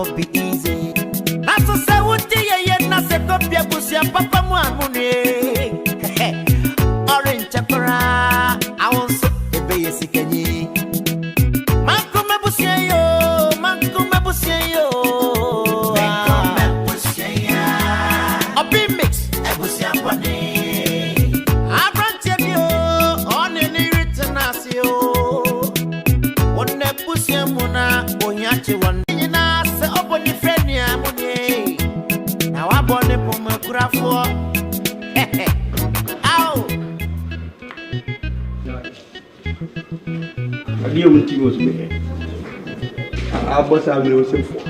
not be easy. That's so say what you na se copy ABUSUA papa mu amune. Orange chapara, I want so ebe yesikenyi. Manko ABUSUA yo, manko ABUSUA yo. Manko ABUSUA ya. Obi mix ABUSUA body. Abrante bio, on any written as yo. One ABUSUA muna, onyachi one. Na se oboni friend ya mune. Now I born it for my grafo. Ow. You will see what's me. I was a little simple.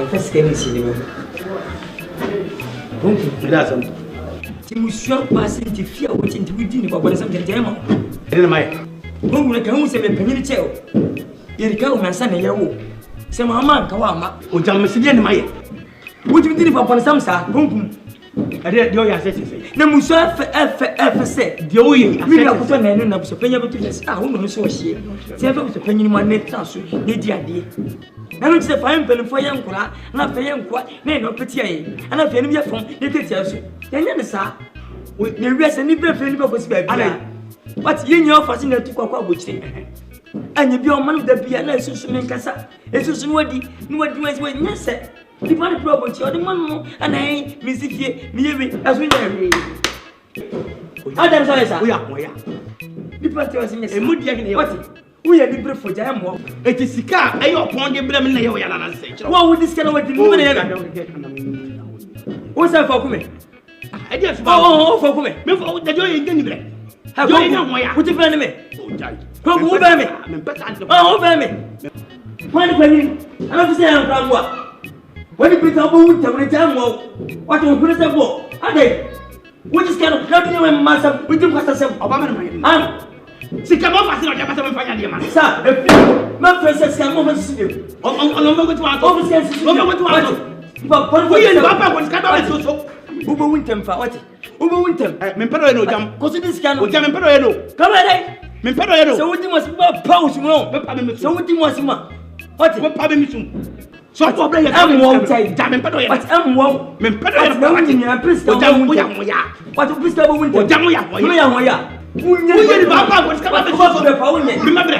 First game is in the Timusua passing to fear waiting to within the bubble something demo. In my Who will come with a penny tail? You come and send a yaw. Some man, Kawama, or Jamasian Maya. Would you did upon some star? I did your assessment. No Musa ever said, the oil, we are put on an up to pay up to this. I won't so she. Several was a penny in my net transfer, the idea. I don't say fine pen for young cra, not for young quite, nay, no pretty, and I've been from the teachers. Then you understand? We rest and never feel was bad. But you know, fascinated to Quakwa, which thing. And if your man with the piano, so soon in Nkansa, it's so soon what you as when you said. The money property or the man, and I, Misuse, me as we know. Adam, we are. The party was in a mood young. What? We are the for jam. It is Sika, I upon the Bremen. What would this kind of what's that for me? I just for me. Before the joy in Guinea. Have you know what you plan me? Come over me. Over me. One penny. I don't say I'm from what? When you put a boot to return, what will put a book? Are they? What is kind of nothing when master with you was a Obama? See, come on, I don't find your man. Sir, my princess can over to you. But we and Papa was cut out so. Uber Winter for what? Uber Winter, Mempero no jam, because this can jam Mempero. Come on, Mempero. So what you must pause no, so what you must what Pabamisum. So I'm one time, Jamempero, but I'm one. Mempero, in your priest, what a priest of winter, Jamoya. Papa was coming to the phone. Remember,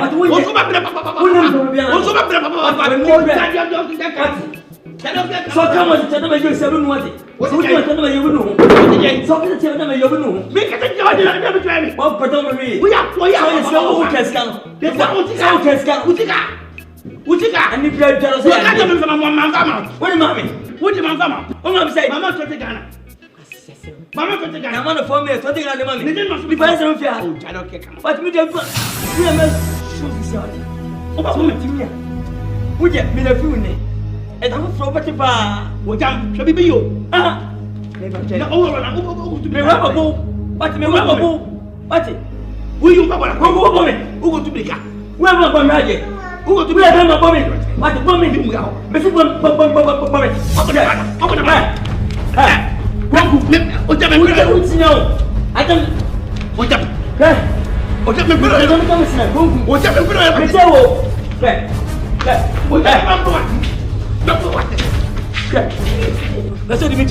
so come on, tell me you 7 what? What's the matter? You know, so tell me you know. Make it a never try me. Well, pardon me. We are so can. There's no can. Utika, and if you are jealous, I don't know my mama. What am I? What am I, mama? Oh, I'm saying, Mama, to the Ghana. Mama, to the Ghana. I'm on the phone, something like the money. They didn't be present of you. I don't care. But we don't. We are not sure this yard. Oh, woman, would you be a few names? And I'm from what you buy. What time shall be you? Ah, never tell. Oh, to be rubber. What me rubber? What? Will you go me? Who go to be got? Where am I going to who go to be a bomb? What the bomb is? Mr. Bomb. I don't. What up? What up? What that's what you mean.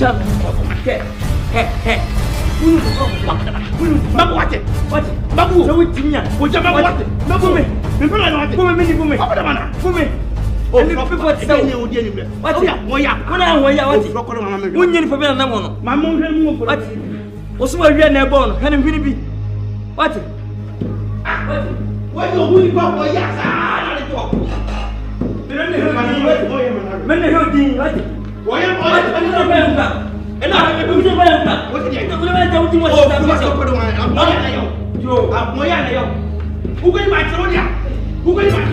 What? Babu, so with me. What you want? Babu, me. Oh, people say you did. What? When you for my mom, what? What's what you are never born? Can it be? What? What you will go? Yes, men are holding what? Why am I? And I will be the what did you do? Who will my Sonia? Who will my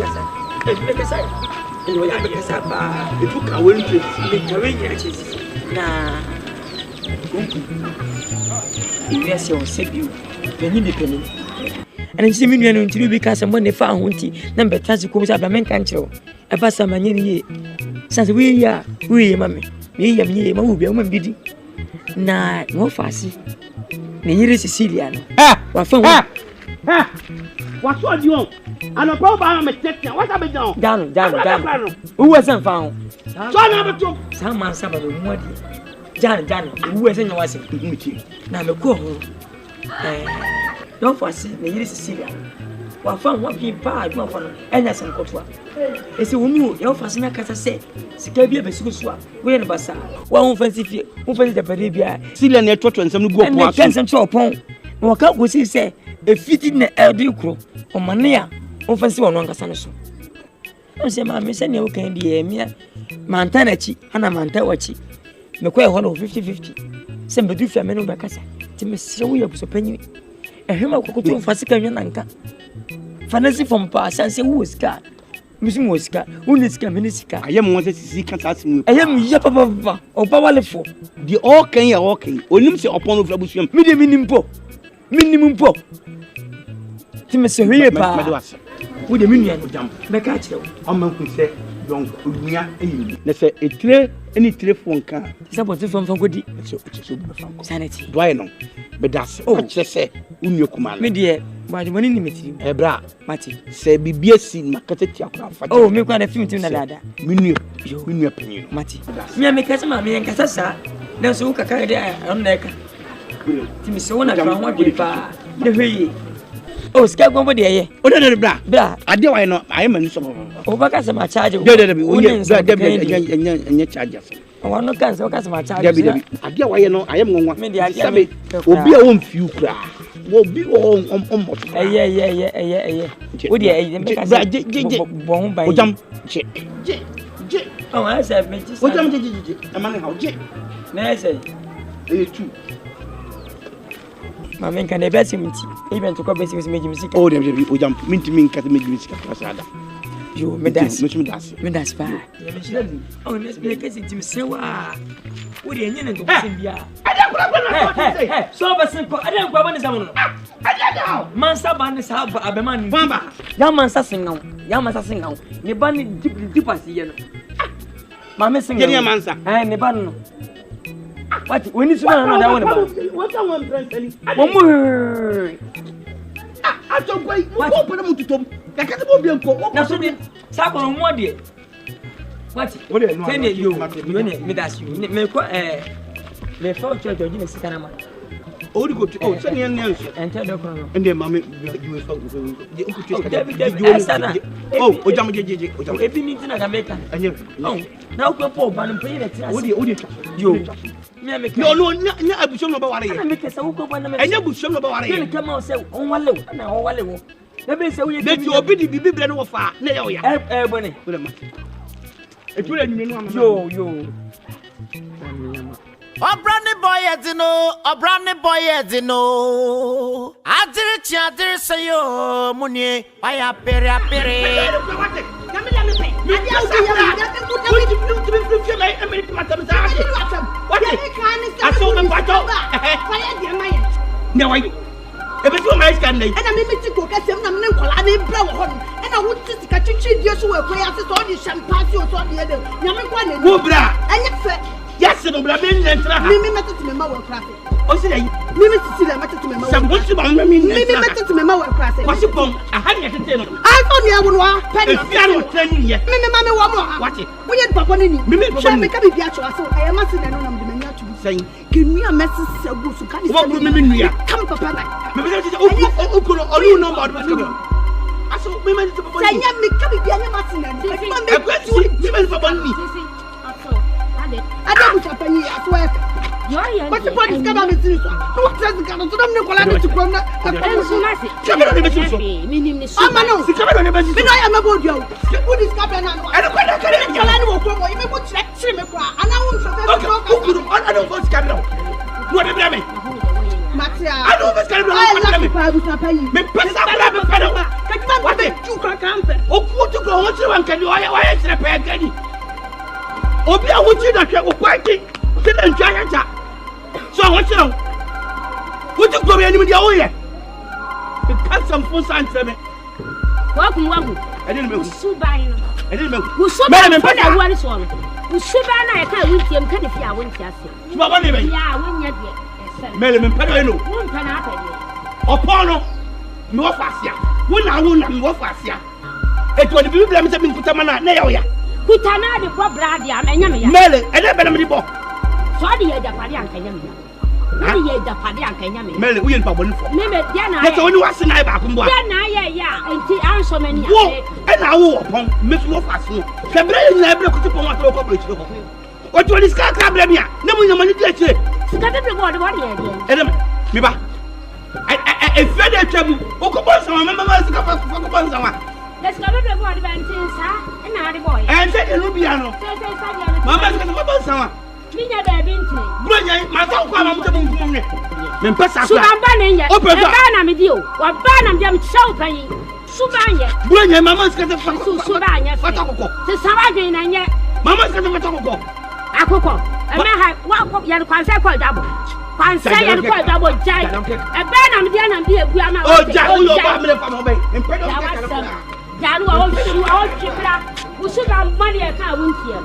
no. Make a sign. You are make a sapa. You took away to the carriages. Nah. Yes, you'll save you. When you depend. And I see me to because someone they found Hunty, number Tazico's Abaman Cancho. A passer many. Says we are, mammy. Me and me, my woman bidding. Nah, no fussy. Near Sicilian. What for? What's what you want? And a proper mistake. What have I done? Down. Who wasn't found? Some man suffered with muddy. John, who wasn't was it? Now the cool. No fussy, near Sicilian. What found one people, and that's an cotua. It's a woman, your fascina cata said. Scabia Besua, we're in a bazaar. One fancy, who fell the Paribia, Sicilian near Toto and some go and some chop on. Walk out, was he say, a fitting the Elducro, or Mania, or fancy one Nkansa. I say, Mammy, send you can be a mere Mantanachi, and a Mantawachi. McQuay 50-50. Send the Dufa Menu Bacassa, Timmy, so we are so penny. A him of Cocoto Fasika Yananka. Fancy from Pass and say, who is God? Miss Mosca, who is Caminica? I am wanted to see Cantas. I am Yapapa or Powerful. The all can you walking, or you say upon of Labusium, minimum po. Timothy, with the minion of jump. Macacho, I'm going to say, don't let's say a tray, any telephone car. Somebody from Goody, sanity. Do I know? But that's all just say, your command. Me dear, why the money limit? A bra, Matty, say BBS, Macatia. Oh, me quite a few to the ladder. Minu, your opinion, Matty. Me, I make a mammy and Casasa. There's so carried on neck. Timothy, one of one people. The way. Oh, scab over there. Oh, no, blah. I do I know. I am in some overcast my charge. And your charges. I want no cancel my charge. I do I know. I am one. Maybe I will be a home few cry. Will be on. Yeah. Would you make us bomb by jump? Oh, I said, what am I? How Jake? I say, you Mamma can never see me, even to copy with music. Oh, there will be jump mint me cat music. You made that's fine. Oh, let's be a case to say, what do you need to say? I don't so simple. I don't go on his own. I don't know. Mansa Bandis have a man. Mama, Yamansa sing now. Yamasa sing now. You ban it deeper. Mamma sing your mansa. I am a ban. What? When is one another one? What I want, Presley? One more. I don't wait. What put them to Tom? I can't be a cook. Now, so then, Sabo on 1 day. What? What are you? Me that's you. Me phone church or Jimmy Sikanama. Oh, you go to send me an answer and tell the colonel. And then, Mammy, you will talk to oh, Ojamaji, if you need to America. Oh, now go for Ban and pay it. You. No, I was shown about it. I make a so good one. I never shown about it. Come on, say, oh, one low, and now one low. Let me say, let you obey the Bible of far. No, yeah, Bonnie. It's really yo. A brandy boy, as you know, a brandy boy, as you know. I did it, say, yo, Munie, I have pere. Now I if it's my scandal, and I mean to go get them, I'm not going to blow on. And I would just catch you, just work where I saw the champagne or the other. Yamaka, and yes, no, but I mean, Mimi met to my mother classic. Oh, say, Mimi to see the matter to my mother. Mimi met to my mother classic. What's your phone? I had to tell you. I thought you would want penny. Mimi, Mamma, watch it. We had Papa in Mimi, shall make up if you actually. I am asking and I'm the to be saying, give me a message. What would Mimi come, Papa? Oh, you know about what's going on. I saw women to say, yeah, make up if you are asking. I don't Japanese, I swear. What's the point is coming with this? Who says the Ghana to them? Nicola to come up. I'm about you. Who is coming? I don't know. You may check trim and I don't what's coming out. What a blame. Matia, I know what's coming out. I love you. camper. Oh, what to go on to one can do? I am a pair candy. Obia, what you not get fighting? Didn't try it. So what's wrong? What you go anybody over here? You cut some full sign for me. Welcome. I didn't know. Subino. I didn't know. Who saw me for that one is one. Who Subana, I can't wait him, can if you are winning. Yeah, when you're Melon Pedro. One can happen. Opono, no fascia. When I won't have no fascia. It would be blamed to be Kutamana, Naoya. Kutana, the poor Bradia, and Yammy. Melon, and I better be bought. Sorry, the Padian can Yammy. The Padian can Yammy. Melon, we ain't probably for. Maybe That's only what's in I back on board. Yeah, and the answer many. And I will upon Miss Moffas. Cabrera never could put one to a public. What will this car come here? No money to it. Scattered the water, what Adam, Miba. I fed a trouble. Okobos, remember, let's go to the water, and I boy. And said Rubiano. Mamma's going to go somewhere. Mina baby, My dog, I'm coming to me. Mempesa, so I'm banning you. Open the banner with you. Or banner them shouting. Subanya. Bring mamma's got a Subanya. The Savagin and yet. Mamma's got a go. Akoko. And I have one young consequence double. Consequence double giant. A banner of the enemy. Oh, Jack, your family from away. And pray Jalu, all chipra. We should have money I can't win here.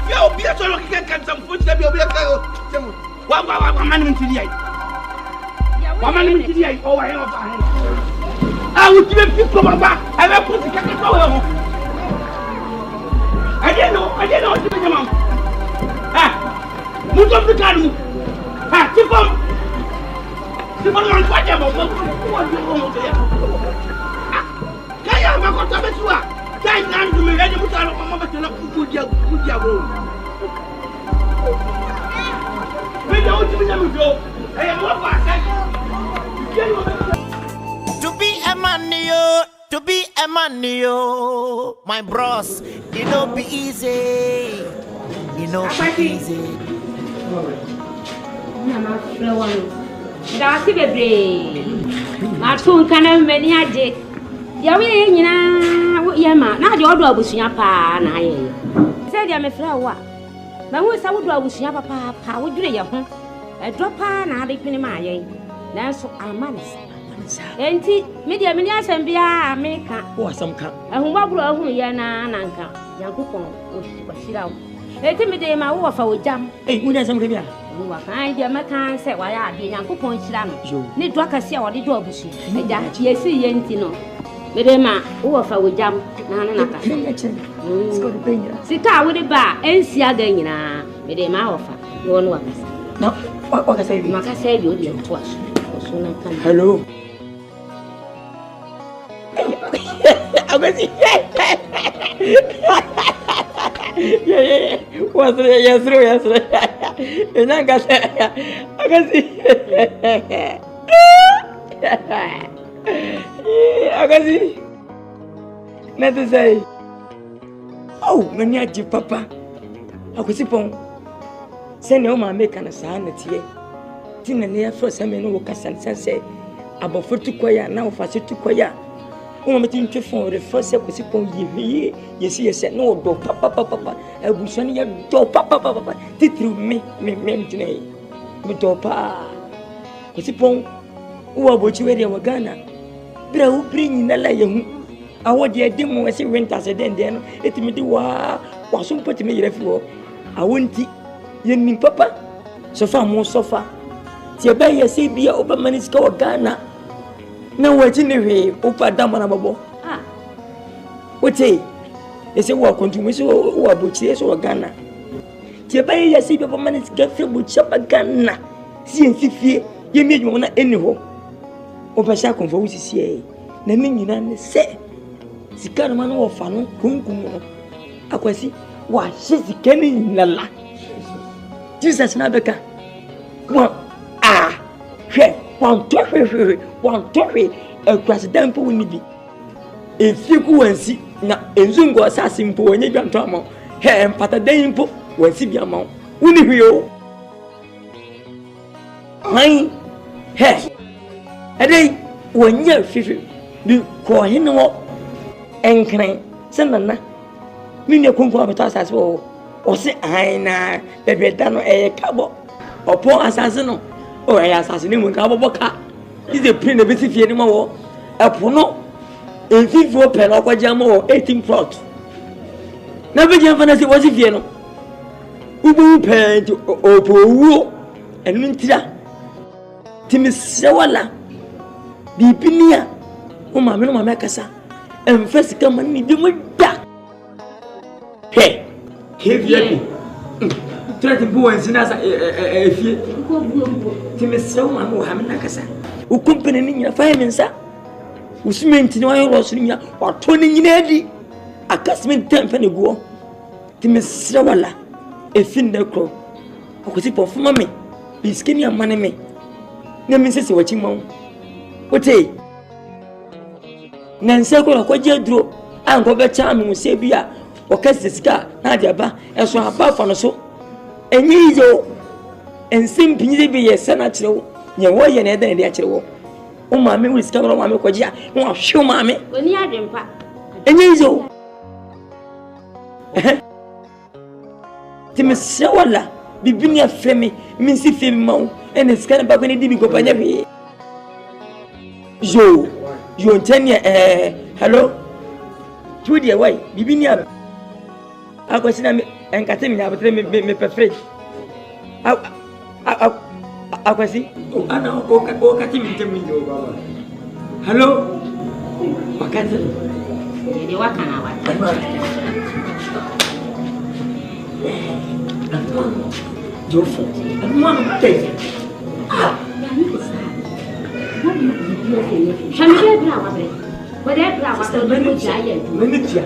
Yo, be a solo can some food that you'll be a girl. One man to the eye. One man to the eye. Oh, I have I would give you come back. I will put the cat over. I didn't know what to do, mom. Ah, move up the car. Ah, keep on. Keep on, whatever. What do you want to do? Can you have a contact? Can't land to me, ready to tell Mamma to look good. We don't even go. I am what To be a man, to be a man, my bros, it don't be easy. It don't be easy. That's it, my two can have many ideas. Yama, now the order of Bushapa, and I said, I'm a flower. But who is I would do Bushapa, how would you have a drop and I did in my that's our manners. And media millions and be a maker or some car. And who will go Yana and Anka, Yankupon, was sit out. Let me day my offer with jam. Hey, who does some Riviera? You are kind, your macan said, why I did Yankupon Slam. Need Draka see what the door bush. Yes, Yentino. Bedema, who offer with jam, Nana. It's going to bring you. Sit out with a bar and see again. Bedema offer. One works. No, what I say, Maka said you didn't twice. Hello. Yeah. What's the yes, and I got I can see. Not to say, oh, Maniaji Papa, I was upon send your mamma make an sanity. Tina near first, I mean, work as and say about 40 choir now for 2 choir. Meeting to phone the first was upon ye. You see, I said, no, do papa, I will send you do papa, did through me, today. But do pa was upon who about you were Ghana. But I will bring in a lion. I want the demo as he went as a den, it me do was some put me refuge. I won't yen papa. So far, more so far. Tiabaya say be over Manisco Ghana. No, what's in the way, Opa Damanabo. Ah, what's it? It's a walk continuous or butchers or Ghana. Tiabaya say over Manisco Butchapa Ghana. See and see, you made one anyhow. Opa Shakon for UCCA. Naming in say, Sikaraman or Fano, Kunkum. Aquasi, why, she's the canning in la la. Jesus Nabeka. Well, one toffee, a president will be. If you go and see, now, a Zungo assassin for any young drama, hair and patadampo, when see the amount. Will you? Mine, hair. A day, when you're 50, be calling and can send a mean a conquer as well, or say, I na, baby, done a cabo, or poor assassin, or a assassin with cabo car. Is a print of it anymore. A pono, a 54 pen or jamo, 18 plot. Never Japanese was if you know. Ubu pen to Opo and Nintida. Timis Sawala. Bipinia, whom I know my Macassa, and first come and meet you with that. Hey, here you try to go and send us a few. Timis Sawan Mohammedakasa, who company in your firemen, sir, who's meant to know I was in your or turning in Eddie. A custom temple go. Timis Sawala, a finder crow. I was it for mammy. Be skinny and money me. No, Mrs. Watching Mom. What eh? Nancy ko ko jedro an ko be charm mu se bia o kasika na dia ba e so aba fa no so enyi yo ensim pinyi be ye sana kirewo nye wo ye na eda na dia kirewo o ma me wisi ka ro ma me ko gia wo ahwe ma me oni adempa enyi yo timse wala bibini afemi minsi femi ma ene skana ba ko ni di bi ko panya bi yo ntenya hello tu dia wai bibini ab akwasina me enkate me abetre me perfect akwasi ana o kati me temi hello wakati ni wakana jofu amwana mtezi Shamile brava bre. Whatever brava manager.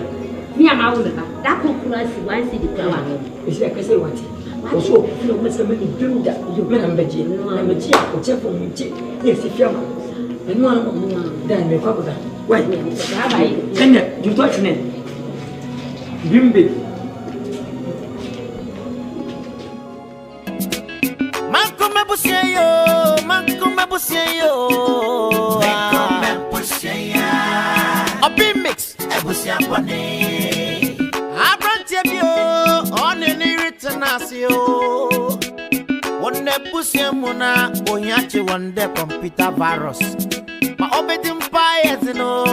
Me am out of that concurrency once the brava. Is like I say what? Also, you must have many build that you better beji. I'm a check or check for me. Yes, if you are. And one then me cover that. Why? Then you touch me. Bimbi. Muna onyachi wande computer virus ma obedim bias no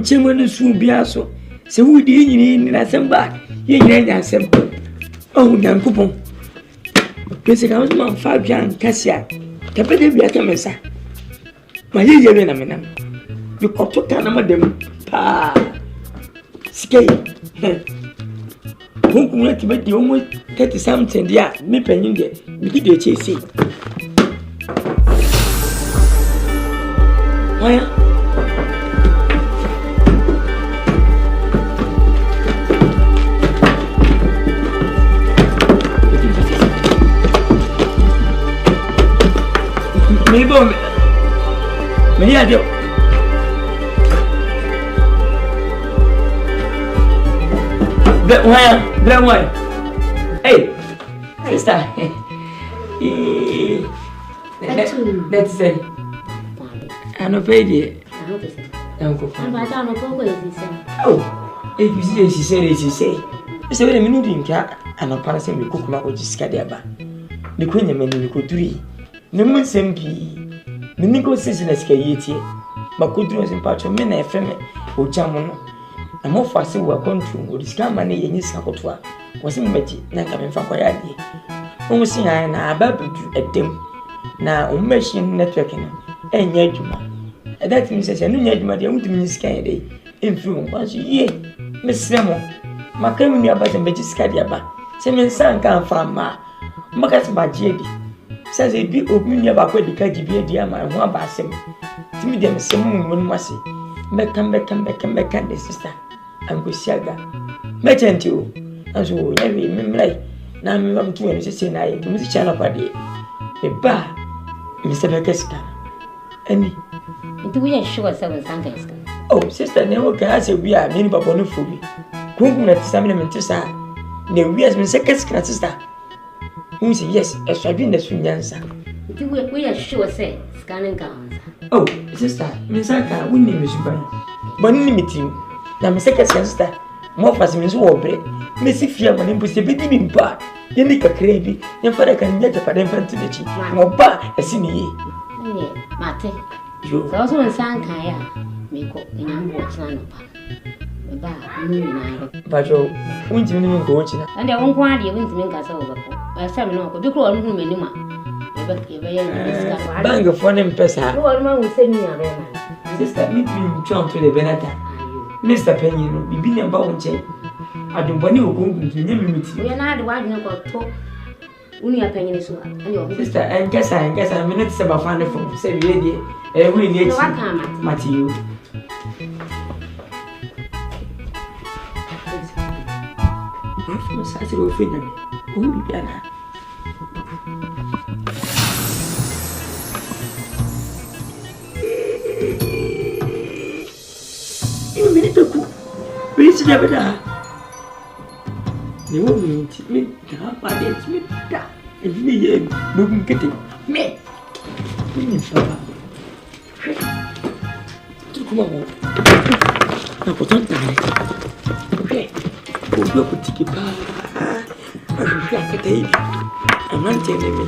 Chimney soon be also. So we did in Asamba. You ain't Asamba. Oh, Nankupon. Basic house man, Fabian, Cassia. Captain Biatamesa. My year in a minute. You got to tell them. Pa. Skate. Who can let me do almost 30 something? Yeah, me penny. We did a chase. Why? Many are you? Black one. Hey, sister. Let's say, I'm not paid yet. Oh, if you see, she said, she say, it's a very minute in cat and a parasite will cook my old scadiaba. The queen of men could do. No one sempi. Minigo says in a skayeti, but could do as in part of men a friend or jamono. A more fast were control or discount money in his sacotua was in Betty, Nanka from Quayadi. Almost seeing I and a baby at them. Now, machine networking, and Yajuma. At that means I knew Yajuma, the only Miss Kennedy, in fume, once a year. Miss Samo, my coming about the Betty Scadiaba, Semen San can from Ma, Macas Majedi. Says a big opening about where the Kaji dear my one bassem. Timid them some one must see. Back and the sister. And go Siaga. Merchant you. And so, every memory. Now I'm going to say, I to Miss Channel Paddy. A bar, Mr. Beckeska. Any. Do we assure ourselves something? Oh, sister, never can I say we are many paponophobia. Cooking at some to say. The we has been second sister. Who say yes, a shabin the swing answer. We are sure say, scanning gowns. Oh, sister, Miss Aka, we name is Subay. One limiting. Now, Miss Aka sister, more fast Miss Warbre, Missy Fiam and impossible in bar. You make a crabby, your father can get a parent to the chief. More bar, a senior. Mate, you also in Sankaya, make up in a watch none but you won't even go watching. And I won't want you to make us over. I said, no, but you call me minima. Bang of one and pesa. No one will send me a man. Sister, meet me John to the Benata. Mr. Penny, be being a bounty. I don't want you to go to meet. We are not one about talk. Only a penny is one. Sister, and guess I'm minutes about finding from say, lady, every day. Matthew. I will finish. Oh, Diana. You mean to cook? Please never die. You won't me. My dates me. If me, looking getting me. Kumawood. Now, put on time. Okay. Go put ticket. I should take it. I'm not telling me.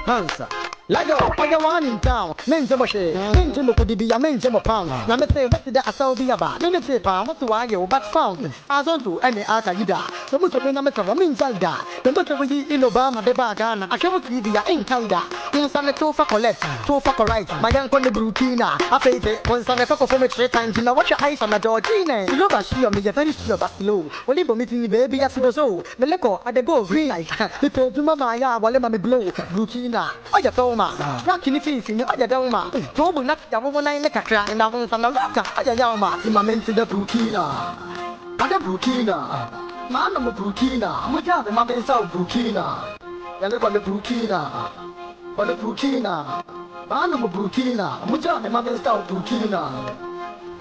Nkansa. Lago, I got one in town. Men's a bushy, men's a be a men's a pound. Now, let's say, what's that I saw be about? Then it's a pound, what's why you but found. I don't do any aka you die. The most of the number of means I'll die. The better we in Obama, the bargain. I can't give you in Canada. Once I'm a two for collect, two for right. My young con the Brutina. I pay it once I'm a fuck from a 3 times. You know what your eyes on a Georgina. You look at she on me, you're very sure about low. Only for meeting the baby as it so. The leco at the go green light. The told to Mamma, while I'm a blow. Brutina. Oh, you told me. Rocking face in the other doma. Tobu not the woman I like a crack and I want some lava. Ayama, in my men to the Brutina. Other Brutina. Man of Brutina. We have the Mamma South Brutina. And look on the Brutina. On the Brutina. Man of Brutina. We have the Mamma South Brutina.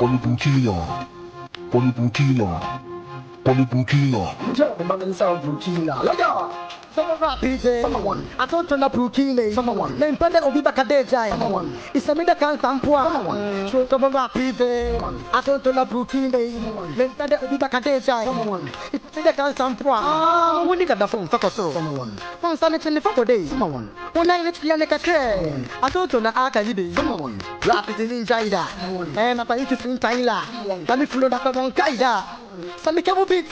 On the Brutina. On the Brutina. On the Brutina. We have the Mamma South Brutina. Look out. Someone, I don't turn up routine. Someone, then put that over back a day. Someone, it's a minute can't come for someone. So, some of our people, I don't turn up routine. Then put that over back a day. Someone, it's a minute can't come for. Ah, when you got the phone, fuck or so. Someone, one Sunday in the photo day. Someone, one night it's the other train. I don't turn the arcade. Someone, rap is in China. And I used to sing Tyler. Let me follow that on Kaida. Some make a big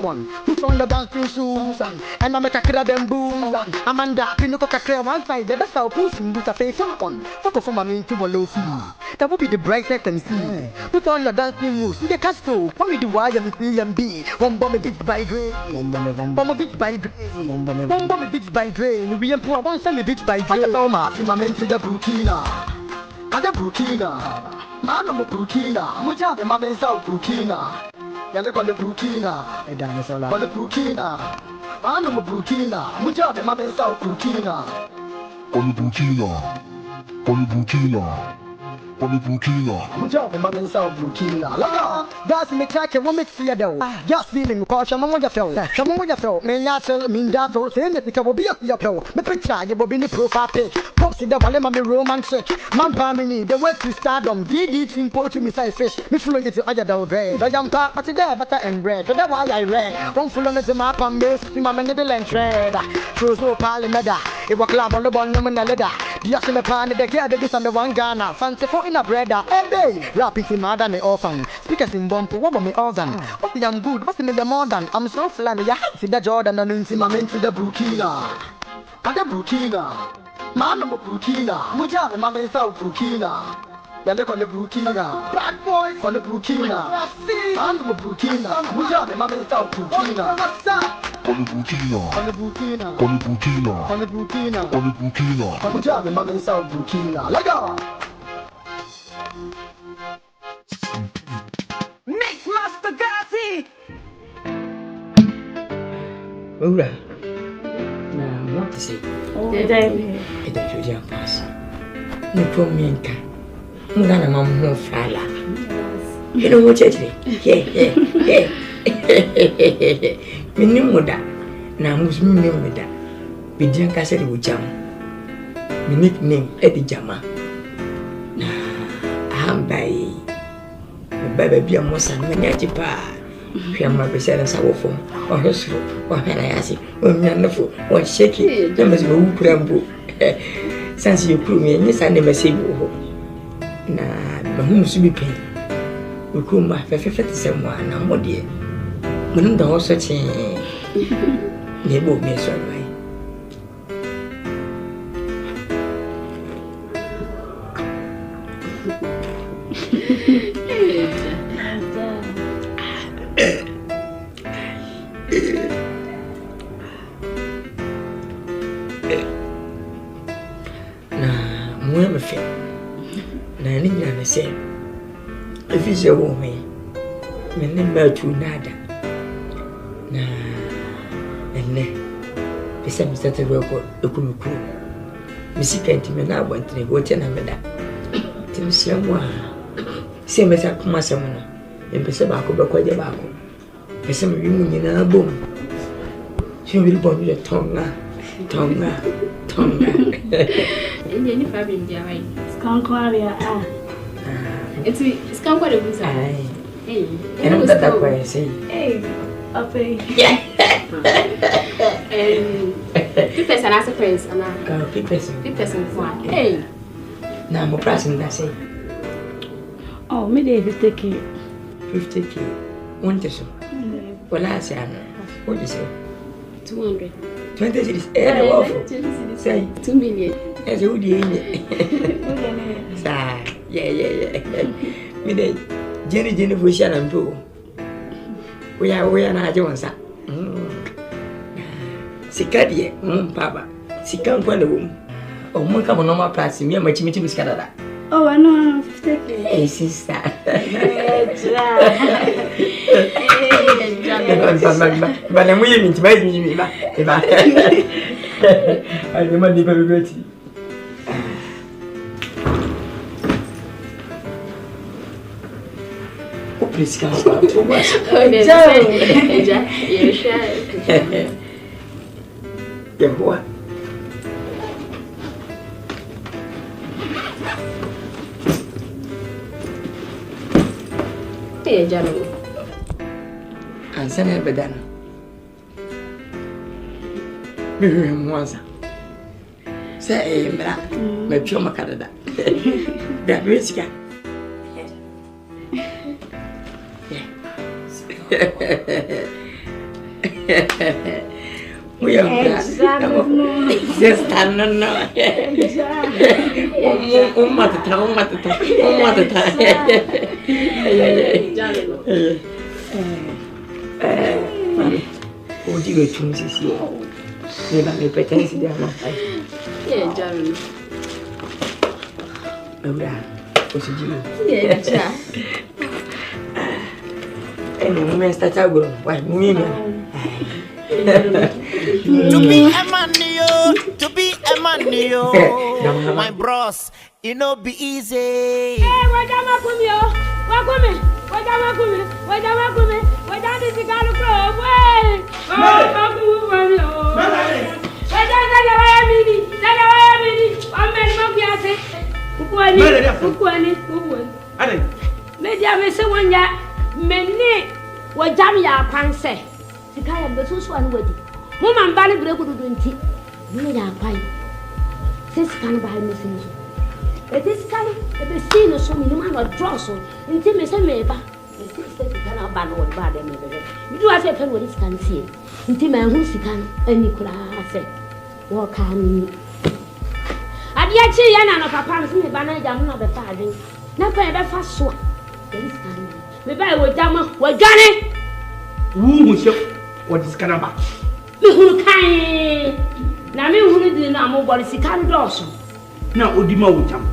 one. Who's on the banking shoes? And I make a crab and boom. Amanda, Pinocchio Cacre, one side, that's how pushing with a face on. Photo from a mean to a low fee. That would be the brightest and see. Put on your dancing moves. See the castle. What we do, I am B. One bomb a bit by grain. Bomb a bit by grain. One bomb a bit by grain. We employ one side a bit by grain. I got my men to the Brutina. Other Brutina. Man of Brutina. Which are the Mamma South Brutina. Yalla con the Brutina, e dai sola. Con the Brutina, hanno mo Brutina, mugiate ma pensavo Brutina. On the Brutina. On the Brutina. On the Brutina. Mugiate ma pensavo Brutina. Look, that's me tracking one mix here though. Just feeling because I'm on your flow. Come on your flow. Me nyako, me ndato, saying that it will be up your flow. Me picture you will be in the profile page. Pops in the valley, my romantic. Man, family, the way to stardom. DD import to me say fish. Me full of it, I got the bread. I am talk, but today, butter and bread. So that's why I read. Don't full on the map and base. See my man, the land trade. True so parliamenta. It was club on the bottom and the leather. Just in the pan, the care, the on the one Ghana. Fancy for in a bread. Hey, babe. Rapping in mother, me orphan. Speakers in bump, what about me organ? What's the young good? What's the middle modern? I'm so flat. Yeah, see the Jordan and see my men to the Brutina. Other Brutina. Man of Brutina, we have the Mamma South Brutina. Then look on the Brutina. Black boys on the Brutina. Man of Brutina, we have the Mamma South Brutina. On the Brutina. On the Brutina. On the Brutina. On the Brutina. On the Brutina. We have the Mamma South Brutina. Let go. Mix Master Gazi. Ura. Now, what to say? It's a Julian pass. No problem, Mugana Mamma Fala. You know what, Chetty? Yeah. Minimuda. Now, Mus Minimuda. Vivian Cassidy would jam. My nickname Eddie Jama. I'm by baby, I'm most Nyako. I'm my beside us our phone, or his foot, or when I ask you, when you're on or shaky, there must be who pramble. Since you prove me, yes, I never say you. Nah, but whom should be paid? We come back for 57 and more dear. When the horse such a neighbor may survive. If it's a woman, my name is Nada. And then, the same started work for the Kumawood. Missy can't even now want to go to another. Tim someone, same as a Kumasamana, and Pesabako Baco. The same room in a boom. She will bomb your tongue. Any fabric, dear, right? Squandering. It's Quadwo. Hey. Hey. And I'm that way, say. Hey. Up. Yeah. People are as a friends, and People hey. Now, I'm pressing that say. Oh, maybe 50K. 50K. One to so. Well, I say, what do you say? 200. 20 cities. Say 2 million. As you did. Yeah. Me day. Jenny Bushan and Pooh. We are not Jones. Sikadi, Papa. Sikan Kwadwo. Oh, my come on my place. Me and my chimney was Canada. Oh, I know 50K. Hey, sister. But I'm willing to make me. I demand the very. Oh, please come too much. Yeah, boy. Hey, Johnny. And send her bedana. Vivian was. Say, my chum Canada. That risk. We are just To be a man, my bros, it no be easy. Hey, what am I coming? What am I coming? What am this girl from? Woman bali break do nti no ya kwai this can buy me things this can be seen so me no man draw so nti me say me ba this can ba no ba dem me be me do ase pen this can see nti me hu sika no ani kura ase wo kan ade a chi ya na no papa me me ba na jam no be fa adin na pa be fa so this can me ba wo jam wo dwane wu hu se wo this can ba me huru kai na me huru di na mo bori sika ndo so na odima wo jam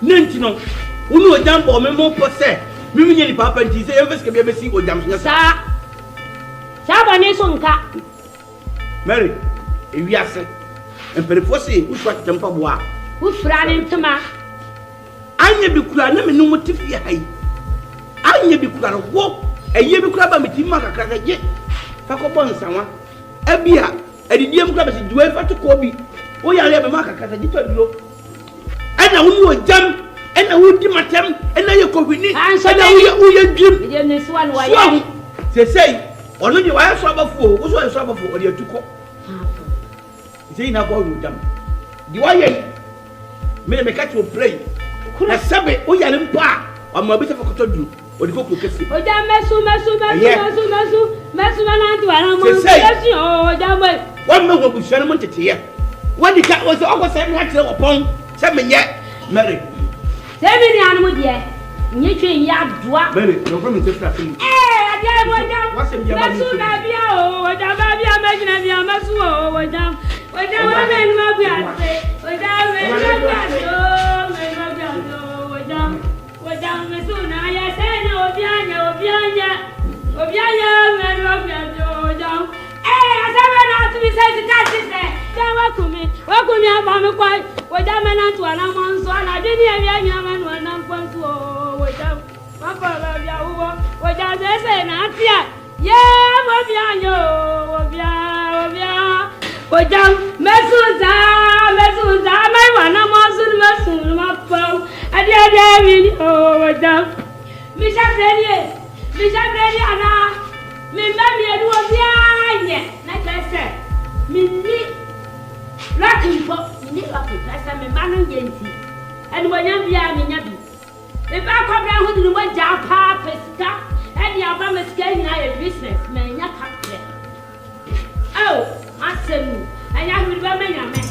nanti no unu o jam bo me mo po se mi nye ni papa nti se emfeske be si o jam sa ba ne so nka Mary ewi ase emperefo se uswa tempa bo a u fra ne ntama anya bi kura na me no motifi hai anya bi kura wo eye bi kura ba me ti ma kakra je fakobɔ nsanwa abia adidiem kura bɛsi duwe fa to kobi o yare be maka kata gito duro ana wonu o jam ana wudi matem ana ye kobini ana wo ye dwim je ne swan wa yari sei ono je wa so abafo wo so so abafo o de atuko sei na go jam di wa ye me me catch o play na sabe o yare mpa o ma bi se fakoto duro o di ko kesi o jam mesu na ntu ara mo mesu o jam wa me go bushana mo tete ye wa di ka o se o go se me ha kire opon se me nye Mary se me ni anu die nye twe ya doa Mary no problem se fra fini ade o jam mesu na bia o jam ba bia me jina bia mesu o jam wa me ni ma bia se o jam me ni ma bia o jam mesu na ya se na obianya me ni ma bia o jam asaba na tu bi se ti se jam wa kumi aba me kwai o jam me na tu ana mo nso na de ni ewia nya me no na nkwansu o jam ma pa la bia wo o jam se na atia ye mo bia nyo o bia o jam mesuza mai wana mo sun mesu ma pa adia mi o jam mi ja bredi ana Me baby adu obianye. Na kase. Me ni lucky for ni lucky. Kase me manu yenti. And when you bia me nya bi. Me ba kwa bra hu ni mo ja pa pesika. And ya ba me sika ni na business. Me nya kapre. Oh, asemu. And ya bi ba me nya me.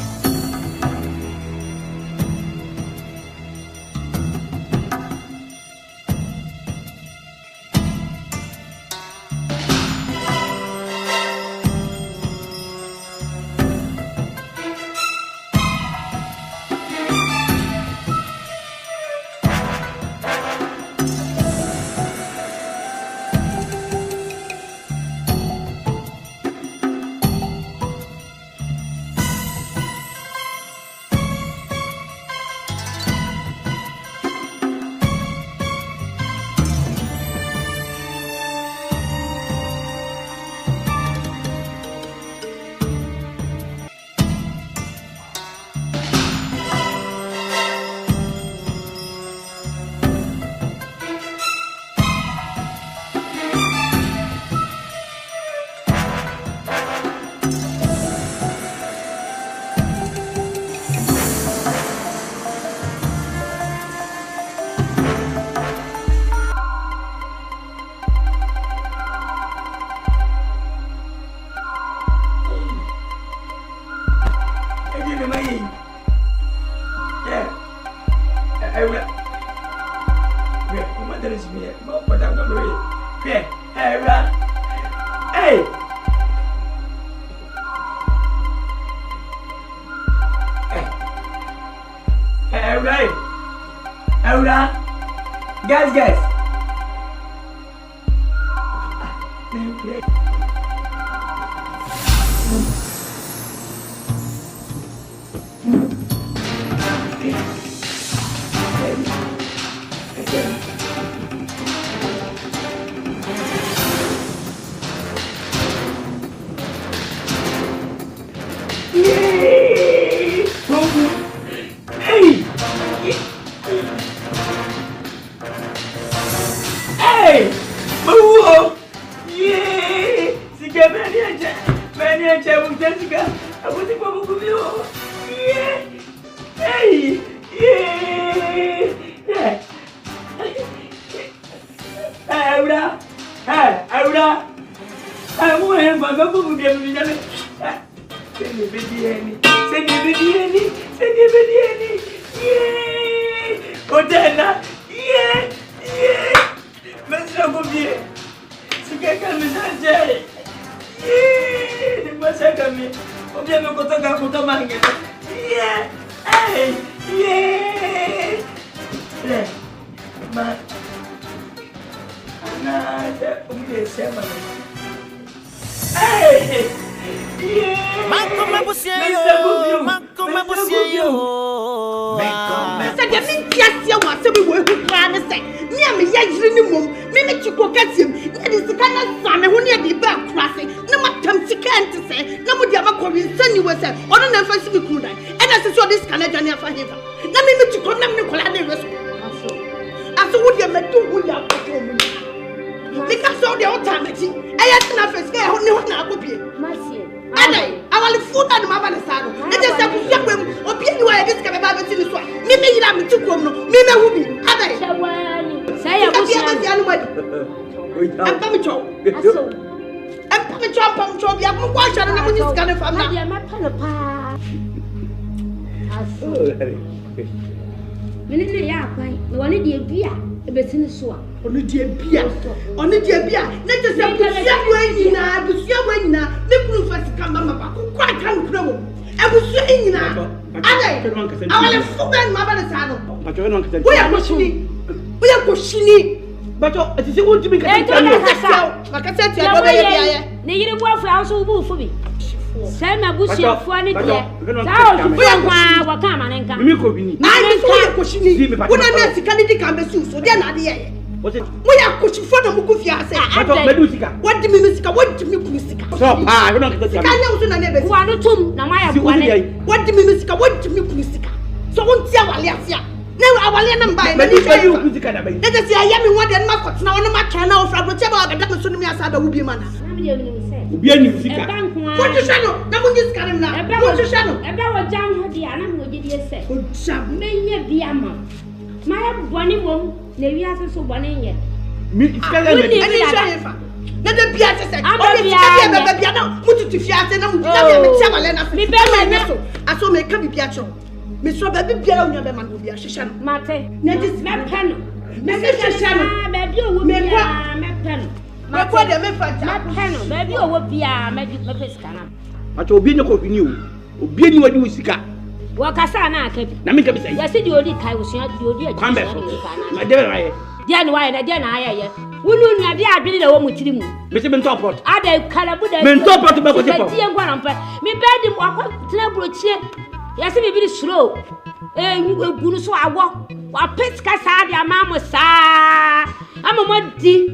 Guys. I want to buy it. Let us see. I am one and my foot now on my channel from whichever I got to me as I will be man. What you channel? Now just coming now. What you channel? About John the animal did you say? Good job, may be a man. My bonny woman, maybe I so one in yet. Let the piazza say, I'm put it to Fiat and I'm I saw me come piazza. Miss Robert Piano, your man will be a shishan. Mate, net is my pen. Message channel, maybe you will be a pen. My father, maybe you will be a magic scanner. But you'll be no copy new. Be any what you seek. Wakasana, Namika say, I said you already I was not your dear. Come back, my dear. Then why and then I wouldn't have the idea of with him. Mr. Bentopot, I don't calabuda. Bentopot about the me bed him walk to yes, it be slow. You will go so I walk. What pets Cassadia, Mamma, sir. I'm a muddy.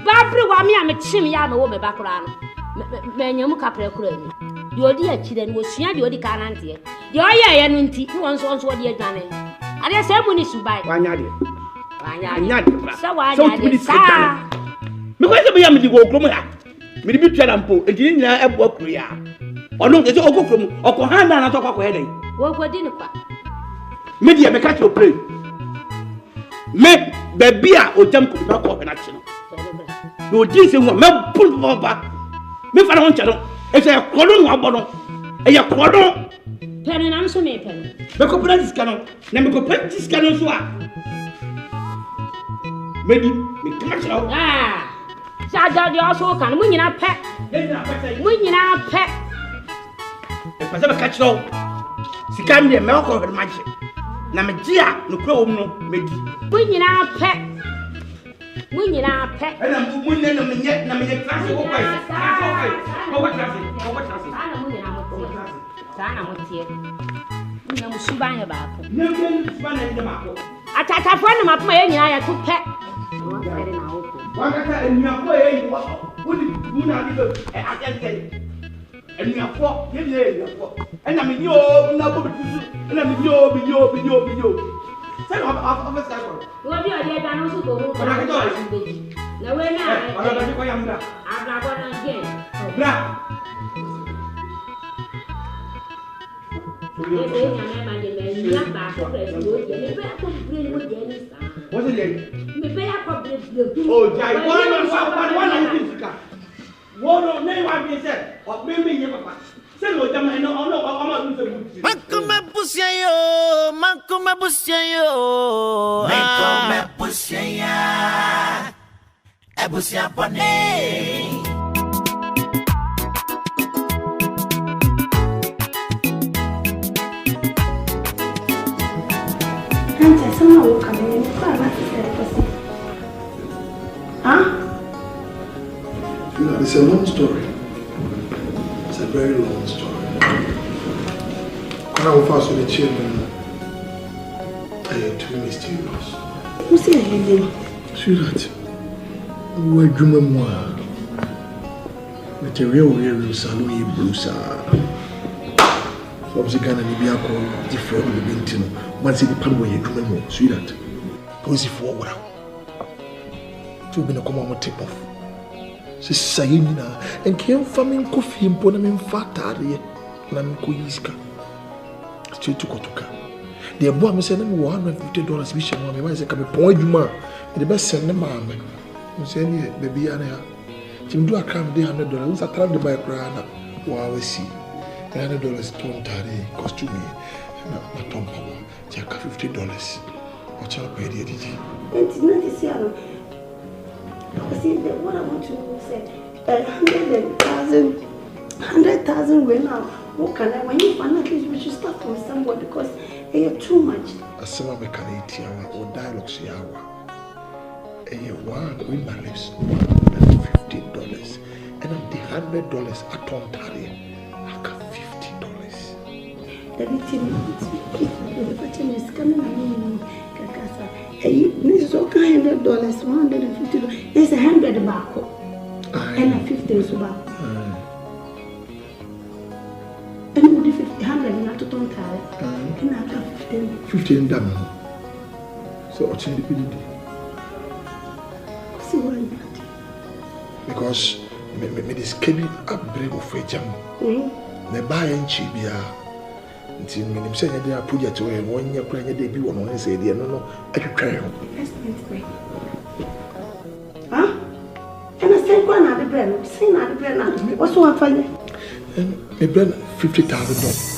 Barbara, why me? I'm a chimney. I'm a woman background. Menyamu Capra Crane. Your dear children was here, your dear canantia. Your eye and tea once what you're done. And I said, when you should buy one yard. So I did. Because we am the work. Maybe Tralampo, and didn't have work. Or no, there's a Okokum or Kohana and talk of headache. What dinner? Media may catch your play. Make the beer or jump to back up in action. No, this is what Mel pull over. Make I want to. It's a column of bottom. A quadron. Pen and answer me, pen. Make a practice cannon. Never go practice cannon swap. Maybe make catch out. Ah, Sada also can win in a pet. Win in a pet. If I ever catch no, she can't be a milk of magic. Namagia, no crow, no, maybe. Win in a pet. Win in a pet. And I'm winning them yet, Namia class away. What traffic? Sana what's here? No, Subang about. No, I thought I found him up my eye to pet. One and you are way, what did you not live? I can say. And you are four, and I mean, you're not going to, and I mean, you're. Say, I'm a second. What do you also go home? No, we're not. I'm not going again. Black. What's it? Oh, Jai, one. What name I be said? Or maybe you papa. Say what them I know. I'm not going to. Makuma busyayo, makuma busyayo. Makuma busyaya. Ebusya pone. Auntie, someone will come in. Huh? You know, it's a long story. It's a very long story. When I was first with the children, I had too mysterious. Who's here? Sweetheart, we're dreaming more. With a real salon, Bruce. So I was a Ghana and Nyako, different with the Bintino. Once in the pan where you're dreaming more, sweetheart. Who's it for? To be a common tip off. Sayina and came from in coffee and put them in fatari. Namkoiska. Straight to Kotoka. The boy me send them $150 which I want me say come point you man. The best send them man. Me say baby ana. Tim do a crime $100. Who's a trap the buy crana. Wow we see. $100 ton tari costume. Na tom power. Take $50. Watch out pay the edit. It's not this year. See, what I want to say, 100,000 going now. What can I? When you find out, we should start from somewhere because it's too much. As someone make an 80 hour or dialogue see hour. One with my lips, $150, and I'm the $100 at on tarry. I got $50. The victim is coming. This is all $100, $150. There's $100 back. And $50 back. And $100 not to turn tired. And I got 15. 15 done. So what's in the PD? Because me this kebi abre of a jam. Ne buy and chibia. Until me say they are project away 1 year crying they be one say they no I could try. Huh? And I say one at the brand, say not the brand. What's one for you? Me brand $50,000.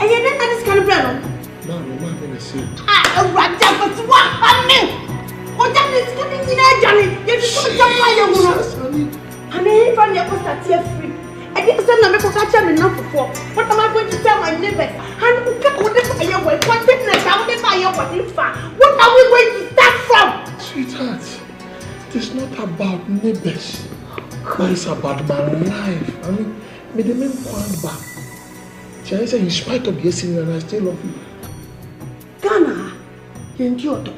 And you didn't have this kind of brand? Mama, say. Ah, Raja, but what happened? What that is coming in there, Johnny? You should jump by your woman. And I found your post at tear free. I didn't send them because I tell enough before. What am I going to tell my neighbors? And what if I have one business? How if I have what if what are we going to start from? Sweetheart, it is not about neighbors, but it's about my life. I mean, me the main point back. I say, in spite of your sin, and I still love you. Ghana, you endured.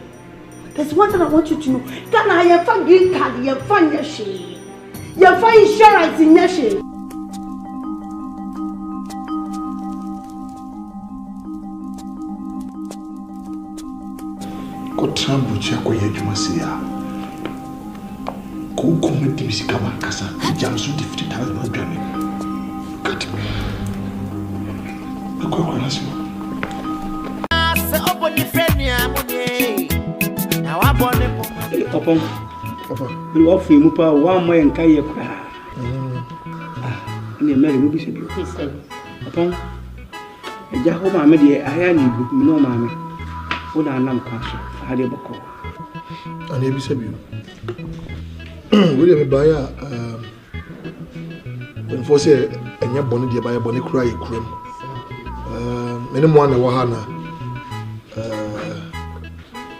There's one thing I want you to know. Ghana, you have green card, you have your share. You have insurance in your share. Ko trambu chako ya jumasia. Ko komedi bisika makasa. Jamsu di $50,000 odwane. Kat me. Ko ko nasimo. Se oboni freni amunye. Na wa bone po. Opon. We wa fi mu pa wa mo en kai ye kwa. Ni mere mu bi se bi. Opon. Eja ho ma me de aya ni bu mi no ma me. Wo na nam kwa so. Hade boko. Ani bi se bi. We dey buy when for say enya bone de buy bone kura ye kuram. Many more na wa ha na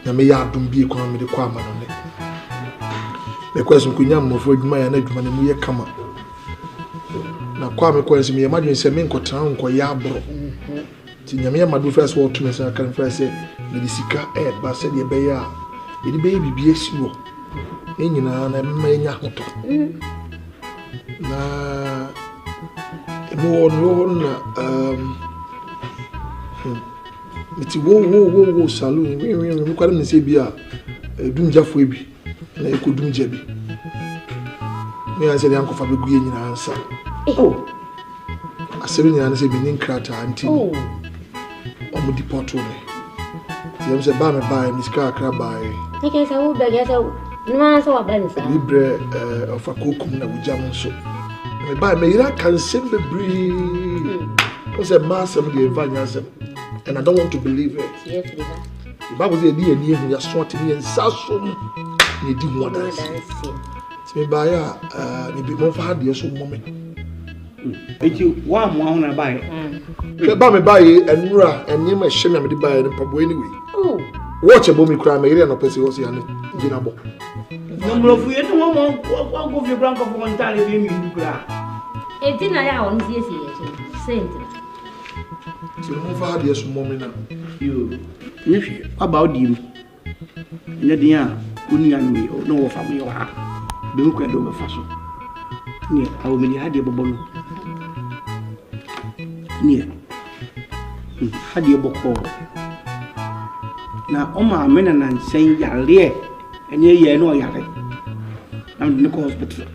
na me ya dum bi kwa me de kwa ma no ne. Me question kunya mo fo adwuma ya na adwuma na mu ye kama. Na kwa me question me imagine say me nkotran nko ya abro. Ti nyame ya madu first world to me say kan first say me di sika ba say de be ya. E di be bibi esiwo. Enyina na me nya hoto. Na mo no na iti wo salon we kwale me say bia dumjafo ebi na ekodumja bi me an say de ankofa be guye nyina ansa asebe nyina na say bi nin krata anti omo deport me ti am say ba me ba mi ska akra ba e ke say wo be ge say no an say wa ba ni sa libre of akokum na wujam so me ba me ira kan sembe bri o say master me de evangelize. And I don't want to believe it. Yes, the Bible says, "Dear, near me, sort me and sassum." You do what I say. Me buy maybe more for hard years of moment. If you want to buy it, me buy and Nura and you may shame me to buy it anyway. Oh, watch a bomb cry, me and a person was here. Jinabo. No, if you don't want go for your grandpa for one time, you cry. it didn't allow on this year. So no for hard years of moment now. You, about you. Nadia, Union, we know from your heart. Don't quite over fashion. Near our many had your bubble. Near had your boko. Now, Oma men and saying Yalia, and ye no yare. I'm in the hospital.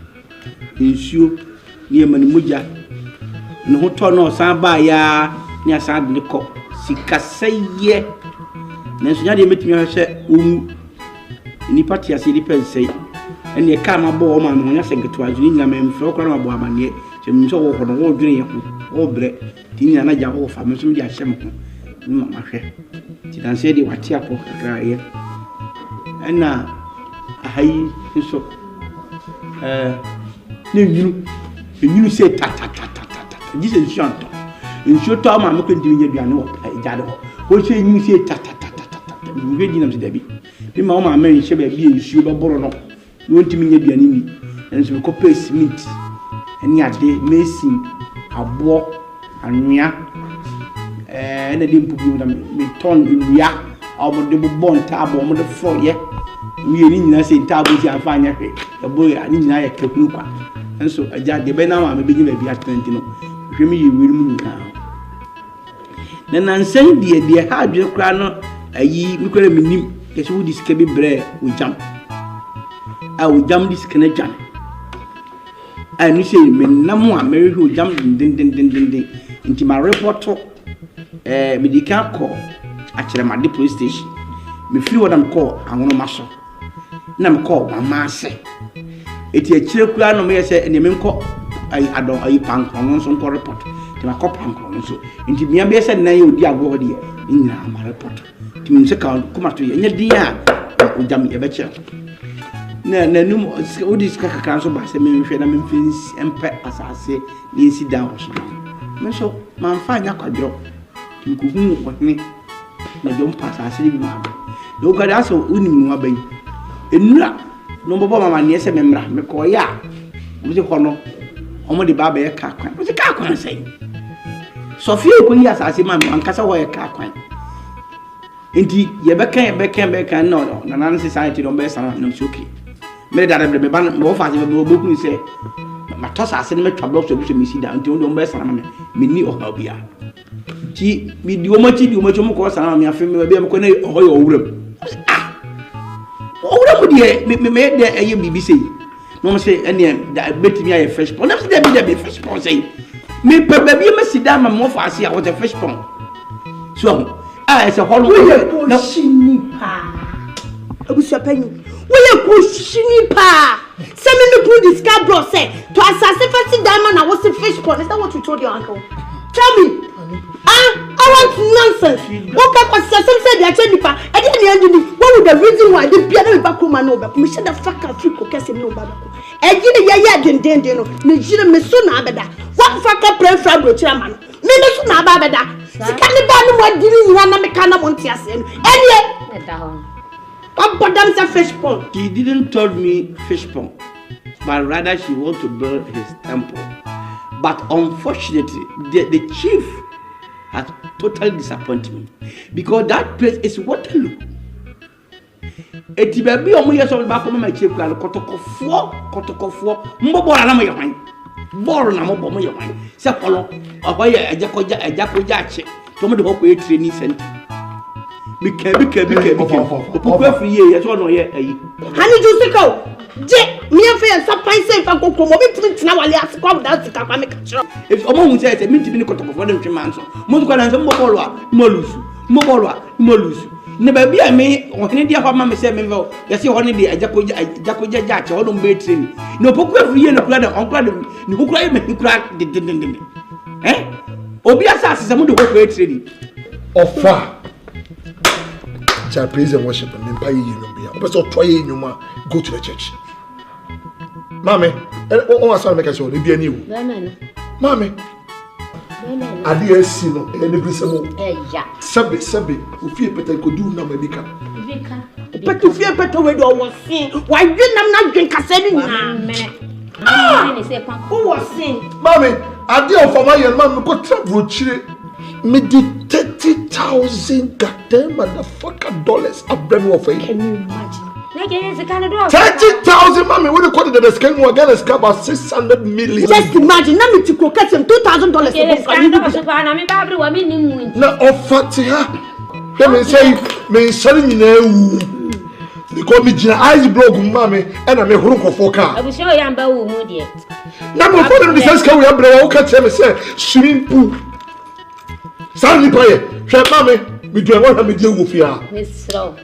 Misuse near Manimuja. No turn Samba ya near San Nico. Sika say ye. Nancy met me, I said, Nipati as he depends say. And you come aboard my money, I think it was in a man for a woman yet. Jim so for the whole dream, all bread, Tina and I jam for Misuse Ashanti. My hair. Titan said, "What Tiapo cry." And now, I so you say ta. This is Shanto. In short time, I'm looking to you. What say you say ta. You ready them to Debbie. The mamma married Shabby be sure borrow. You want to mean be an enemy. And so copy Smith. And yet they may sing a walk and mea. And I didn't put you them turn in rea. Our double bond tab on the floor yet. We are in say tables and find a boy and in a capuca. And so I just the Benama may begin to be at 20. If you will move now. Na nansan de ha adwene kra no ayi me kra menim kese wo diske bi bre wo jam wo jam diske na jan no say me nam a me wo jam din nti ma report medical call akere ma de police station me free wadam call anwono maso na me call mama se eti akire kura no me yese ene me nko ayi pankron so nko report ti ma call pankron so nti bia be yese na ye odi agwo de nyina ma report ti me se ka kuma to ye nya dia o jam ye be che na num odi ska kakran so ba se me hwe na me mfins empe asase ni si down so me so man fa nya kwadro ti ko hu ko ni na jom pass asase bi ma do ka da so unim wa ban enura no bobo mama ne se memra me ko ya mo se ko no omo de baba ye ka kwan mo se ka kwan sai Sofia ko yi asase ma an kasa wo ye ka kwan enti ye be kan no na nan society do be sana no shoki me da da be ban mo fa se be boku se ma to asase me twa block so bi so mi si da enti do be sana me ni o ha bia ti mi di o ma mo ko sana me afi me be me ko na o yo owuram owuram de me de aye bibi sei no mo say ene da betimi aye fresh pond na say da be fresh pond say me pe ba bi me si da ma mo fa ase a what a fresh pond so it's a whole no shinipa abusua panyu we ko shinipa say me no put this car bro say to assassin fancy diamond na was a fish pond. Is that what you told your uncle? Tell me. I want nonsense. What kind of system said that shinipa? I didn't what would the reason why the piano back home no back? Me shut the fuck up free cookies no back. I didn't ya no. Me jira me so na abeda. What fuck up pray for bro chairman. Me no so na abeda. Sikani ba no mo diri nyina na me kana mo ntiase no. Enie down. What bottom say fish pond? He didn't tell me fish pond, but rather she want to build his temple. But unfortunately, the chief has totally disappointed me because that place is Waterloo. Eti baby omo yeso ba ko ma chief kwalo kotokofo mbobo na mo yewan ball na mo bo mo yewan se polo oboye ejakoja ache to mo de ko training center bika opukwa free ye so no ye ayi hani jusiko je mi afa supply say fa kokko mo bi print na wale asikwa da sika kwa me ka chiro if omo hu say mi tibi ni kotokofo de ntwe manso mo ko na so mo ball a mo lusu ne ba bia me ohene dia fa ma me se me vo yesi ohene dia ajakoja ache ho no be training no opukwa free ye no kula da onkla de ni kukura ye me kukura de obi asase se mo de ko training offer praise and worship and empire you know try go to the church. Mommy, I saw make a show, be a new. Mommy, I didn't see no any blessing. Sabi, who fear better could do no medical. But to fear better way was seen. Why didn't I not drink a setting? Who was seen? Mommy, I did for my young man go travel chile. Me did 30,000 goddamn motherfucker dollars a brand of it. Can you imagine? 30,000, mommy. What do you call it? The scam was gonna scam about 600 million. Just imagine. Now me to go catch him $2,000. No offer her. Let me say, me selling in a they call me Gina Eyes Blog, mommy, and I'm a hurry for car. I will show you I'm about yet. Now, my father, the sense can we have been catch him and say, swimming pool. Sandy Paye, Shed Mammy, we do what I'm doing with you. Miss Slow.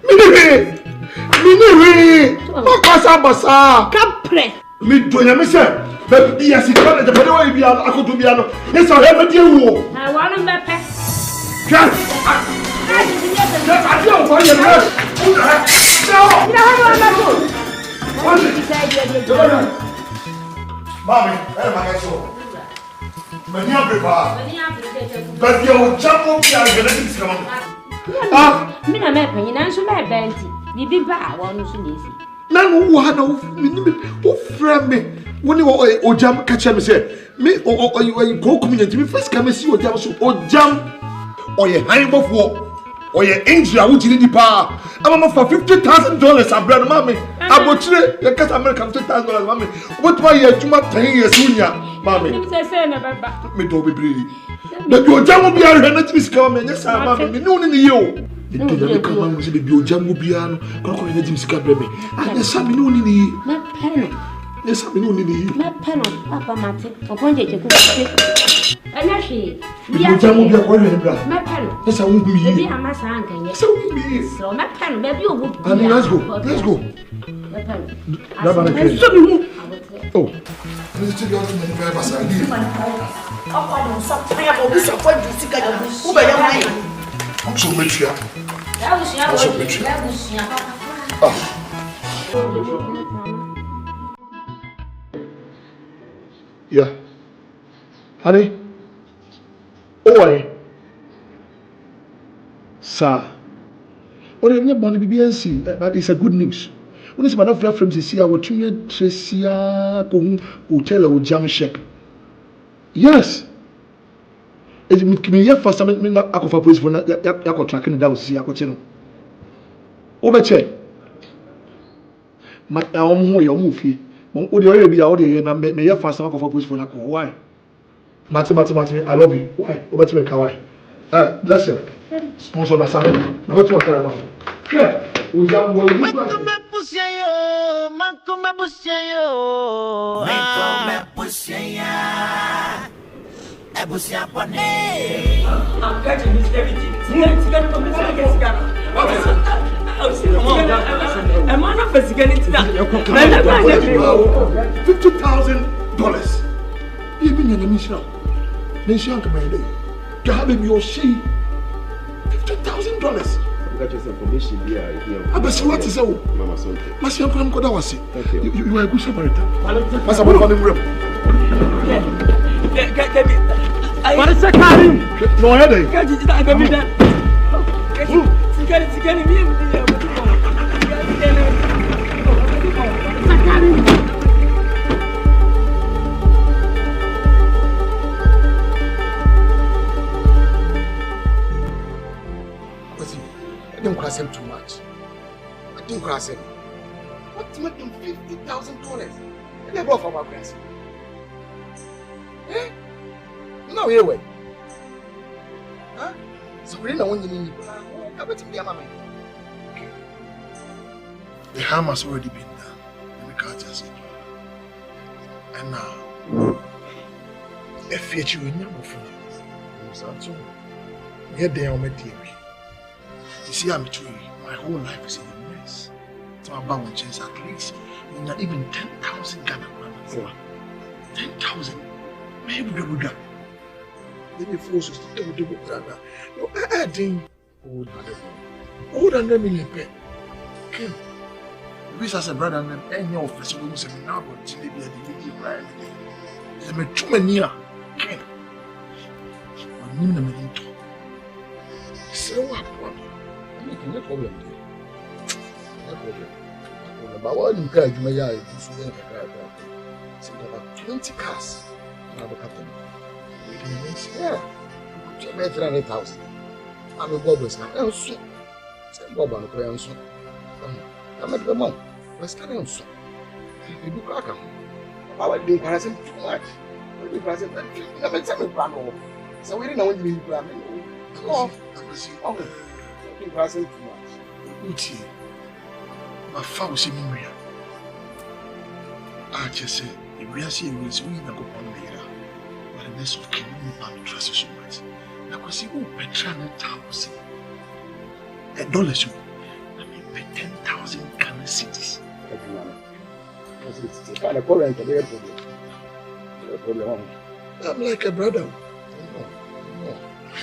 Minnie, Macassa Bassa, Capre. Me do you miss her? But yes, it's not the way we are. I could do piano. Yes, I have a dear war. I want him back. I don't want your head. Mommy, where am I going? But you jump up here and get come. Ah, me na me penny na so me benti. Bibi ba wonu so nesi. Na no wa na o frame me. Woni o jam catch me say. Me o go community me first come see o jam so o jam. O ye handbofo. O ye injury a wuti di pa. Ama for $50,000 a brand mama. Abotre, you get American $50,000, mommy. What why you too much 10 years, mommy? Me do be brave. But your jam will be a relative coming. Yes, I'm mommy. No need you. The day come on, we say the jam will be an conquer relative scab baby. And yes, I'm no need. Not penny. Yes, I'm no need. Not penny. Papa Martin. Appointed to go. And actually, the jam will be a warrior, brother. My penny. Yes, I won't be. Maybe I'm a son. Yes, I will be. So, my penny, maybe you would. Let's go. Let's go. Oh, let's take out the driver's idea. I'm so much here. I'm so much here. Yeah. Honey? Oh, sir. What do you want to be BNC? That is a good news. When it's my friend from the I will treat you to hotel or jam ship. Yes. It's me here for some minute. I for police for Nyako tracking down. See, I continue. Overcheck. My own way, your movie. What do you be out here? And me here for some for police for Nyako. Why? Mati, I love you. Why? Overcheck, why? Bless you. Sponsor the Asante. Now what's what I'm about? Yeah. I'm catching this everything. $50,000. Even in the mission. Nation come in there. You have your she. $50,000. Information here. ABUSUA what is that? Mama Asante. Masi uncle Koda was it. You are a good Samaritan. Masa what on him room? What is that carrying? No headache. Can't you that baby that? Get me. I didn't cross him too much. I didn't cross him. What's making $50,000? I never from our class. Eh? No, anyway. Huh? So we didn't want you to I bet you mama. Okay. The harm has already been done. And we can't just and now, if you will never finish, you're there on my TV. You see, I'm true. My whole life is in a mess. So I'm bound to chase at least not even 10,000 Ghana. 10,000. Maybe we would have. Let me force us to do with that. No, I think more than $1 million. Okay. This as a brother and any office will say now, but to be a DVD right. It's a too many. Okay. But no million. So what? No problem there. No problem. But what you guys may have is about 20 cars. Yeah. 300,000. I'm a Bob's now. I'm so. Same Bob and Korean son. I'm at the mom. Let's carry on so. You do crack him. I didn't pass him too much. I didn't pass him. I'm a time plan. So we didn't know what you mean. Oh, too much. Uchi, my father was in Maria. I just said, if we are seeing wins, we need to go on later. But the next of kin, we need to trust so much. Now, because you will pay $1,000. I mean, pay 10,000 Ghana cities. It's kind of current, a problem. I'm like a brother. No.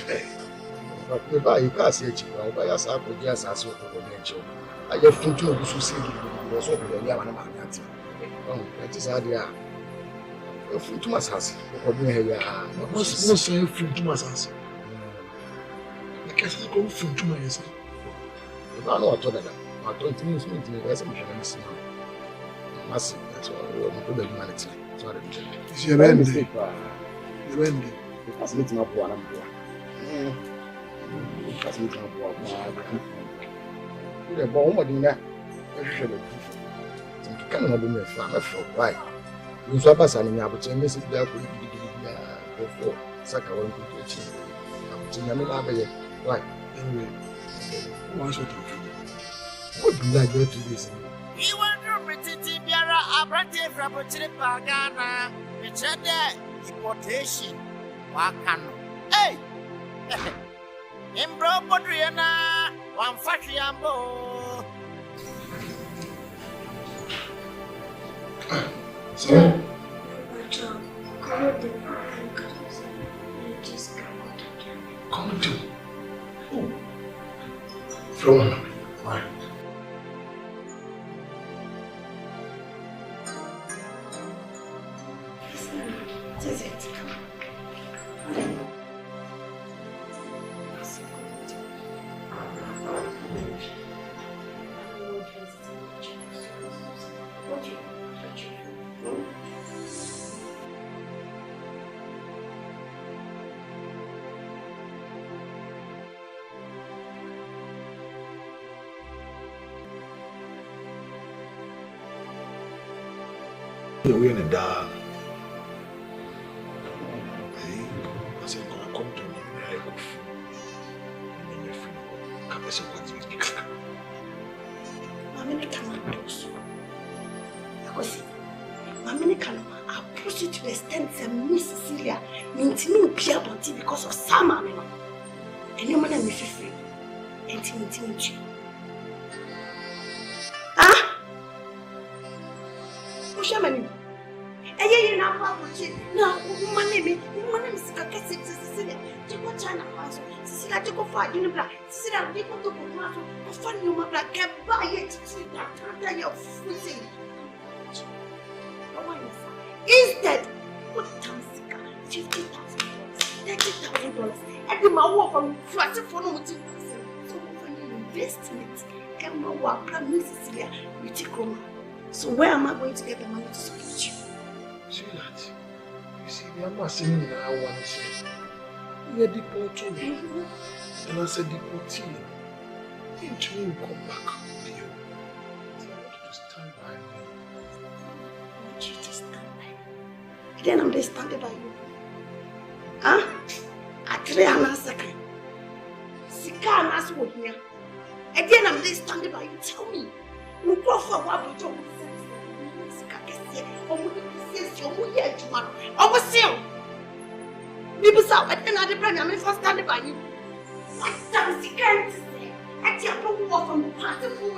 Hey. But you can't say it. I just have to just ask you for the I just think you will see you. So, you are not that is idea. Too much house. What's no saying too much house? I guess I go from too much. I know what that. I don't mean to as a machine. Massive. That's what I'm doing. Humanity. It's your end. Your end. That's meeting up one. That's meeting up one. The bomb in that. Can not be my father for right. You saw us and I would say, Miss Black will be before Saka won't go to achieve. I mean, right. Anyway, why should you? What do I go to this? You want to retain Biara Abrante from Pagana, which had that deportation. Wakano. Hey! Imbro Podriana, one fashiambo. So, come to. Oh. From why? We're in a dark. I said, come to me, I go and then you're free. Come as you want to be. Mammy commandos. Mammy can push it to the extent that Miss Cecilia means me Pierre Bonti because of some animal. And your man is free. And Timothy. Ah? Pushamani. Eye na pa pochi na money is Cecilia. Take China pass. Cecilia take for you bra. Cecilia take to pass. O fan you bra can buy it. That you freezing. Instead, what comes $50,000, $30,000. And the man from flat for no so when you invest in it, and my work Miss Cecilia, you take home. So where am I going to get the money to support you? See that? You see, we are not saying that I want to say. We are deporting me. And I said, deporting you. Into you come back with you. I want you to stand by me. I want you to stand by me. Then I'm just standing by you. Huh? I try and answer. Sika and ask what here. Again, I'm just standing by you. Tell me. We go for what we do. I was still. People saw at another brand. I'm first standing by you. What's that? She can't say. I can't go from the party for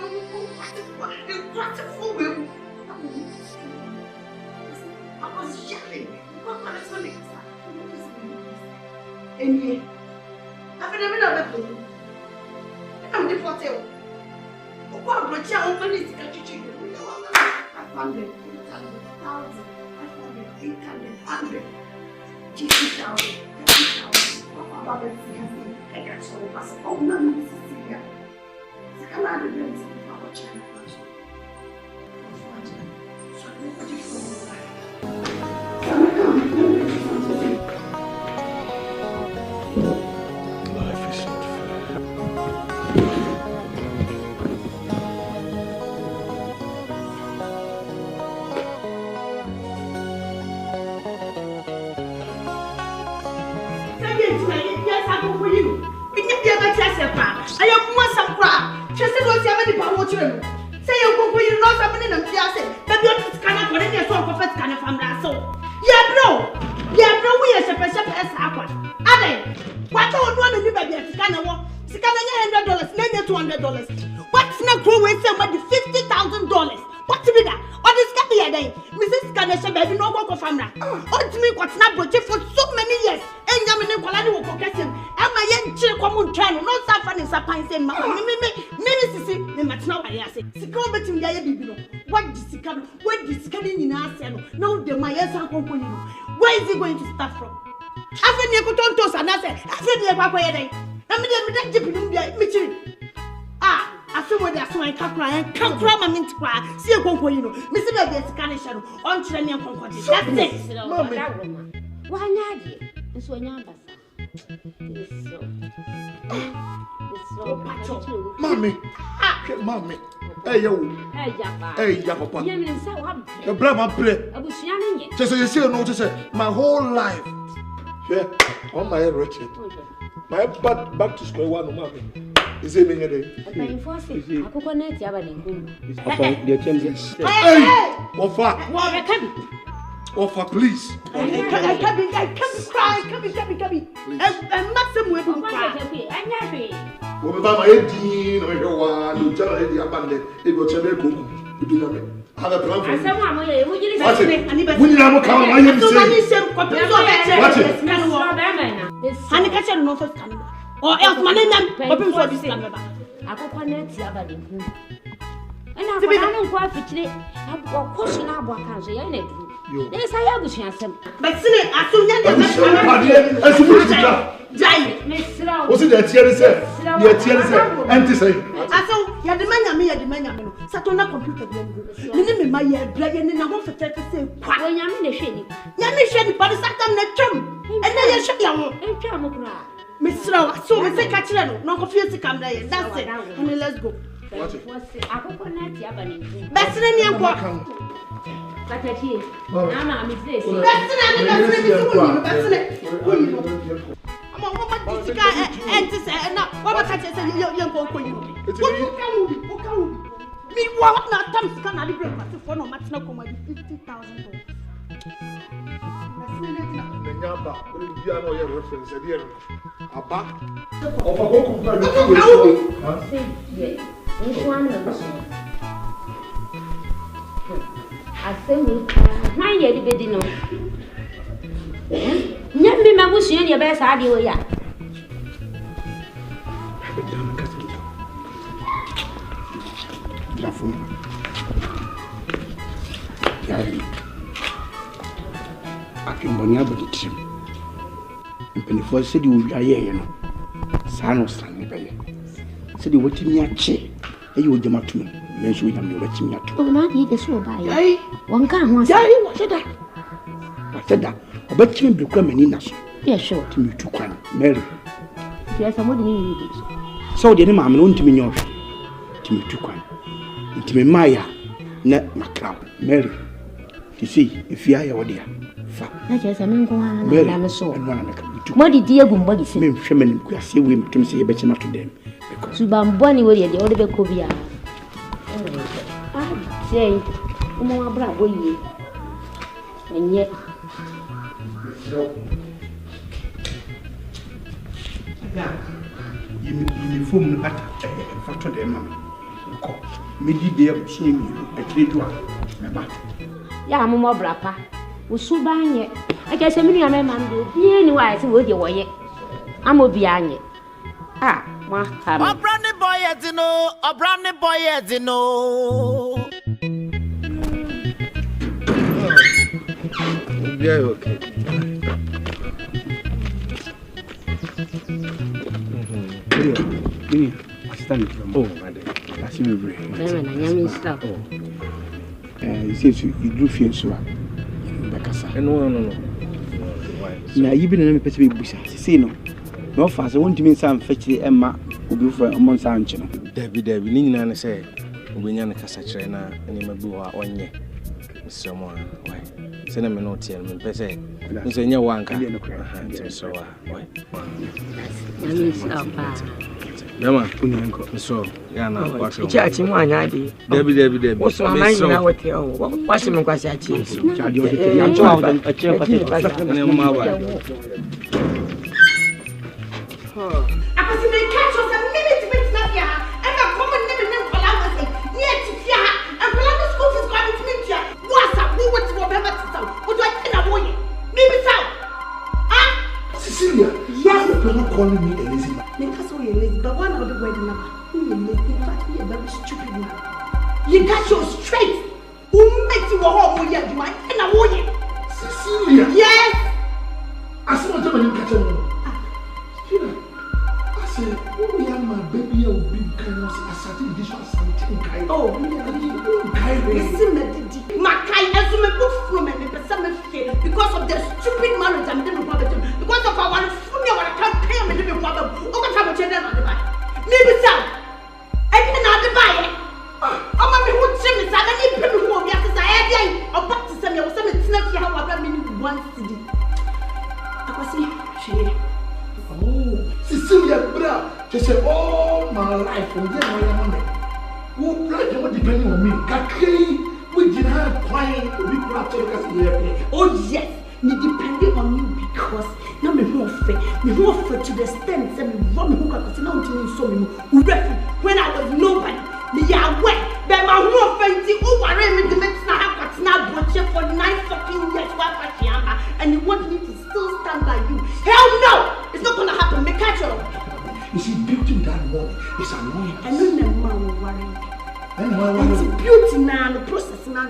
I was yelling. What was funny? And yet, I've never done that. I'm deported. What brought you on money to get you? 500, 800,000, 500, 800, 100, 50,000, 30,000. I got so much. Oh, no, Miss Cecilia. The Canada brings in our China. Life is not fair. I am more some crap. Just as was the power children. Say you go you know something and say, but you cannot put in your soul for first kind of family. So, yeah, bro, we are shepherd as happen. Ade, what I would want to do by the Scanner, $100, maybe $200. What's not growing somebody $50,000? What's with that? What is coming a day? Mrs. Ganesha, baby, no work of family. What's me what's not but for so many years? And Yamin Colani will forget him. And my young chill common channel, no suffering, Sapan saying, Mimi, the match now I say. Secure between the Yabino. What is the kind? What is coming in our cell? No, the Mayasa company. Where is he going to start from? After the Cotontos and I say, after the Papa, I mean, ah. I feel what that's why I can't cry and can't cry my mint cry. See a conquer, you know. Mr. Baby, a Scanish shadow on training and conquer. That's it. Why not? It's when you're Mommy, mommy. Hey, yo. Hey, Japa. Hey, Japa. Yemin say what? The black man play. Abusua ni. Just so you see, no, just say my whole life. Yeah, on my head, Richard. My back to square one, mommy. Is it me day? I'm forcing. Akoko na ti aba ni nkum. Papa, the changes. Hey, Ofa. What can be? Ofa, please. I can't be crying. Come be. And Maxim will be crying. When my head, no matter what, no tell her the abandoned. It will tell her cook. You do not have a plan for me. What's it? We never come. I am Honey, catch her no first coming. Or else my name, open for this camera. Akoko na ti aba ni nkum. Ena ko na nko afikire. Akoko so na abo aka so ye na duru. Dey say abusua asem. But see, asunya dey Jai. What's it that here is it? The tear is empty say. Aso, ya de manya me no. Satona computer bi no. Me ma ye bla ye ni na ho fete say kwa. Wo nyame na hwe ni. Nyame hwe ni pari sakam na twam. Ena ye hwe ya ho. Entwa mo kura. Misra, so we say catch no. No confuse the camera here. That's it. And let's go. What it? Akoko na ti aba ni nkum. Best na mi anko. Katati. Na ma mi say. Best na mi Ama wo ma tika enti say na wo ba catch say ye go ko yi. Wo ka wo. Mi wa na tam sika na libre party for no matna ko ma $50,000. Nyamba, we be an oil reference here. Aba. Of a book of my Say, yes. Which one of us? I say, why you did no? Nyambi mabusu ye be sa ade o ya. Akimboni abodi trim. Mpenifo se di wo aye no. Sa no san ne beye. Se di wotimi ache. Eyi wo jama tum. Me so yam yo wotimi ato. O ma di de so ba ye. Ai, won kan ho sa. Jai, waseda. Obetimi brekwa mani na so. Yeah, sure. Timi tu kwan. Mary. Yes, I'm wondering you. So de ne maame no ntimi nyo. Timi tu kwan. Ntimi maya na makraw. Mary. You see, if you are your dear. Na je se men ko ana na me so. Mo Mo di die gumba gi se. Me hweme ne ku ase we mtum se ye be chema to dem. Suba mboni we de o de be ko bia. Sei. Umo abra bo yi. Enye. Yimi fom no ata fa to dem mama. Ko me di de so mi e tredu a me ba. Ya mo abra pa. Usuba anye. Aka se mini ame ma ndo bi ni wa se wo de wo ye. Amo bi anye. Ah, ma ha. Obrani boy edino. Yeah, okay. Vivian, Asante from madam. That's me very. Na nyame stop. You see you do feel so. Bakasa. No. Na yibi na me pese be busa. See no. No fast won't mean some fetch Emma obi for amon sanche no. David ni nyina ne say obenya ne kasa kire na ene mabi wa onye. Somo why. Say na me no tie me pese. No say nya wanka. So why. Nyame stop. Dama kunyanko. So ya na kwasho. Chachi mu anya de. David. Wo so amany na wote o. Kwase me kwase achi. Chadi o de ya to achi pata. Ne ma wa. Akasi me catch us a minute na ya. E ma come ne kola was near to ya. And kola the school is going to meet ya. What's up? We want to go back to town. What do I tell a boy? Maybe town. Ah? Cecilia. Yes. You're not calling me Elizabeth. Because we Elizabeth, but one of the wedding number. In fact, you're a very stupid man. You got your straight. Who makes you a whole year? You might and a boy. Cecilia. Yes. I saw them and you catch them. I said, oh, yeah, my baby, will be kind of Asante, this was something kind. Oh, listen, Makai, as you may put from me, because of the stupid marriage I'm doing with because of our phone, I can't pay me to be problem. Oh, what have a children on the buy? Maybe some. I cannot buy it. life from there on your money. Who like you depending on me? Kakei, we did have playing we practice here. Oh yes, me depending on you because now me who offer to the extent that me run me who can now to so me when I was nobody. Me ya wet, but my who offensive over me the next now have now brought you for 9 fucking years and you want me to still stand by you. Hell no! It's not gonna happen, me catch you. You see, beauty without money is annoying. I know the man will worry. It's beauty now, the process now.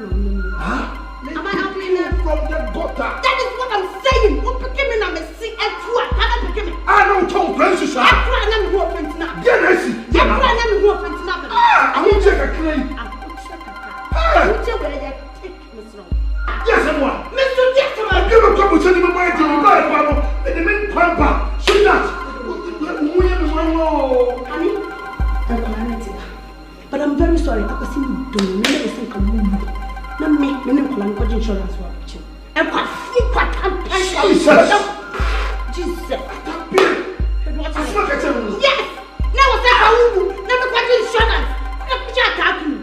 Huh? Am I helping you from the gutter? That is what I'm saying. What became me now? Me see and what? How became me? I don't talk Francis. I cry now. Me who offense now? Yeah, I see. I cry now. Me who offense now? I won't check a claim. I won't check a claim. I won't check where you take Miss Wrong. Yes, and what? Mr. Yes, I give a couple to the mind to buy a bottle and the main pamper. See that? But I'm very sorry. I was seeing you never think I'm moving. Not me, I'm going insurance for you. And what Jesus. Yes! Now what's that? Never got insurance. Never attack you.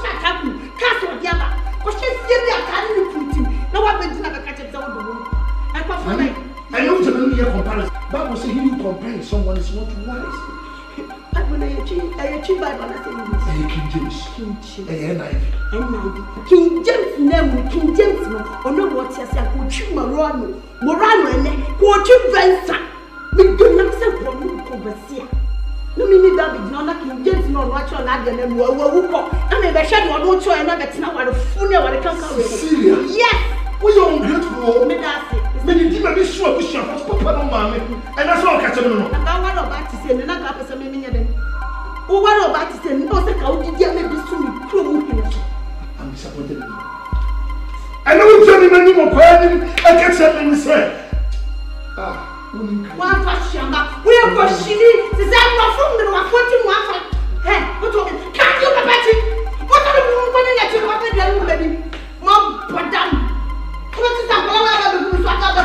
Attack you. Castle the other. Because she's still attacking. Now what been never catch up the room. And what for me? I know to be a comparison. Bible says he who compares someone is not wise. When I achieve Bible, I say King James. King James name King James no. Ono what you say ko twi Morano ene ko twi Vensa. Me do not say from you conversia. No me need that be no King James no watch on that na mu awu ko. Na me be hwe no do cho e na betina wa fu ne wa de kan kan we. Yes. We are ungrateful. Me that say. Me di ma be so abusia for papa no ma me. And that's all catch me no. Na ka wa no ba ti say na ka pese me nya dem. O wa no ba ti say no say ka o di dia me bi su mi kro mu hene. I'm disappointed in you. I know you tell me many more questions. I can't say me say. One fashion back. We are for shiri. This is not from the one forty one. Hey, what do you can't you Papa? What are you going to let you happen there, baby? Mom, madam. What is that? What are you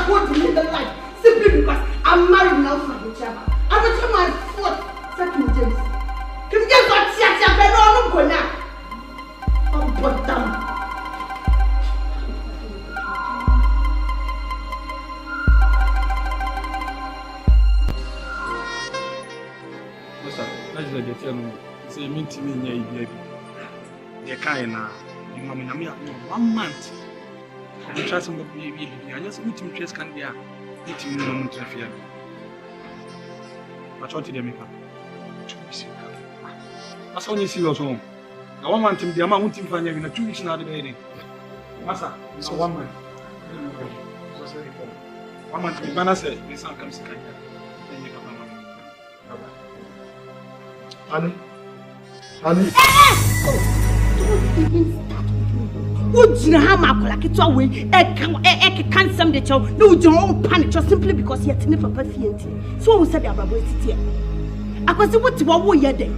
going to do in the life? Simply because I'm married now for each other. I'm going to my fourth second James. Can you get what she has been on go now? Oh, madam. Say mean to me near you. The kind of 1 month. I trust some baby. I just need to trace can be a meeting no to fear. But what did they make up? That's only serious home. I want him the amount of time in a 2 weeks now the baby. Master, so 1 month. 1 month, Bana said, my son comes to Kenya. Honey. Don't even start with me. Would you know how my collector away? Can't some the child. No, don't panic just simply because you're telling Papa Fiat. So we said, I'm going to I was what you were yesterday.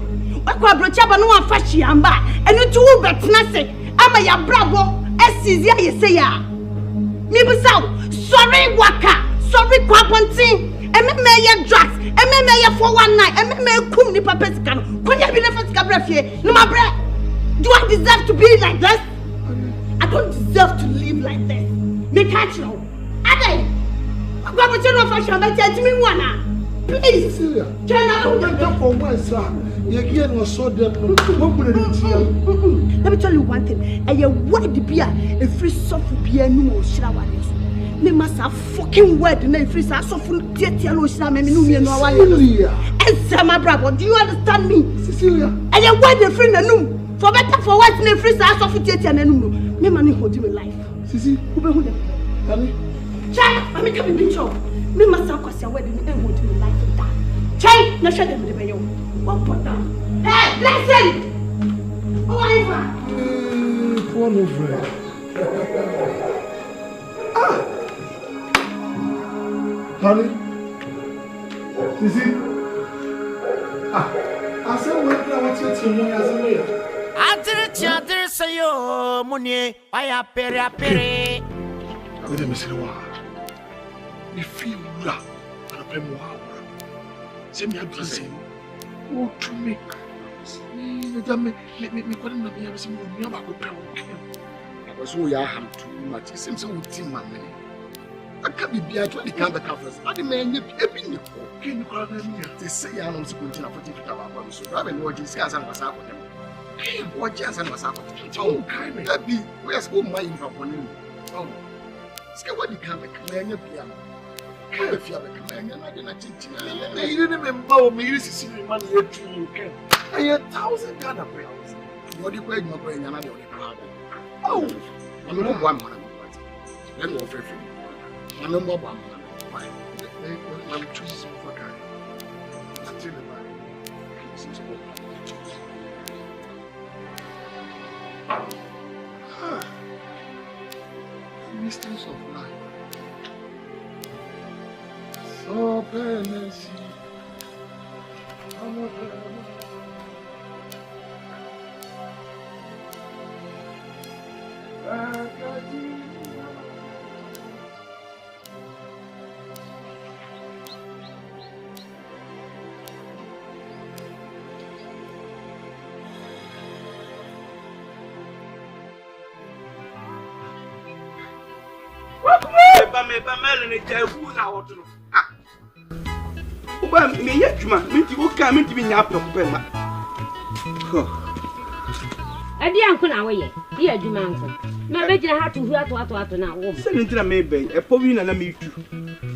I could broach up no one fashion and back, and you two bet nothing. I'm a ya bravo, as easy as you say. Maybe so. Sorry, Waka. Sorry, Confronting. And me drugs, and me 419, and me kum ni papas can. Could you be the first cabrafie? No, my bread. Do I deserve to be like this? I don't deserve to live like this. Me catch you. Ade, I'm going to know fashion, but tell me one. Please, turn around for one, sir. You're getting a soda. Let me tell you one thing. I want to be a free soft beer, no shower. Me must have fucking word in a free so full yellow sham and my brother. Do you understand me? Cecilia. And you word the friend and no. For better for what in a free so full and me money hold you in life. Sissy, who be who? Child, I'm coming bitch up. Me must have question wedding and hold you in life with that. Child, no shut them with the one put down. Hey, listen! Oh, poor no friend. Honey, you see? I said, what I want you to know as a way. Other say, oh, Munie, I am pere. Let me see the word. We feel that. I'm a memoir. Send me a blessing. Oh, to me. Me couldn't have seen you about the power. I was so young too much. It seems so team, my man. I can't be behind 20 camera covers. I demand you in the king. They say I don't continue for the power. So I haven't watched his gas and was up with him. What jazz and was up with him? Oh, kind of. That be where's all my info on you? Oh, scare what you can't make a piano. If you have a companion, I didn't teach you. You didn't remember me. You see money you can. I had 1,000 Ghana prayers. What you going to bring another one? Oh, I'm not one man. Let me offer you. I'm not one man. I'm choosing for a guy. That's in the mind. Mysteries of life. So penance. Me yet, Juma, Minty will come into me up of Pema. I didn't come away. Dear Jumanson, my bedroom had to hear what now. Send into a maybe, a poem and a me too.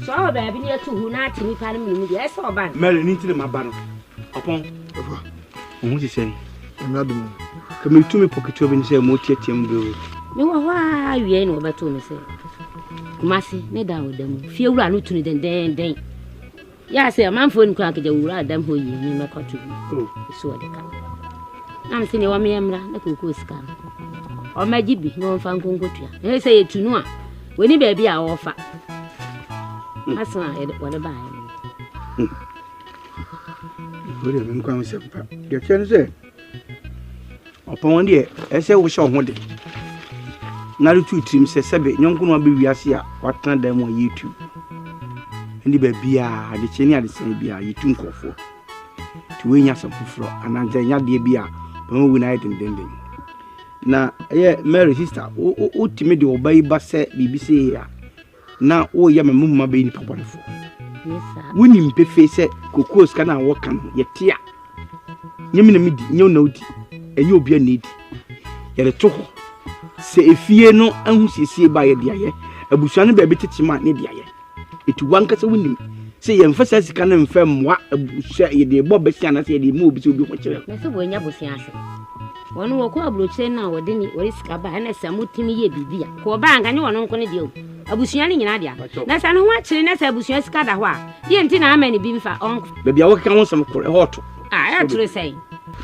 So I'll be near to who not to me, Panama, yes, or bad. Marry into my banner. Upon what you say? Another one. Come to me, pocket of and say, Motium do. No, why you ain't over to me, say. Massy, no doubt them. Few run to the day. Yes, a man for him crack the wood, them who you mean my country. Oh, so they come. I'm saying, you me, the cuckoo scam. Or my jibby, no fan congotia. They say it to no. When you baby, I offer. That's why I want to buy. Good evening, Congressman. You can say, upon one day, I say, we shall want it. Now, the 2 teams say, Sabi, young Kuna be Yasia, what can them on YouTube? And the baby, the Chenia, the same beer, you think of for. To win us some floor, and I'm saying, dear beer, when we night and then. Now, Mary, sister, oh, timid, obey, but say, BBC here. Now, oh, yeah, my mumma being papa for. Yes, sir. Winning pay face, cocoas can I walk on, yet, yeah. You mean a mid, you know, and you'll be a need. Yet a choco. Say if you know, and who see by a dear, a bushana baby teach my nedia. It one cast a winning. Say, emphasize can infirm what a bush, the Bob Shanna said the movies will be watching. Mr. Boyna was answer. One who call Bruce now, or didn't or is Cabana, some Timmy Bibia, Corbang, and you are not going to do. A bushani in Adia. That's I don't watch it as a bushia scadawa. The antenna many beam for uncle. Baby, I will come on some hot. I actually say,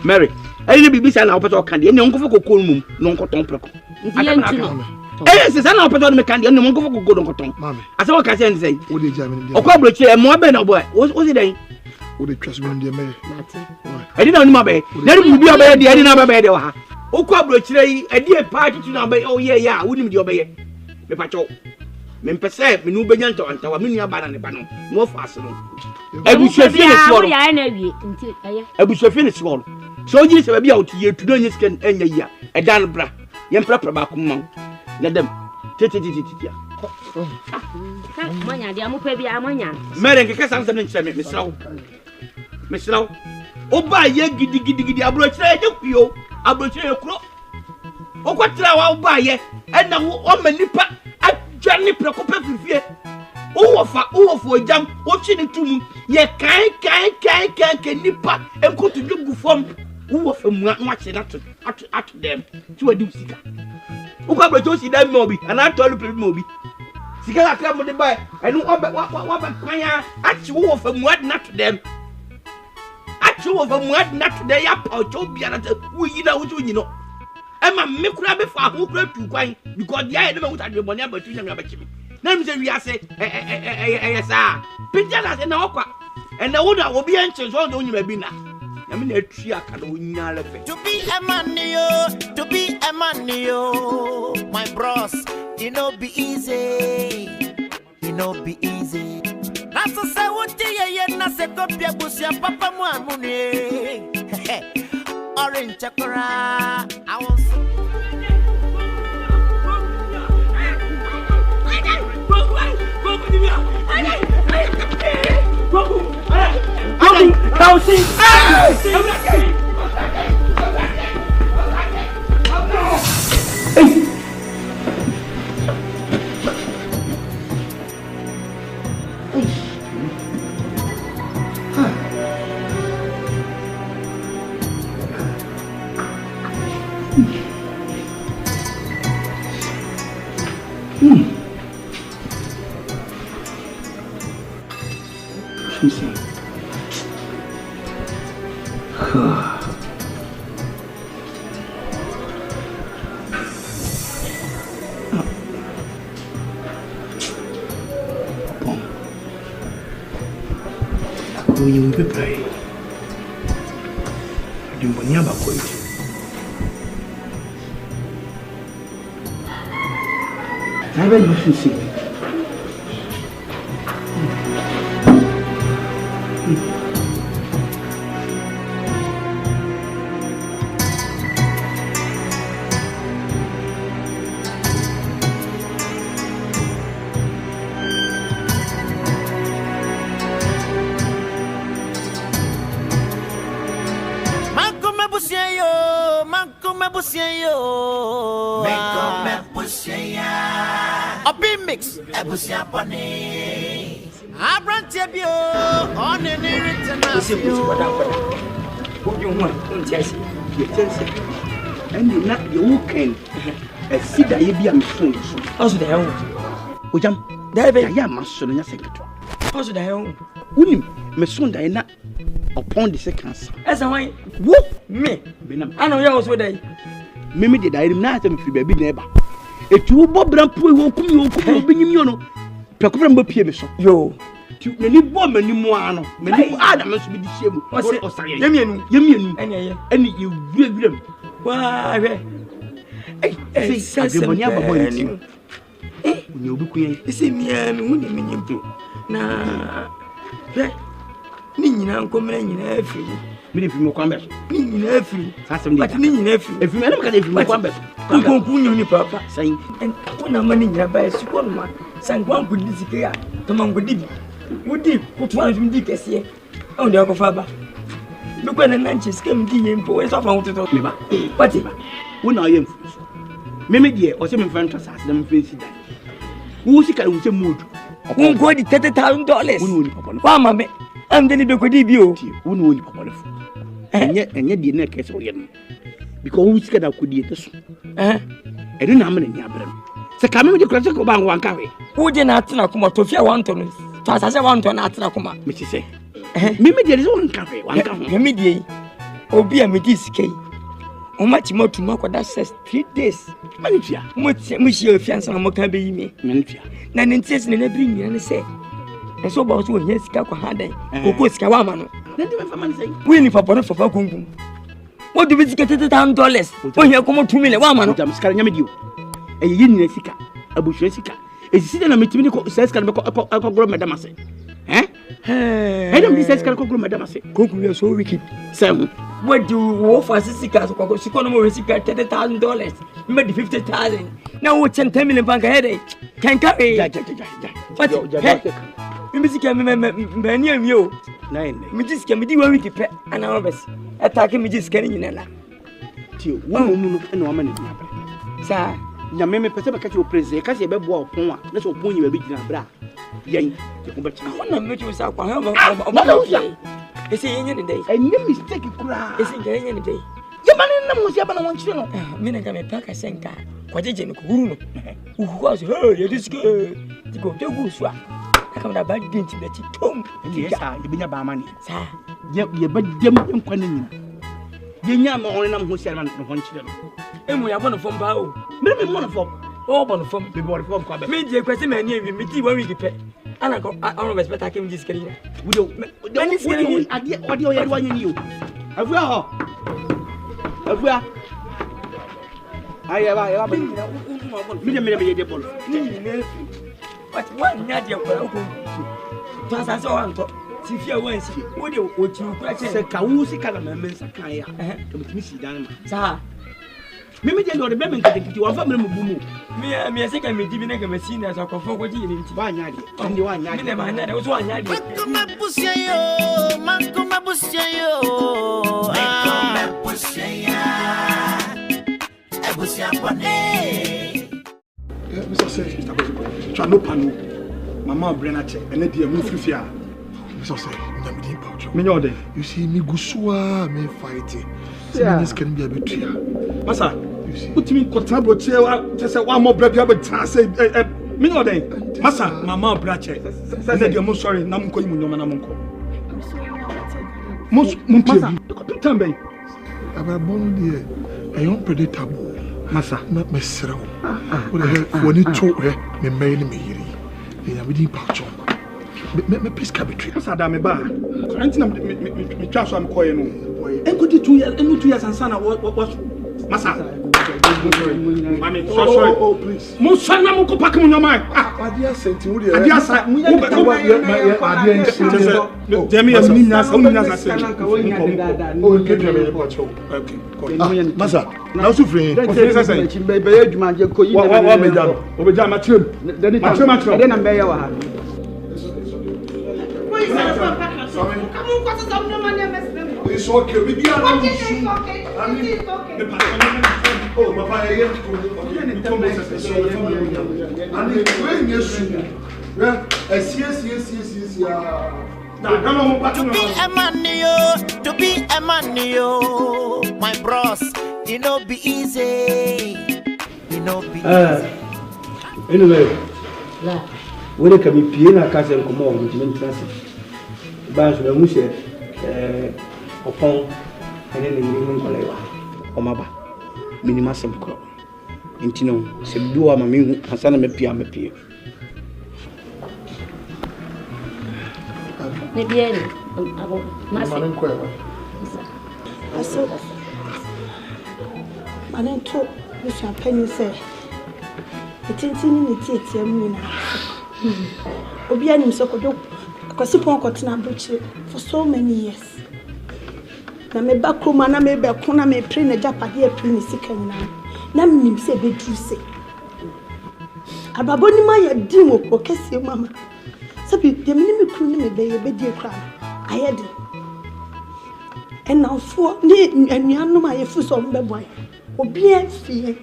Mary, I didn't be sent out of candy and uncle for cocoon, non cotton. Yes, I'm not put on the candy and the monk of good on cotton. Mammy, I saw what I can say. What did you accomplish a more better boy? What was it? Would it trust me in the Mary? I didn't know my bed. Then it would be a bed, I didn't have a bed. Oh, Quabro, a dear party to number. Oh, yeah, wouldn't you obey? Me patrol. Men perceive me no bejanto and our minia banana banner. More fast. ABUSUA finish one. So you say, be out here to do your skin and a year. A dan bra. Yem proper back among. Let them. Manya, dear Mupebi Amanya. Mary, because I'm something to Miss Low. Miss Low. Oh, by ye giddy, I brought you. I brought you a crow. Oh, what I'll buy ye. And now, oh, my nipper. I Johnny Procopet fear. Oh, for a jump, watching it to me. Ye can't nipper and go to do form. Who from watching at them to a doozy. Who come to see that Moby and I told you, Moby. Sigara come with the buy. I know what fire at you of a mud not to them. At you of a mud not to the up or Tobian, who you know. I'm a microbe for who grab to quite because the idea would have your money, but you never me. Then we say, sir, Pinjanas and Aqua, and the order will be anxious all the only Rabina. I mean, a tree I can win. To be a man, to be a man, my bros, you know, be easy. You know, be easy. That's a say what you se copia busia papa muamune. Orange chakra. I was. You will pray. You will never quit. Never you should see. Abusia pone. Abrante bio on any remittances. Who you want? Chelsea. Chelsea. And you not you can see that you be a mission. Also the hell. Ujam. David, I am master in your secretary. also the hell. Unim, Messon Diana upon the seconds. As a way, whoop me. I know you also day. Mimi did I not am free baby neighbor. If you Bob Rampo will come, you will be you. Pecumber Pierce. Yo, you may bomb any moano. Many Adam must be the same. What's it? Yemian, any you give them. Why, I say, you. You'll be queen. You see me and winning you too. Nah, Nina, come in every. Many people come back. Nephew, but nephew. If you never get if you come back, come on, papa, saying, and when I'm money by a superman, sang one good disappear. Come on, good deep. Would deep put one of them dick as here. Oh, the Uncle Faber. Look when the lunches came to him for us. I want to talk about. But when I am Mimi dear, or some friends ask them fancy that. Who's the kind of mood? Who got the $30,000? Why, mamma? I'm the little good you. Who know the and yet the neck is oriented. Because who's going to could eat this? I didn't have any abram. So come with the classical bang one carry. Who did not come to fear one ton? As I want to an Atlacoma, Mrs. Say. Mimi, there is one carry, one carry. Mimi, oh, be a metis key. How much more to mark that says 3 days? Manager, Monsieur Fiance and Mocabe me, Manager. Nan insists in every year and say, and so about you, yes, Cacohade, Cocoskawamano. Winnie for Bonnet for Pacum. What do we get $10,000 when you come to me? One man, I'm scaring you. A yin sika, a bush sika. Is sitting a meeting says can go, Madame. Eh? I don't be says can go, Madame. Cook, we are so wicked. Sam, what do you offer Sika? She can't more Sika $10,000, maybe 50,000. Now, what's 10 million bank headache? Can carry. But Missy can you. Misuse can be worried and our best. Attacking me just getting in a lap. One woman, sir. Yammy Pacific, you praise a cassie bebo or poma. Let's open you a bit in a bra. Yang, but I want to meet you, sir. It's any day. I never mistake you. It's any day. Your man was Yaban, I want you to know. Minagame Pack, I sent her. Quadrigen, who was her, it is good to go to Guswa. I come about being to let you come. Yes, you've been about money, sir. You're but dim inquiring. Yam only number who said, I want you. And we are one of them. Bow. Maybe one of them. Oh, one of them. Before the phone call. Maybe a question may near me, when we get and I go, I always bet I can just get in. We don't what do you want you? Have we all? Have we? I have but one Nadia, just as I want to. Sifia once, what you say, Kawusi Kalamans, Kaya, to Missy Dana. Sir, maybe they know the Bemin to a family boom. Me, I think I'm giving a machine as a confront what you need to buy. And you are never, there was one yard. Mr. Say, Chano Pano, Mamma Brenache, and the dear Mufia. Mr. Say, you see, me Gusua, me fighting. This can be a betrayal. Massa, you see, put me in Cotabo chair, just one more bread, but say, me no day. Massa, Mamma Brache, and then you're most sorry, Namco, Namunco. Most Mumpa, Tambe. I'm a born dear, a young predictable. Massa, not my servo. When you told her, me made me here. Me pouch on. Me please cabin. What's that? Me bar. Me transfer. I'm calling you. And could you 2 years? And 2 years and son. What? Massa. Mami, sorry. Oh, please. Most son, I'm going to pack him on your mind. Adia sent you. Adia sent you. Demi as me as only as I said. Oh, get me a patch. Okay. Massa. Now, so free. What me done? Obeja matrim. Matrim. Then I'm better. It's okay. We be okay. Oh, my father, yes. To be a man, my bros, you know, be easy. You know, be easy. Anyway, when can be piano castle come on with Nkansa. But the Misuse upon and then the Kolewa. Omaba. Minimasem crop. Intino, Sebua, Mammy, Asana Mepia. Maybe I said, I didn't talk with your penny say. It's in the Obianim so could because upon Cotina Butch for so many years. Na me back room and I may be a corner may train a jap at the april second now. Nam say be true say. Ababoni my demo or kiss your mamma. Sabi, the minimum crew me be a bed dear crab. I had it. And now for me and you know my foot on the boy. Obia fear.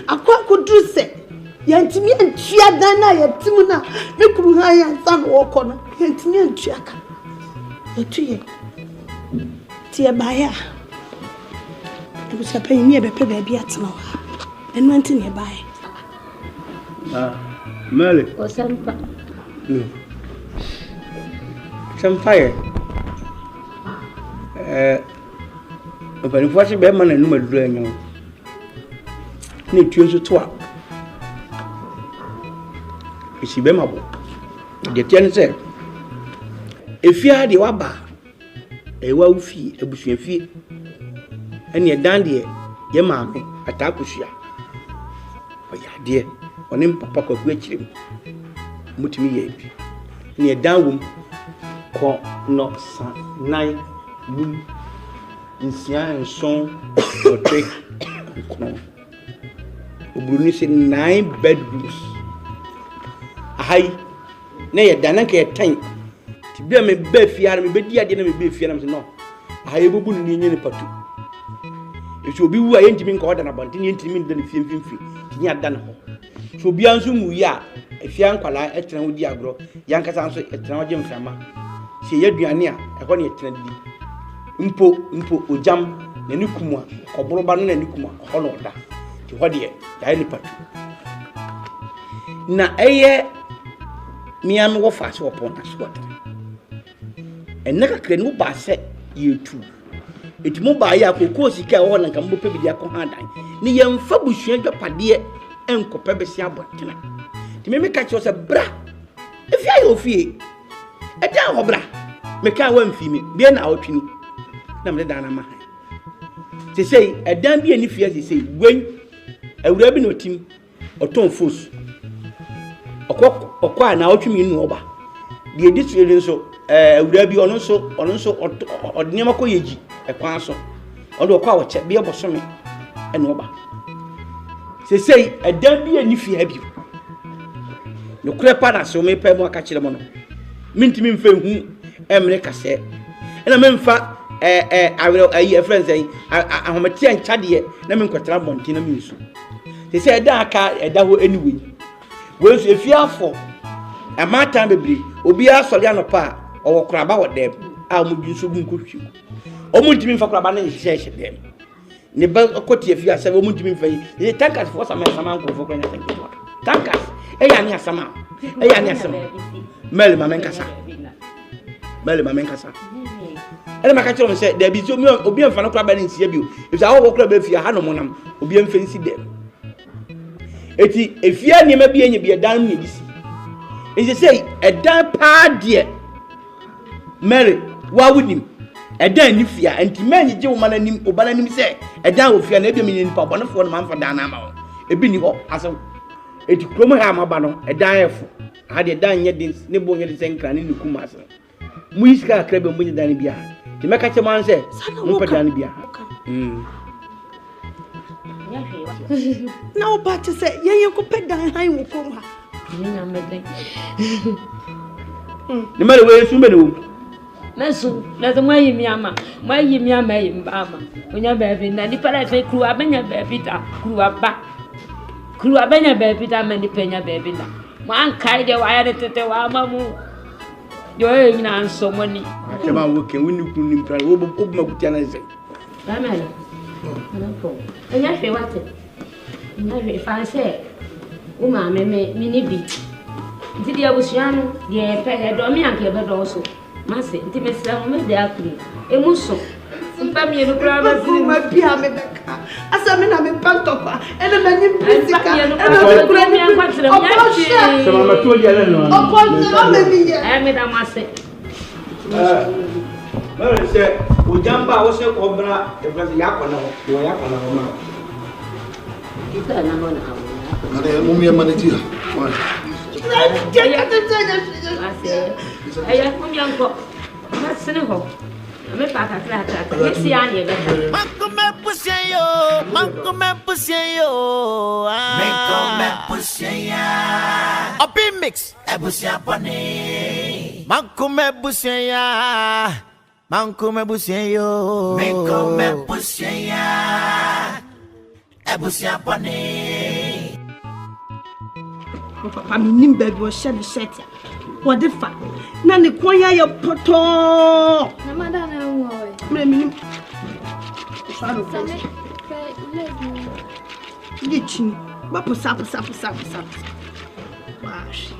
I could do say. Yantimi and Chiadana, Yatimuna, Mikuhaya and San Walker, Yantimi and Chiaka. The 2 years. Tia Baya. It was a pay me a baby at now. And went in nearby. Merle or some no. Some fire. But if watching Batman and Numa drain, need to use a twat. She memorable. The ten said, if you had the waba, a well fee, a bush fee, and your dandy, your mammy, a takushia. Oh, yeah, dear, on him, papa could reach him. Mutimi, near down, call not son, 9 room, in Sian and song, or trick, and Bruni said 9 bedrooms. Aye, nay, Danaka 10. To be a befiar, me be dear, didn't be fear. No, I have a boon in any patu. It should be who I ain't been caught and abandoned to me than the film fee. Near Danho. So be answered, ya, if young Quala, a town with Diagro, young Casanso, a Trojan Fama. See, yet be near, a one yet trendy. Impo, Ujam, Nenukuma, or Broban and Nukuma, Honor. To what dear, the patu. Na aye. Me am go fast upon us water. And never can no bass you too. It mo buy ya ko sika won nka mbo pebi dia ko handan. Ni yem fa busuan dwapade enko pebesia botena. Ti me ka che o se bra. If ya yo fie. E dan ho bra. Me ka wan fi me. Bia na otwini. Na me dan na ma. Ti say e dan bia ni fie say wen awura bi no tim oton fos. Okwa na otwimi nu oba. The edition so ewura bi ono so odnema ko yeji ekwan so odo kwa wo che be bosome ene oba sesei edan bi ani fi ha bi no kure pa na so me pa mu aka kire mo no mintimi mfa hu emre kase ena memfa awere ayi friends ayi ahomete enchade na me nkwatra bonti na me nsu sesei edan aka edaho anyway we so efiafo amata bebre obi asori anopa owo kraba wo dem a mu nsu bu nkotwi o mu ntimi mfa kraba na nhyehyɛ dem ne ba okoti afi asa o mu ntimi mfa yi tankas for sama nkofo kwanya tankas eya ni asama mele mamenkasa ele makacho mo se de bi so mi obi mfa no kraba na nsia bi o if awo kraba fi ha no monam obi mfa nsi dem eti efia niema bi enye bi dan mu yedisi ezi say edan pa de Mary wa wudim edan ni fia enti manyi je wo mananim obananim say edan wo fia na ebi me nipa bonefo no manfa dan na ma wo ebi ni ho aso eti kromo ha ma ba no edan efo ha de dan nye din ne bo nye de senkra ne nikum aso mu iska akrabe mu nye dan bia ti meka che man say mu pa dan bia na oba te say yen ko pe dan han wo ko ha nya meden ni mare we su be no nasu na zama yi mi ama yi mbama onya baby na ni para fe kru abenya baby ta kru abenya baby ta ma ni penya baby na mo an kai de wa ya de tete wa mamu yo yi na anso moni akema wo ken wini kun ni mpra wo ma kutia na ze damela na ko onya fe wate onya fe fa se o ma me ni bi nti dia busua no de pe do mi anke be do so mase nti mesra mo me de akuri emuso mpa mi no kra ba sini ma bia me beka asa me na me pantopa ene ma ni prisika ene ma kura mi ankwatre mi achi sama ma to dia no opo o me mi ye me da mase mare se o jamba wo se ko bra e bra yakona ho yakona ho ma ita na ho na ha ale mo mi manager Aya kumi anko masene ho me pa ka tra yesi ani be Mankume pusye yo Mankume pusye ya Opi mix Ebusia pone Mankume pusye yo Mankume pusye ya Ebusia pone papa minim baby o share the shirt what the fuck na ne kwanya ye poto na madana nwo we minim faro fe yichi ba pusa wash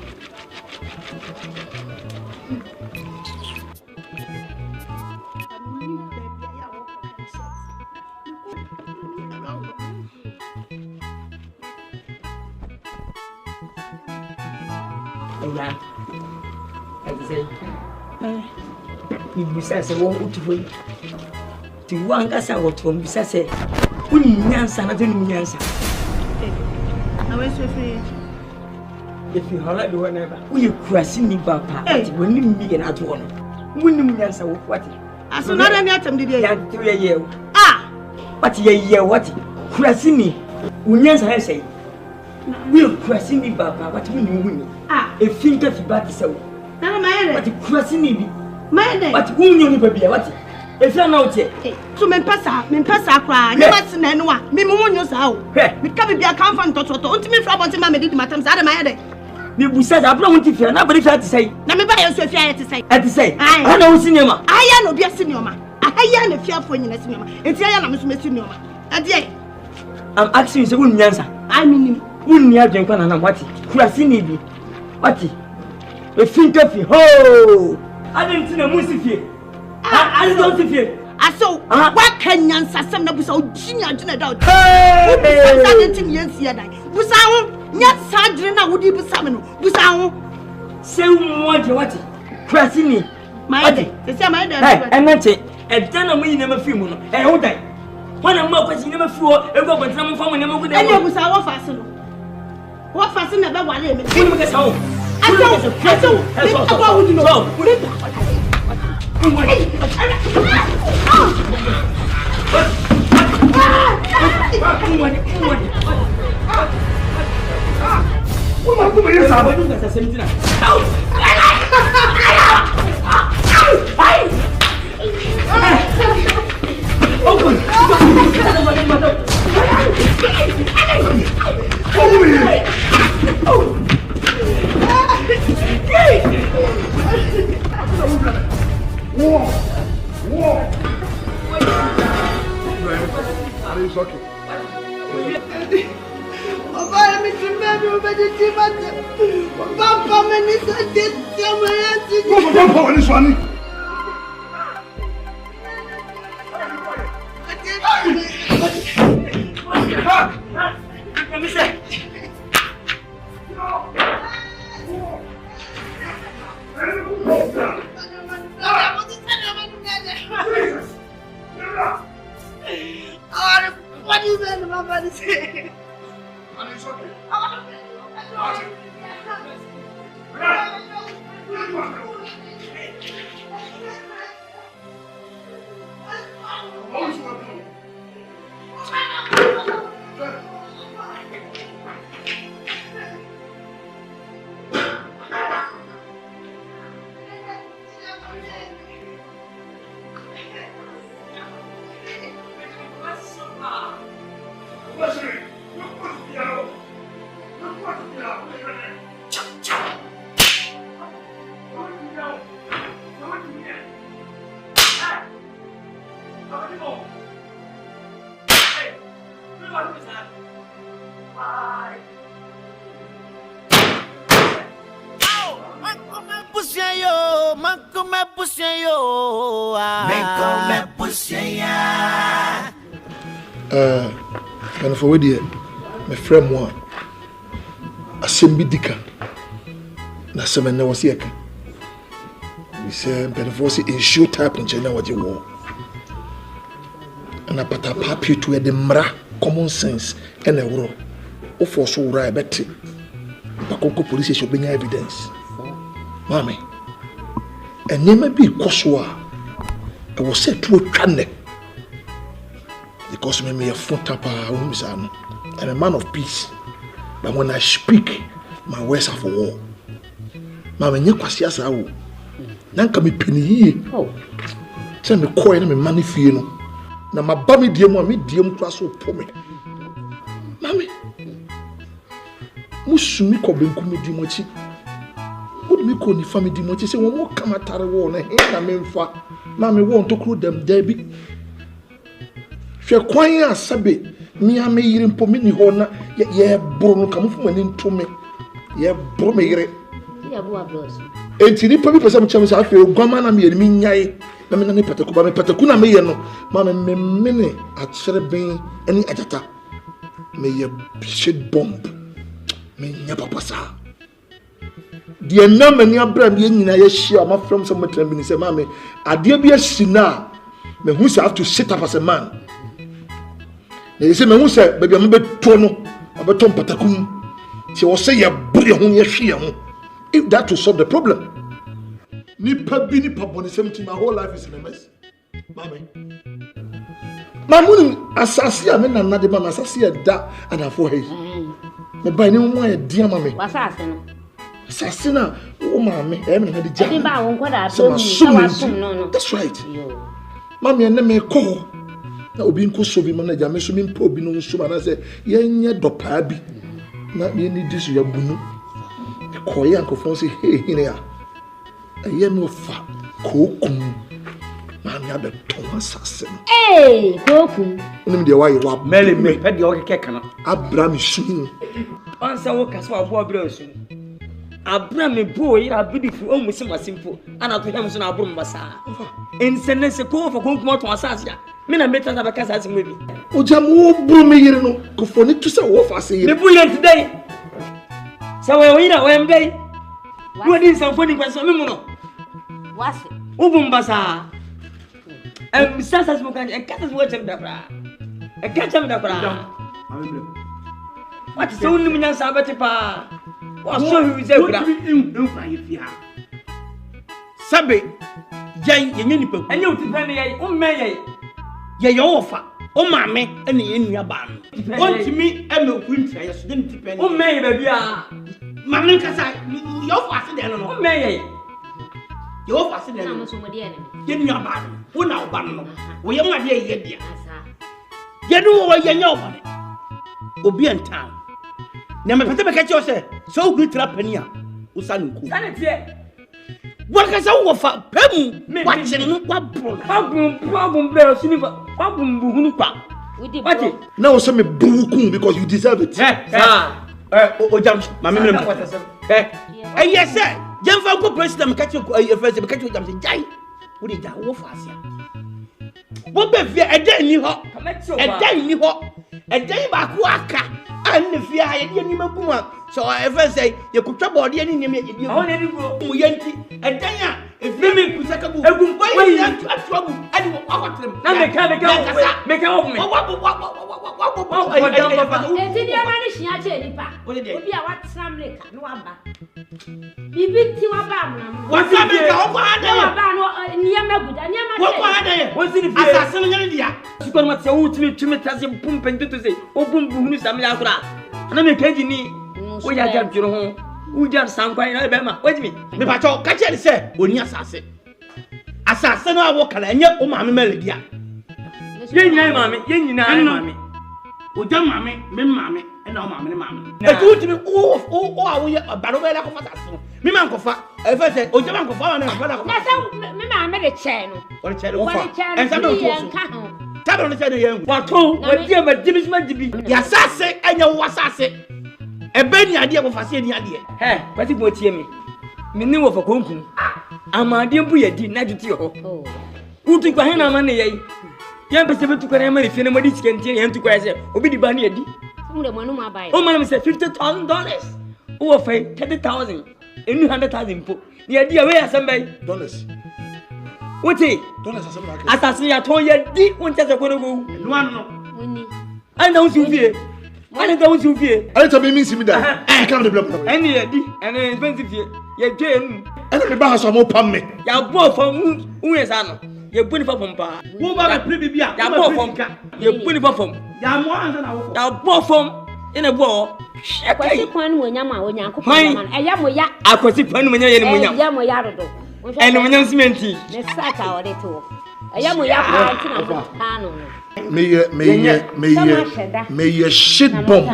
ya say Misuse wo utufo ti wankasa woto Misuse uni nyansa na tuni nyansa na we so free if you hala do whenever we kurasi ni papa ati woni mi na to no woni nyansa wo kwati aso na dem yatam de ya to ye but ye what kurasi ni unyansa ha say we kurasi ni papa but woni if you get back so na ma yere but kurasi ni bi ma yere but woni ni bia what if you now tie so me pesa kwa nya ma na no a me mo nyo sa o me ka bibia kan fa ntototo ontimi fra bonti ma me di matam sa ma yere ni busa da bro wonti fia na bari fia ti sei na me ba ye so fia ye ti sei ati sei ana wo sinema aya no bia sinema aya na fia fo nyina sinema enti aya na me so me sinema ade I'm asking you say won nyansa I mean won ni adwen kwa na what kurasi ni bi what e finka fi ho adin ti na musifie I don't see aso wa kanyansa sem na busa ojinya gina da busa de tim yensi ya dai busa ho nya sadre na wodi busa me no busa ho se mo je what kurasi ni maide se maide enante e dana mo yina ma fi mu no e ho dai wana mo kwasi ni ma fi o e go kwantena mo fa mo ne ma gude e busa wo fa se no wo fa se na be wale me ni mo ke sa ho aso And for where my friend one, a simbi dika, na semen na wasi eka. We say, but if was in show type in China what you war. And I put a papi to a demra common sense and a war. Or for so right, Betty. Pakoko police should bring evidence. Mammy, and never be Koswa. I was said to a canne. Because me a phone tapper, and a man of peace. But when I speak, my words are for war. Mamma, you quasias out. Nanka me penny. Oh, send me coin and me money for you. Now my bummy dear me dear class will pull me. Mammy, Musumi Cobin Comedy Mochi. Would me call the family Dimochi say one more come at a war and a mean for Mammy won't to crude them, Debbie. She acquire Sabi, me a may in Pomini Hona, yet Bruno come from an into me. Ye bromere. Enti probably person chama sa afi ogwama na me mi nyai na me na ne pataku ba me pataku na me ye no ma me mene a chere ben ani ajata me ye shit bomb me nya papa sa de na mani abram ye nyina ye hia ma from some time ni say ma me ade bia sina me hu say have to sit up as a man na ye say me hu say ba bia me beto no abeto pataku ti wo say ye bure ho ye hia ho. If that will solve the problem. Nipa bini paboni 17, my whole life is in a mess. Mami. Mamu asasi a me na nade mama asasi da and for hey. Me buy ni mo e dia mami. Wasase no. Asasi na o mami e me na de ja. E ba won kwada asum no. That's right. Mami ene me ko. Na obi nko so bi manager me so mi mpo obi no nso ma na say ye nye dopa bi. Na ye ni disu ya bunu. Koya confronts hey here. A yellow fat cocoon. Mammy, I bet Thomas assassin. Hey, cocoon. Only the way you are Melly, me pet the orchid can. Abram soon. Answer what as well, boy, bros. Abram, a boy, are beautiful, almost simple, and I put him on our broom bazaar. And send us a call for Cocoon to Assassin. Mina better than a cassette maybe. O Jamu Broomy, you know, go for it to say what I say. The bullet today. So we know when they what is some funny question? What's it? Ubumbasa. And Misuse smoking and cat is watching the bra. A catch him the bra. What is only me and Sabatipa? What so you say? Sabe, Jay, you need to and you depend on me. Ye offer. Oh, my man, and in your barn. One to me, and no prince, I didn't depend on me, baby. Mamma, your father, oh, may your father, give me your barn. Who now, barn? We are my dear. You know what you know about it. Will be in town. Never catch yourself. So good trapenia. Usanku. What can I offer? Pem, watching problem bear, problem. Now, some boo because you deserve it. Oh, jump, my memory. Yes, sir. Jump for good president, catch your first, catch your jumps in Jay. What did that offer? What be fear a day in you? A day in you? A day back waka. And if you are a so I ever say you could trouble the enemy. You only go Muyanti and Danya. If women could take a book, why you have to trouble and walk them. Now they can't make out me. We are just home. We just sound quite Alabama. Wait me. Me pacho catch it say oni asase. Asase no awoka na enye o mama meledia. Yen mama, yen mama. O jam mama, me mama, e na o mama ne mama. E tu ti me o awo ye baro be la ko fa asase. Me man ko fa. E fa say o jam man ko fa na fa na ko. Na say me mama de che no. O che no fa. En sa do to. Tabo no che no yen. Wa to, wa dia ma dibi ma dibi. Ya asase enye wo asase. Ebeni ade ko fase ni ade. Kwati bo tie me. Me ni wo fa konkum. Amade mbu ye di na juti ho. Utu kwa he na ma ne ye. Ye pese betu kwa na ma refi na ma di chicken ye ntu kwa se. Obi di ba na ye di. Mu de manu ma ba ye. O ma na say $50,000. O fa 30,000. Enu 100,000 po. Ni ye di we asamba dollars. Uti. Dollars asamba ka. Asase ya ton ye di won tese ko no go. No ano. Woni. Ana usu fie. Ana ka usu fie. Ana to be mean see me that. Come the block. Any ye di, ana expensive fie. Ye dwe nu. Ana me ba ha so mo pam me. Ya bo fam unwe sa no. Ye buni fa fam pa. Wo ba be pre bibia. Ya bo fam. Ye buni fa fam. Ya mo anza na wo. Ya bo fam. Ina bo. Akwasi kwan mo nyama wo nyanko pa man. Eya mo ya. Akwasi kwan mo nyama ye mo nyama. Eya mo ya dodo. Eno mo nyama cementi. Ne saka wo de to. Eya mo ya pa ntina mo pa no. May your shit bomb.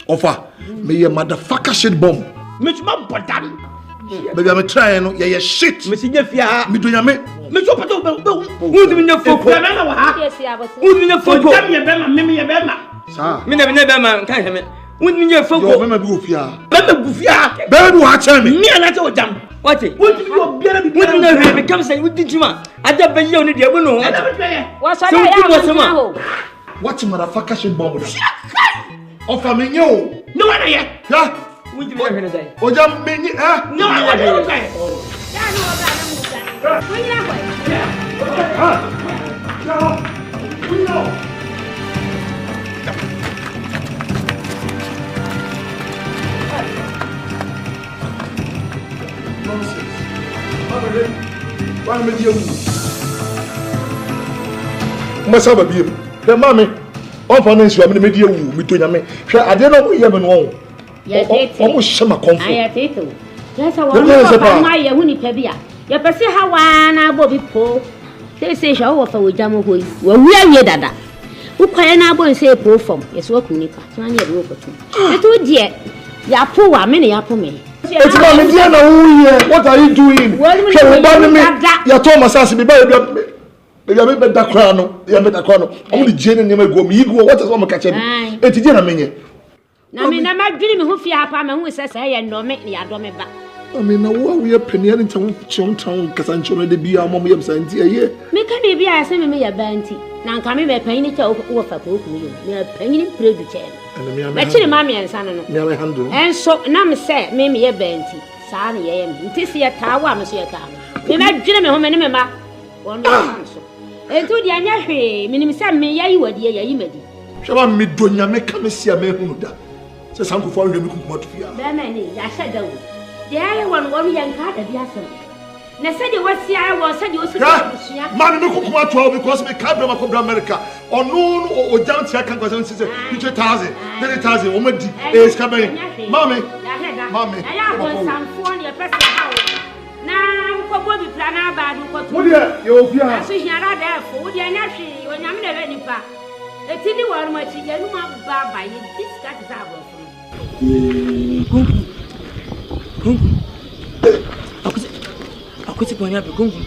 Offer. May your motherfucker shit bomb. Me chuma bodan. Baby, I'm trying. Yeah, shit. Me sinye fia. Me do nyame. Me chuma to be. Who me nyafoko? Me na wa ha. Who me nyafoko? Jam ye be ma, me ye be ma. Sa. Me na be ma kan heme. Who me nyafoko? Yo, me go fia. Be go fia. Be do ha tell me. Me na te o jam. What? What you biara bi. What na hwe me come say what did you ma? Ada be ye oni de bo no. What say ya ma? What motherfucker shit bomb da? Offer me yo. No one here. Yeah. Who do me hwe na dai? O jam me ni No one here. Ya no ba na mu sa. Wo nya kwa. Yeah. We know. Why me you? Masa ba biem. The mama on finance you am me die wu me to nyame. Hwe ade no ye me no. Ya tete. O mo shema confo. Aya tete. Yesa wo ko ma ye hu ni pa bia. Ye pese ha wa na bo bi po. Se hwa wo fa wo jam ho yi. Wo wi awie dada. Wo kwaye na bo nse po fom. Yeso ku ni pa. So anya de wo ko tu. Eto die ya po wa me ne ya po me. It's not Indiana who here. What are you doing? You told my son to be better. Baby, I made that crown. You made that crown. I'm the Jane and you go. Me go. What is one catch him? It's Indiana menu. Na me na ma dwene me ho fie hapa ma hu sese ye no me ya do me ba. I mean, now we are penny and town Casancho de Bia Mommy Asante a year. Me can be a semi me ya banti. Na nka me be panyi cha ofa ko ku yo. Me panyi predu che. Me chiri mama yan sana no. Me handle. En so na me se me ye banti. Sa na ye me. Nti se ya tawa me so ya ta. Me na dwene me ho me ne me ma. Won do so. Entu di anya hwe, me nim se me yayi wadi yayi madi. Shaba me do nya me ka me sia me hunu da. Se sanko fo hwe me ku kuma to fia. Be me ni ya sha dawo. Ya ye won yan ka da biya sam. Na said you was here, I was said you was Man, me cook my 12 because me can't be my America. Or no, or down to I can't go and say 50,000, 30,000, woman is coming. Mommy, mommy, I have some phone, your person. Now, what will be planned about what you're so here are there for the energy when I'm never any pa. The TV one much you know by this cat is our Akuti poni abe gungun.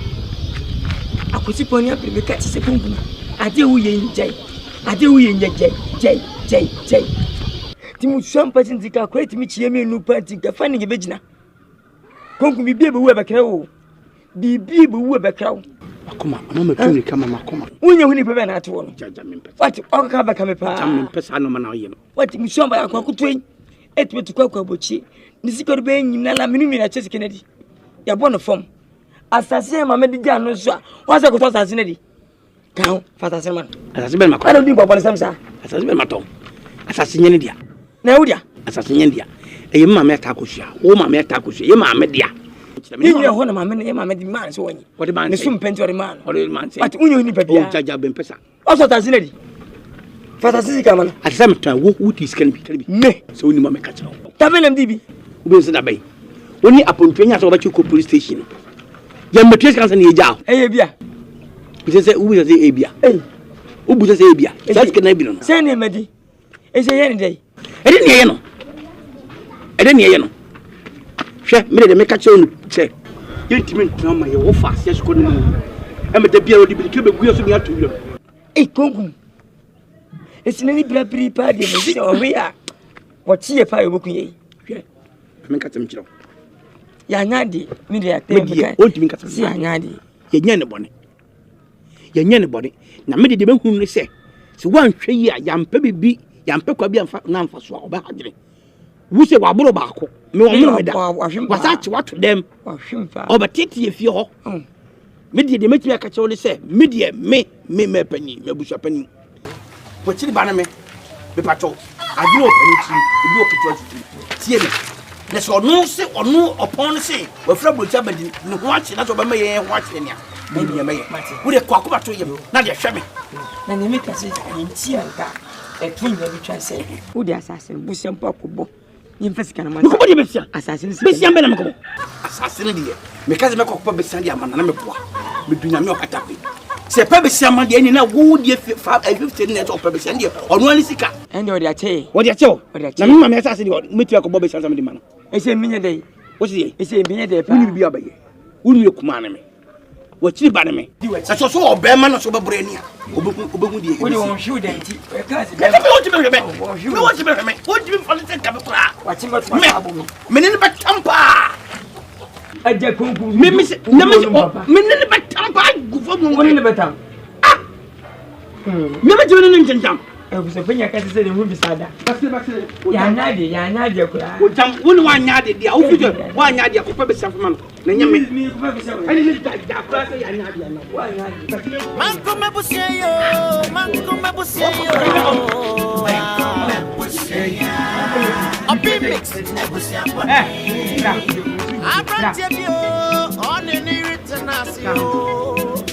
Akuti poni abe me ka se gungun. Ade wo ye njai. Ade wo ye njai. Ti mu swam pati ndika ko eti mi chie me nu pati ka fa ni begina. Gungun bi bie be wo be kra wo. Bibi be wo be kra wo. Akoma, mama tuni kama makoma. Unye huni bebe na ate wo no. Jaja mempe. Wati okaka ba ka me pa. Jam mempe sa no mana oye no. Wati mu swam ba akwa kutwen. Eti betu kwa bochi. Nisiko be nyim na la minu mi na chesi Kennedy. Ya bono form. Assassin mama di jano so wa se ko to assassin di kan fa assassin man assassin be makọ ala di baba sam sa assassin be mato assassin nyene dia na udia assassin nyene dia e ye mama ta koshia wo mama ta koshia ye mama dia ni ye ho na mama ne mama di man so woni what man ne sum penti ori man say but unyo ni pebia o jaja be mpesa o so assassin di fa assassin ka man assassin ta wo is can be me so ni mama ka chawo ta belem di bi ube se da bay woni apontwenya so ba chi ko police station Yamma ties kan se ne eja eh bia bi se ubu se e bia ubu se e bia that's can be no se ne medi e se ye ne dai e de ne ye no hwe me de me ka che onu che yentimi ntuna ma ye wo fa se ko ne mu e me de bia odi bi ke be guya so mi ato wi konkum e sine ni bra bri pa de me se o we a wo tie pa ye boku ye hwe me ka tem kiro ya nyadi mi de akte me o ntimi ka si ya nyadi ye nya ne bone na me de be hu ne se wan hwe yi a yampa bibi yampa kwa bi amfa na amfa so oba hagire wo se wa boro ba ko me wo mo da wa sa chi wato dem wa hwemfa oba tete ye fie ho me de me tumi ka che wo ne se me de me pani me busua pani wo chi ba na me pato agire o pani chi obi o kitwa chi tie me na so onu opon se wa fra brocha badi ne ho achi na so ba me ye ho achi ne a me me wo de kwa ko bato ye na de hwe me na ne me ka se nti anka e tun ya bi twa se wo de assassin bu se mpa ko bo yin fasika na man ko de besia assassin besia be na me ko assassin de me ka se me ko besia de amana na me boa me dunya me o katape se pa besia ma de ni na wo de 15 net o pa besia de onu ani sika ende o de ache na me ma me assassin de me tia ko bo besia sama de mana ese minye dey o si ese minye dey pa uni bi abaye uni kuma na me wo chiri ba na me so so obe ma na so ba brani a obegun die wo de won hwu dey nti e ka se be me wo ti be me wo ti be politics ka be kura wa ti ma twa abo me ne ba tampa aje konku me ne ba tampa gufo mu woni ne betam me ba jwe ne ntantam e bu se fanya ka se de mu bisada ya nyade kura o tam woni wa nyade dia o fujo wa nyade ko pa be safa man na nyame mi ko pa be safa ani ni da kura se ya nyade na wa nyade man ko me busie yo obi mix ebusia kwa abrantie bi o on ni written as yo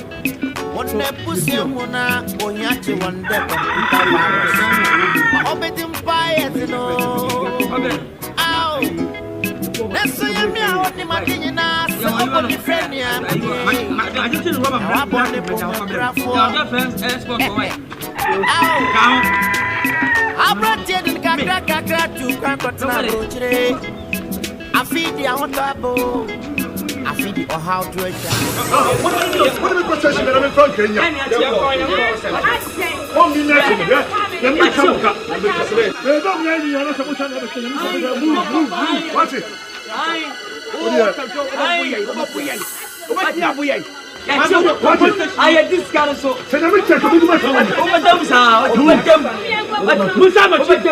wonne busie mu na onyache wonde computer virus obedi mpaye no aw neso yemi a woni madinyi na se obodi friend ya I just didn't rub my body with the friends export away. abrantie din kakra tu kwankotna rochire afidi a hotabo afidi o how to it what are the procession that I'm in front Kenya oh me next ya me kamuka e do me ni yana se mucha na be Kenya move watch it I this guy so say na me check to do my phone madam sa madam musa ma check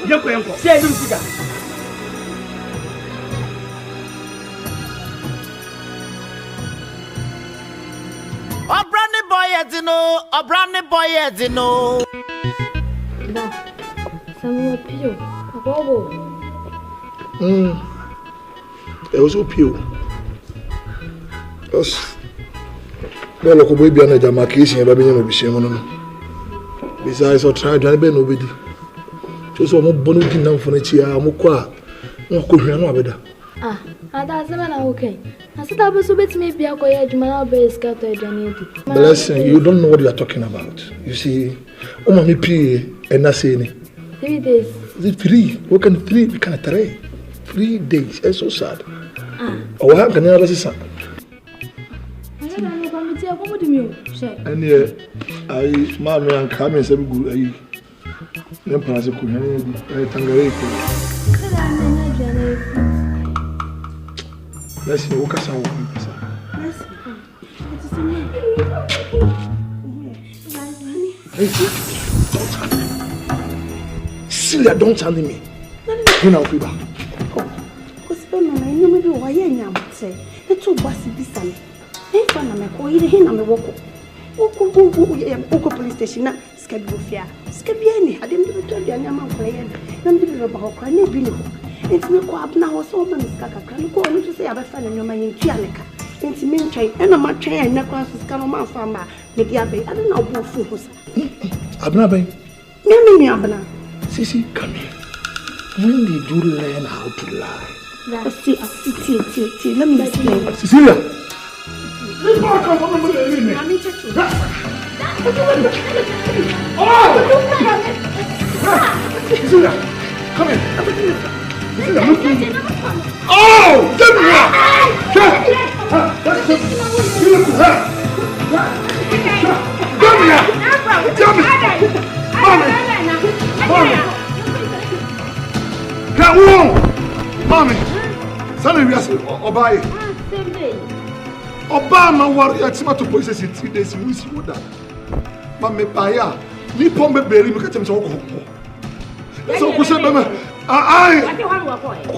yanko say do sika Obrani boy edino da samu pio Akrobeto it was so pure Us. Well, look, we be on a demarcation, but we never be shamed. Besides, I tried to be nobody. Just one bonnet down for the chair, Mukwa. No, could you know better? Ah, that's okay. I said I was a bit maybe a quiet man, base scattered and But listen, you don't know what you are talking about. You see, oh, mommy, pay and not saying it. 3 days. Is it 3? What can 3 be kind of 3? 3 days. It's so sad. Oh, how can you ever see something? And I, mammy, and Carmen said, good. I pass a good Tangerine. Let's see, what can Celia, don't tell me. You know, Fiba. Because I know why I am say. It's too bossy this time. Hey, Fanna, I eat him on the walk. Oko police station, Skabufia. Skabiani, I didn't do the animal player. None did about crying. It's not quite now, so many scacca. Go on to say, I've found your money in Kialika. It's mean train, and I'm a train, and across the Scanoma farmer. The Gabe, I don't know what fools. Abnabe. Name Abna. Sissy, come here. When did you learn how to lie? See, let me explain. Cecilia! Cecilia, come here. Cecilia, look at me. Oh! Get me here! Mommy, Sunday we are Obaye. Obama war at Smato police 3 days in which you that. Mammy Paya, Nippon Berry, look at him so. So, who said, who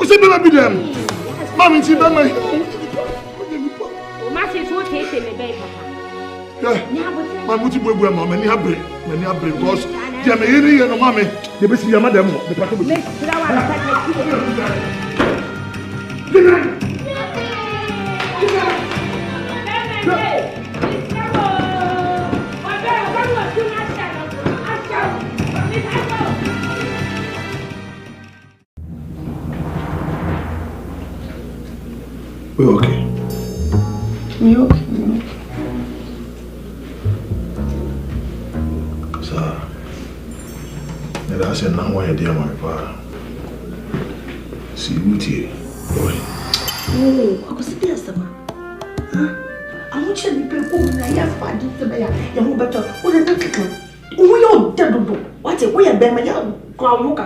said, be them? Mammy, see them. My muti boy, many have break, boss. Jamie and Mammy, the best your madam, the party. We're okay. You're okay. Sir, that's a long way, dear my father. See you here. Oh, I was there, sir. I want you to be people who are fighting to be a young better. What are they? We all dead. What a way a bear, crown,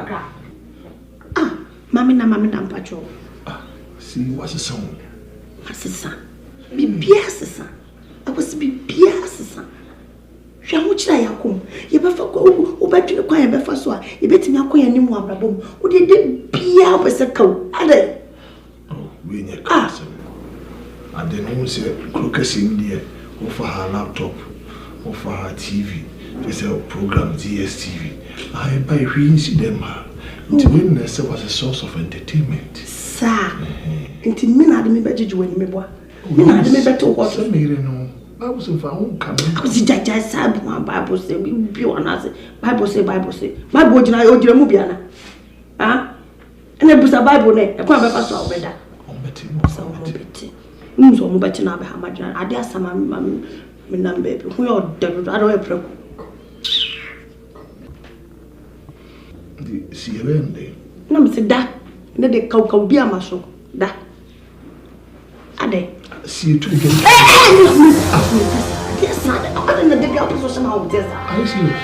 ah, mammy, and patrol. See, what's the song? Son, be bias, I was be bias. Shamuch Nyako, you better go over to the choir before so. You better not call any more problem. Would you be out with a cow? Oh, we need cousin. And then we say, Crocus in there, offer her laptop, offer her TV, they sell program DSTV. I buy rings in them. Until witness was a source of entertainment. Sir, until me not me better join me, boy. Me not me better what? I was in found coming. I was just sad. My Bible say, be on us. Bible say. My boy, I owe you a Mubiana. Ah? And I put a Bible name, a quite better so better. So, I'm better now. How much I dare some number. We all dead. I don't have the CLN. No, say that. Let the cow be a muscle. That. Ade. See you together. Yes, sir. I don't know the girl position how it is. Are you serious?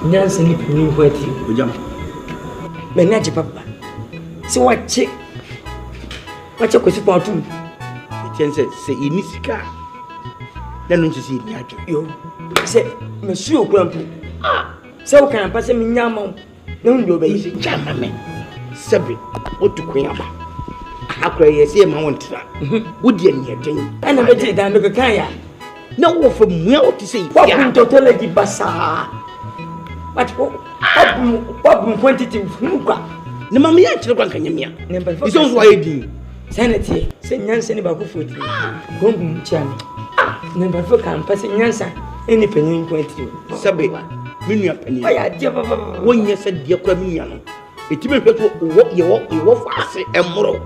Nyansa ni puni hwati ojam mena je papa si wache ko si potum tense se inisika then no see Nyako. Yo, say, Monsieur Grumpo. So can I pass him in Yamo? No, you be Jamame. Sabi, what to Queen Abba? How could I say my own trap? Would you near thing? And I did that look a kaya. No, from well to say, what am totally bassa? What quantity of Nuka? No, mammy, I took one can you it's all why you sanity, say Nancy about food. Gum Cham. Number 4 can pass in Nansa, any penny in 20. Sabi, Minia penny. When you said, dear Quamiano, it may be what you walk fast and more.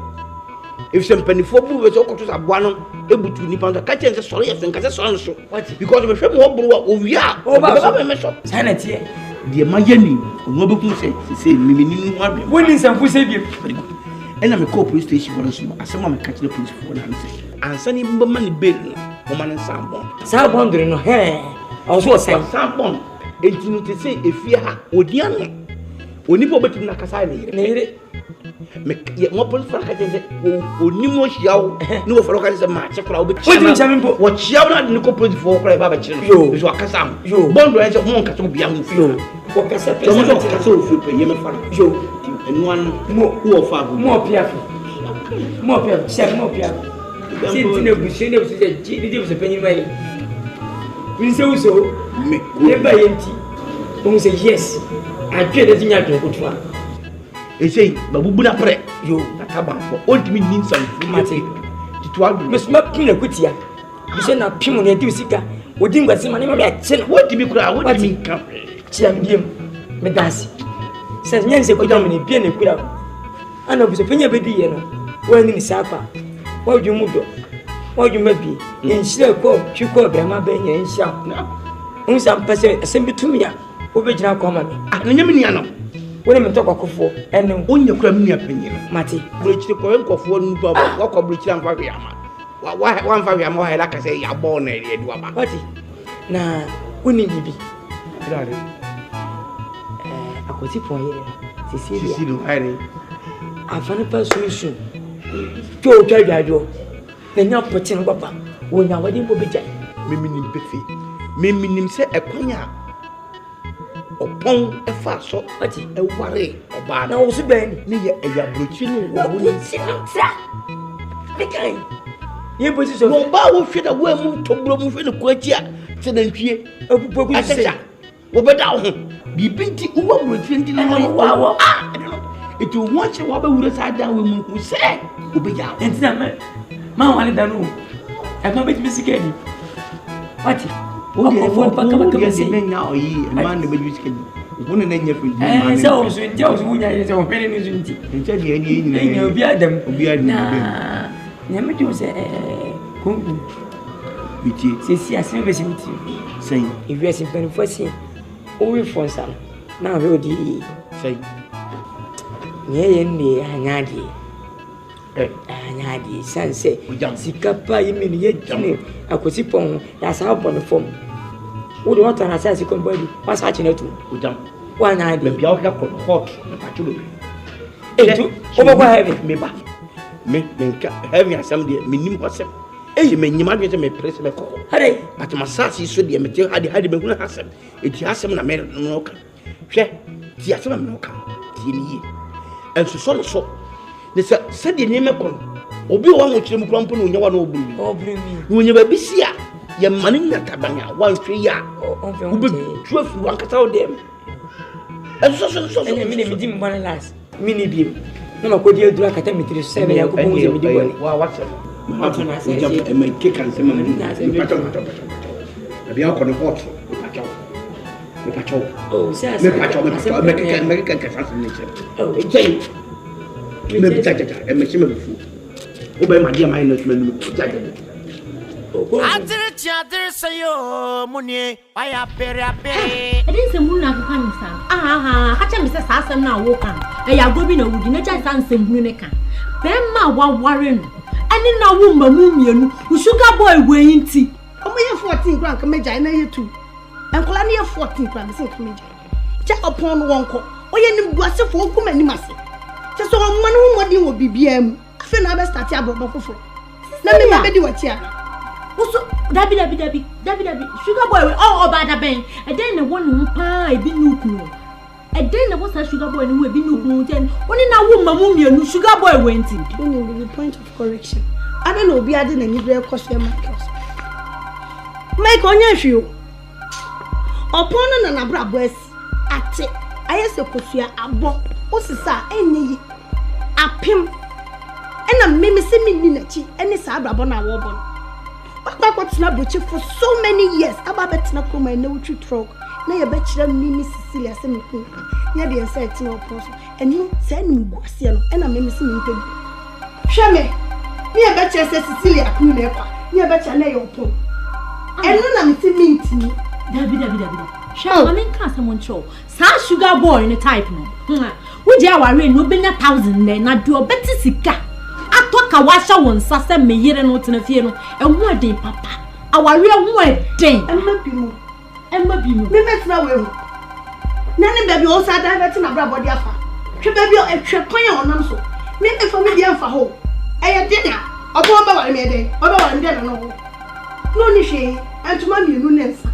If some penny for movers or to have one able to nip on the catch and sorry, I think I saw what because of a friend more blew over ya over sanity. Dear Mayani, nobody say, Mimi, when is some Savior? And I'm a police station for us. Someone catch the police for an answer. And sending money bill, woman and Sambon. Sambon, no hair. Also, Sambon. And you to say, if you are Odiana, when you go back to Nakasai, make yet more police for Nimo Xiao, no for local match. What Xiao and Nico put for Baba Children, you is what Casam, you bond range of Monka to be young few. What Castle, you and one more more piaffe. More piaffe, 7 more piaffe. Since no Bushino said, G. was a penny money. We so never empty. Who say yes? I get a thing to put one. They say, but we would pray you Nakaba for ultimate means of matter. Miss Mappin a good year. You send a pimon and do sicker. What didn't get some money? What do you cry? What do you mean? Chiam, Medasi. Says Nancy, go down in a piano without. I know it's a penny baby, when in Sapa. What you move? What you may be in Shell Cove, you call Grandma Benny and shout now. Only some person assemble to me, original common. I know. When I'm talking for, and when you come near opinion, Matty, bridge the coin of 1 bubble, walk of Bridge and Fabiama. Why 1 Fabiama, like I say, you're born a Duaba. What? Now, who need you be? I could see for you, Cecilia. I found a persuasion. Go tell you, then you're putting Papa when you're wedding will be Jack. Miminim Biffy. Miminim say a quanya upon a fast so a worry or bad. Now, so Ben, near a yabruchin, what would you say? The kind. You put it on bow, fit a worm to blow with the quatia, said the P. I said, over down. Be binty over with 20 wow. If you want to walk with us, I down women who say, who be out. And Mamma, I don't know. I'm not with Miss Kenny. What? What come now? Ye, a man, the baby skin. One and then your friend. And so, in tells who is over very news. And tell you, you'll be at them. Be at now. Never do say, which is a service with you. Saying, if you're simply for seeing, only for some. Now, really say. Yea, Anyadi. Anyadi, Sanse, Sikapa, you mean yet, Jimmy. I could see Pong, that's how on the phone. Would want an assassin body, what's hatching it to? One idea, be out of hot, over heaven, me back. Make having somebody, minimum was you may imagine me press me call. Hurry, but my sassy should be a material had been going to have some. It has some American no. Share, the Assam no come. And so, they said the name of Obi-Wan which you crumple when you want to be. Oh, when you be see your money in the Tabania, 1 3 years, who be 12 1 cut out them. And so, didn't want to last. Mini beam. No, could you do a catemetry 7 years ago? What's I may kick and some money. I be out on the hot. Oh, says American assassination. Oh, it's a maybe and machine before. Obey my dear minus men. After each other, say, oh, Monier, I appear. I didn't say Moon of Cancer. Ah, catch Mr. Sassam now walk on. I have been a wood in a chance in Munica. Then my one warren. And in a woman, who sugar boy weighing tea. Oh, we have 14 grand, come major, and too. And Colania 14 grand, the same major. Check upon one call. Oh, you was a folk woman, you must say. Just one who will be BM. I feel I best start your bubble for. Let me do what here. Also, Dabi. Sugar boy, oh, bad ben. And then the one pie be new. And then there was a sugar boy who had been no then. Only now, woman, you sugar boy went in. You know, the point of correction. I don't know, be adding any real costume. Make on your shoe. Upon an abra boys at it. I asked a cosia, a bomb. What's the sir? Any a pim. And a mimicking me, and it's a brabona wobble. But what's not butcher for so many years? About Betnako, my no tree trog. Now you bet you Mimi Cecilia send me. Near the inside no person. And you send me Guasiano, and I'm missing him. Shame. Near bet you say Cecilia, you never. Near bet you lay your pole. And then I'm meeting me. David. Shall I mean, can't someone show? Sa sugar boy in a type. Would you worry no be 1,000 then? Not do a better sika. I talk a washer one, Sassa me here and not in a funeral. And one day, Papa. Our real wedding. And maybe more. Maybe now will. Nanny baby also diverting a brother afa. She baby a trepaya on them so. Maybe for me the for home. I dinner. A bomber I made it. Other one dinner no. No nishi. And to mammy no answer.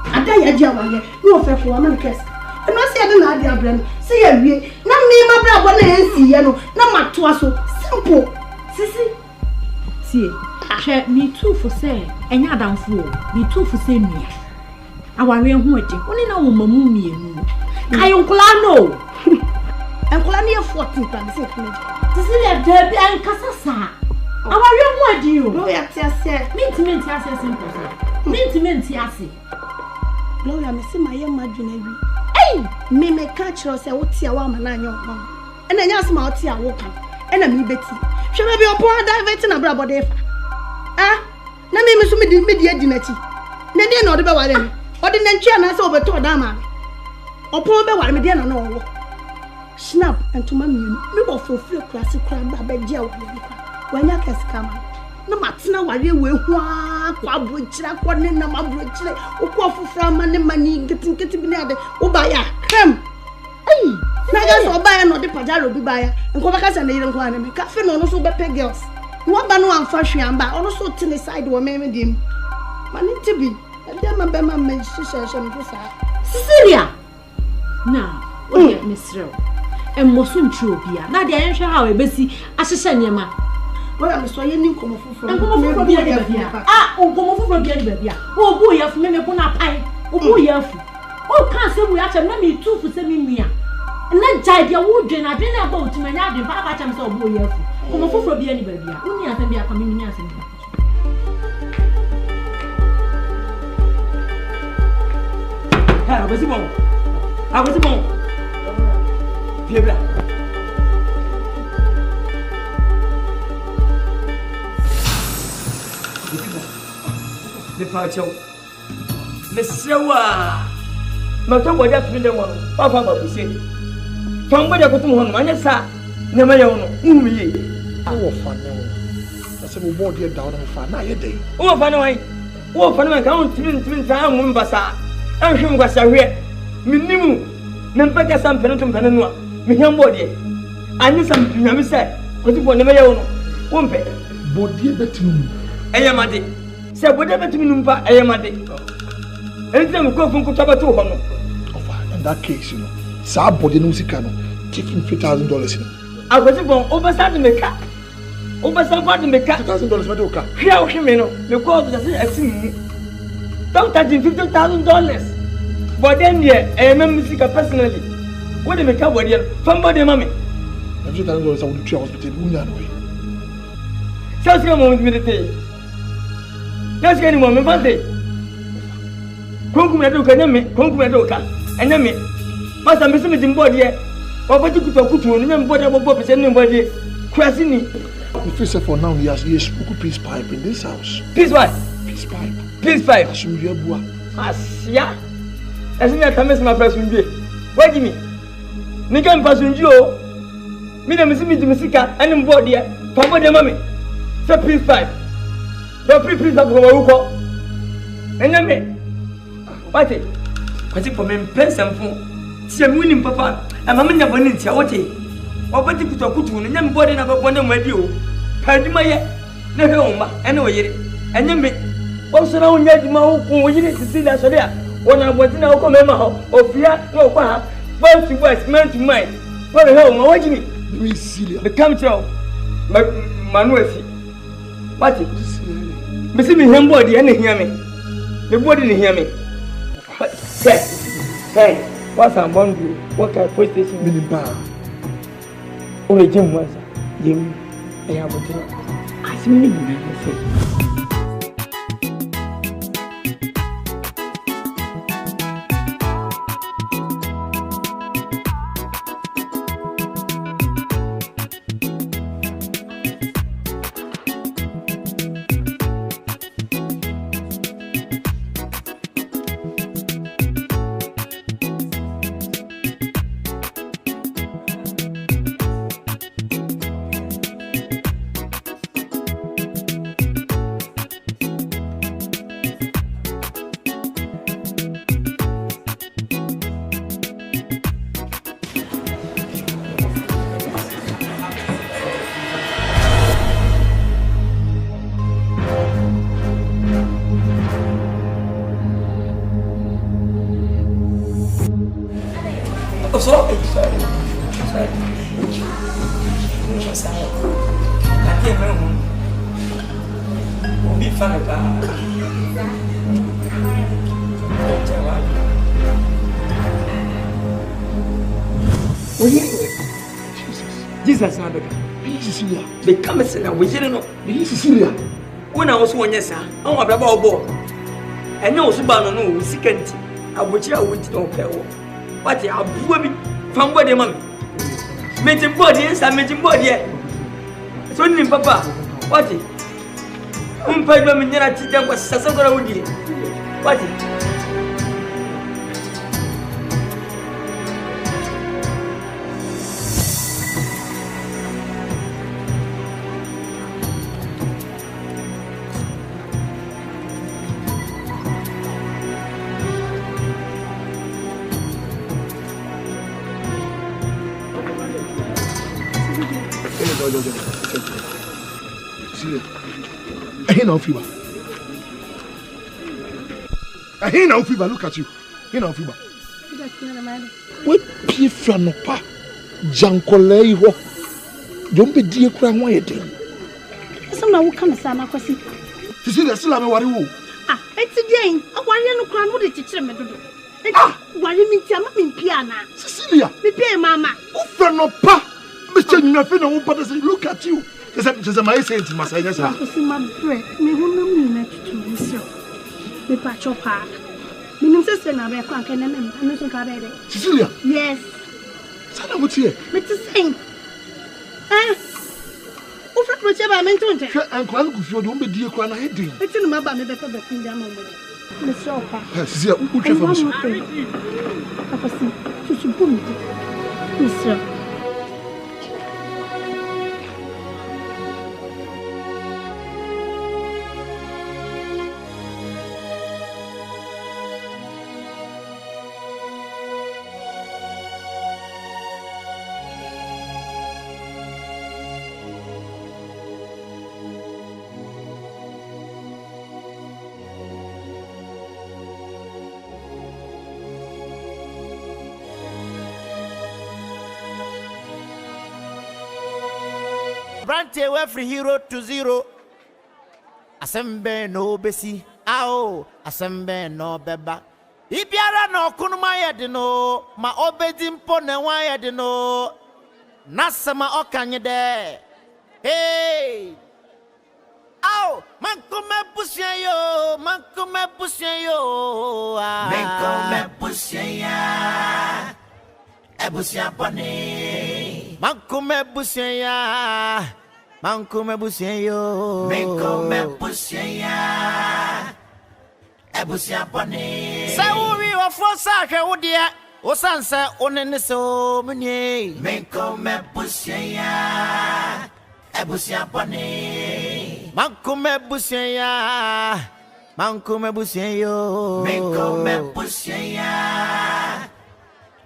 I die a German. No fair for woman kiss. And I say I don't have their brand. Say a way. Not me my brother and see you know. Not my twasso. Simple. Sissy. See. Me too for say. And you're down for. Me too for say me. Our real wedding. Only now, Mammy. I uncle no. Uncle near 14 times. This is a derby and Casasa. Our real wedding. Lawyer, mint, simple. Mint, yassi. Lawyer, Miss my young imaginary. Hey, me may catch us a what's your woman and your mom. And then yes, my tea, I walk up. And I'm Betty. Shall I be a poor diverting a brother? Ah, now me, Miss Media Dinetti. Nede no de be wale me. O de nanchi na se obeto da ma me. Opon be wale me de na no. Snap and to mami me go for free class kran ba be dia wale me kwa. Wanya kesika ma. Na matena wale we hwa kwa brochira kwa ne na ma brochire. Okwa fufura ma ne mani nketi bi na de. Wo ba ya krem. Ai, na ga so ba ya no de pajaro bi ba ya. Nko ba ka se na yire nko na me. Cafe no so be pe girls. What ba no amfa hwiamba. Ono so to the side wo me dim. Mani tibi. Dem be ma me shisha me sa. Cecilia. Now, what you Mr. And mosun chobia. Na dia enhwe ha we besi ahihye nyema. Wo ya me so ye ni nkomo foforo. Nkomo foforo bia de bia. Ah, nkomo foforo bia de bia. Wo bu ya fu me ko na pai. Wo bu ya fu. O kan se mu ya che na me tu fu se mi nua. Na jai dia wo dwe na dwe na ba otumanya de ba ka cha me se wo bu ya fu. Nkomo foforo bia ni bia. Uni asem bia ka me ni asem bia. Ah, vas-y bon. Ah, vas-y bon. Viens là. Le parti. Monsieur wa. Maintenant moi j'ai fini de moi. Pas pas pousser. Famba de ko tum hono anya sa na ma yawo no. Ummi. Wo fa ne wo. Ase mo board here down na fa na ye dey. Wo fa ne wan. Wo fa ne man kan timin ta mu mbasa. Anhwem gwasa hwe. Minimu. Nempeka sampene to mpene no a. Me hiambo de. Anyi sam nyame se. Koti bo ne ma yawo no. Wo mpe. Body betimu. Eyamade. Se body betimu numpa eyamade. Anytime go fun ko tabato ho no. In that case, you know, sa body no sika no. Give him $3,000 you know. Agoti bon overstand meka. Overstand what meka. $2,000 me do ka. Hia wo hwe no. Me ko do say asim. Don't touch $50,000. But then yeah, I remember music personally. What they make up with you? Somebody mommy. $50,000 I will try hospital. Who know way? So come on with me today. Let's get him on my birthday. Konku me do ka. Enya me. Master me me body here. What you kutu no me body abo pese no body. Kwasi ni. If you say for now he has spoken peace pipe in this house. Peace what? Peace pipe. Peace pipe. Asumdue bua. Asia. Asinya tames ma prasundue. What give me? Nika mpasunju o. Me na me sika ani body here. Papa de mama. Say peace pipe. The peace pipe go wuko. Enya me. What? Kwati for me pensam fun. Tia me wini papa. Ama me nya boni ntia wote. Obati kutu no nya me body na babo na mwadi o. Padima ye. Na he o ma. Ene o yire. Enya me. Also now Yajima who you need to see that Sodia. When I was in our commemorate of fear, no qua, both to west, man to mine. What the hell, my watching me? The capital, Manuel. What is Missy Hembo, the enemy hear me. The body didn't hear me. But, hey, what's I'm wondering? What kind of police station? Minnie Bar. Only Jim was Jim. I have a thing. I see me. Jesus, now Cecilia. They come and say, "We didn't know." Cecilia. When I was 1 year, sir, I'm a ball. And no Subano, no, second. I would tell you, don't care. But I will be from body, mammy. Making body, yes, I'm making body. So, Papa, what it? Umpire Minera Tita was Sasagora with you. What it? I hear now fever. Look at you. Here now fever. What pifra no pa? Jankolei ho. Don't be dear crying why it. Some now come as I'm a question. Cecilia, still I'm a worry. Ah, it's a Jane. I want you to cry. What did you tell me to do? Ah, what do you mean? I'm in piano. Cecilia, me pay mama. Ufra no pa. Mr. Nothing, no one say, look at you. There's a my saint, my say, yes, I see my bread. Me who know me to myself. Me patch up hard. Me no sister na be kwan kan na me no so ka be. Cecilia. Yes. Sana what here? Me to sing. Ah. O fra pro che ba me ntonte. Hwe ankwan ku fio de o be die kwa na hedin. E ti no ma ba me be fa ba kun dia ma mo. Me so pa. Cecilia, u twa fa so. Papa si. Su bum. Me so. Brante every hero to zero. Asembe no besi. Ao, asembe no beba. Ibiara no kunuma yedino. Ma obedimpo ne wa yedino. Nasema okanye de. Hey. Ao, mankume pusye yo. Mankume pusye yo. Mankume pusye ya. Ebusya pone. Mankume pusye ya. Mankume pusye yo. Mankume pusye ya. Ebusya pone. Say we wa fosa hwe wodia. Osansa onene so munye. Mankume pusye ya. Ebusya pone. Mankume pusye ya. Mankume pusye yo. Mankume pusye ya.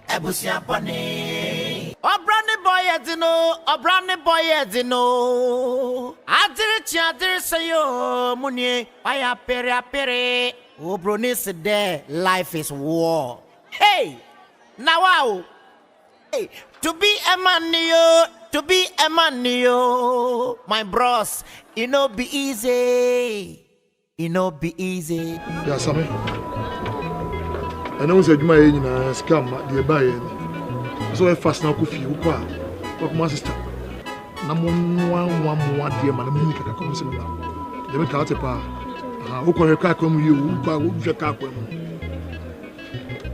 Ebusya pone. Obrani boy Yedino, a brownie boy Yedino. Adiri sayo, Munie, I pere. Oh, Bronis there, life is war. Hey, now wow. Hey, to be a man, yo, my bros, it no be easy. It no be easy. Yeah, Sammy. I know said my scam the buy. So I fast now coffee. What my sister? One dear man, I'm going to come see now. They make out a pa. Who can you come you? Who can you come?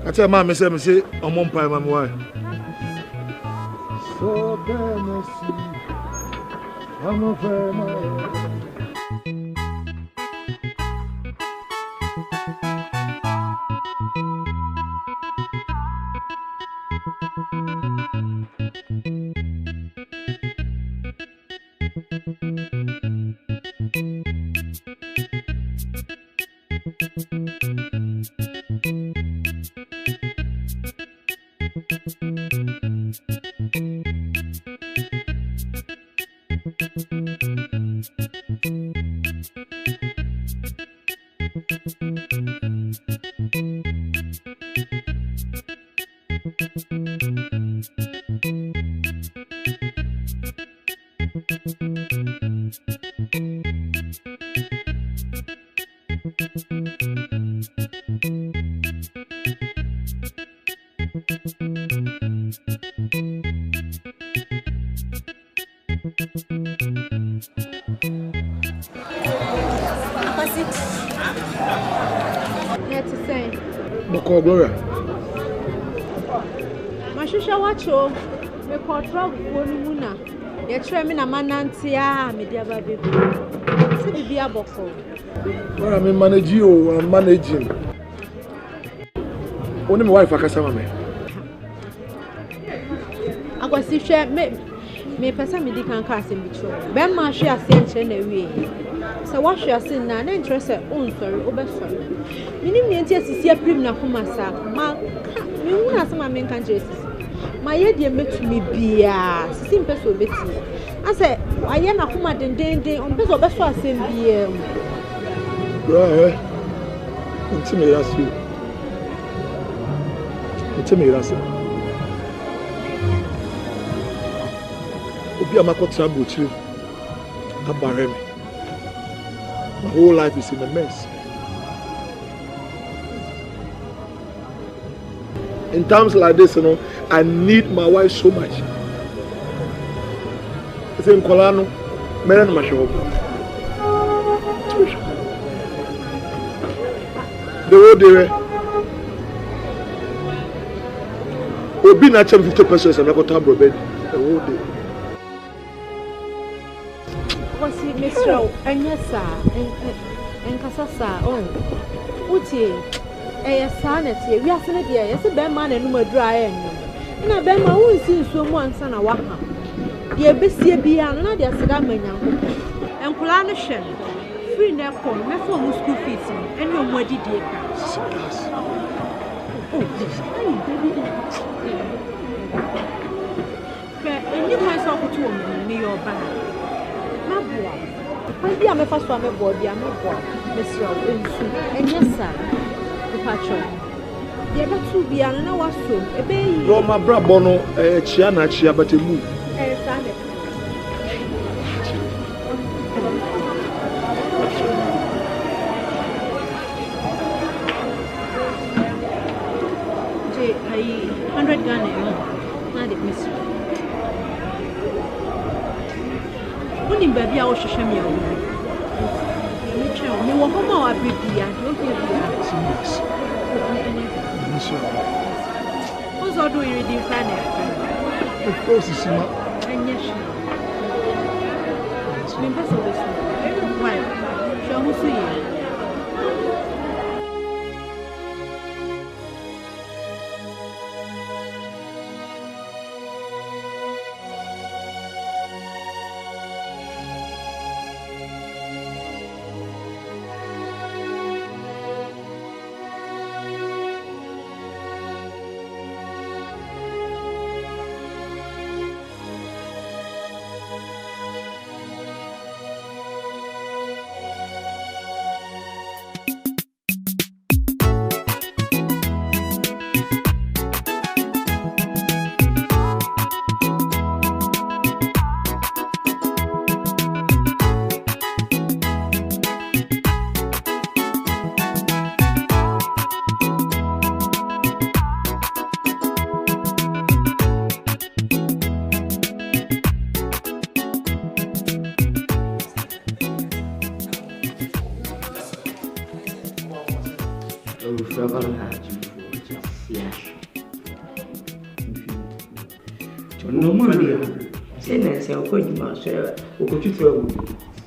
I tell my say, I'm on pie, my wife. So Tennessee, I'm a fair Boko Gloria. Mashusha wacho me control wonu muna. Ye try me na mananti a me dia ba baby. Se bibia boko. Well, I'm managing you, I'm managing. Only my wife akasa me. Akwasi hwe me pesa me di kan ka asem bi tro. Be ma hwe asem kire na wie. Se wa hwe asem na interest sorry obesori. Minim ne nti asisi aprim na koma sa ma me hu na asem me kan kire sisi. Ma ye die metumi bia sisi mpeso beti. Ase aye na koma dendenden on peso obeso asem bia. Yeah. Nti me rasu. Nti me rasu. Obi amakotra bochi abarem. My whole life is in a mess. In times like this, you know, I need my wife so much. I say, Nkolano, Meren Mashob. The whole day, Obi na 50 pesos and I got tabro bed. The whole day. What's it, Mr. Anyasa, Nkansa, oh, Uti. Asante, we are saying here, yes, a bad man and no dry and a bad man who sees so one son of Waka. Dear Bessie Bian, not their Sadam and Kulanation. Free Nepal, my former school fees, and no more did you. Oh, and you myself to me your bag. My boy, I be a first one, my boy, I'm a boy, Mr. And yes, sir. Patrol. The other two be an hour soon. A baby. Roma Brabono, Chiana Chia, but a move. I 100 Ghanaian. Not it, miss. Only baby, I was a shame. Me wo homo wa bibia no bibia ozo do iri di fan e of course is ma enyeshi me pesa beso why sho musu yi No money. Say, say, okay, you must say, okay, you throw.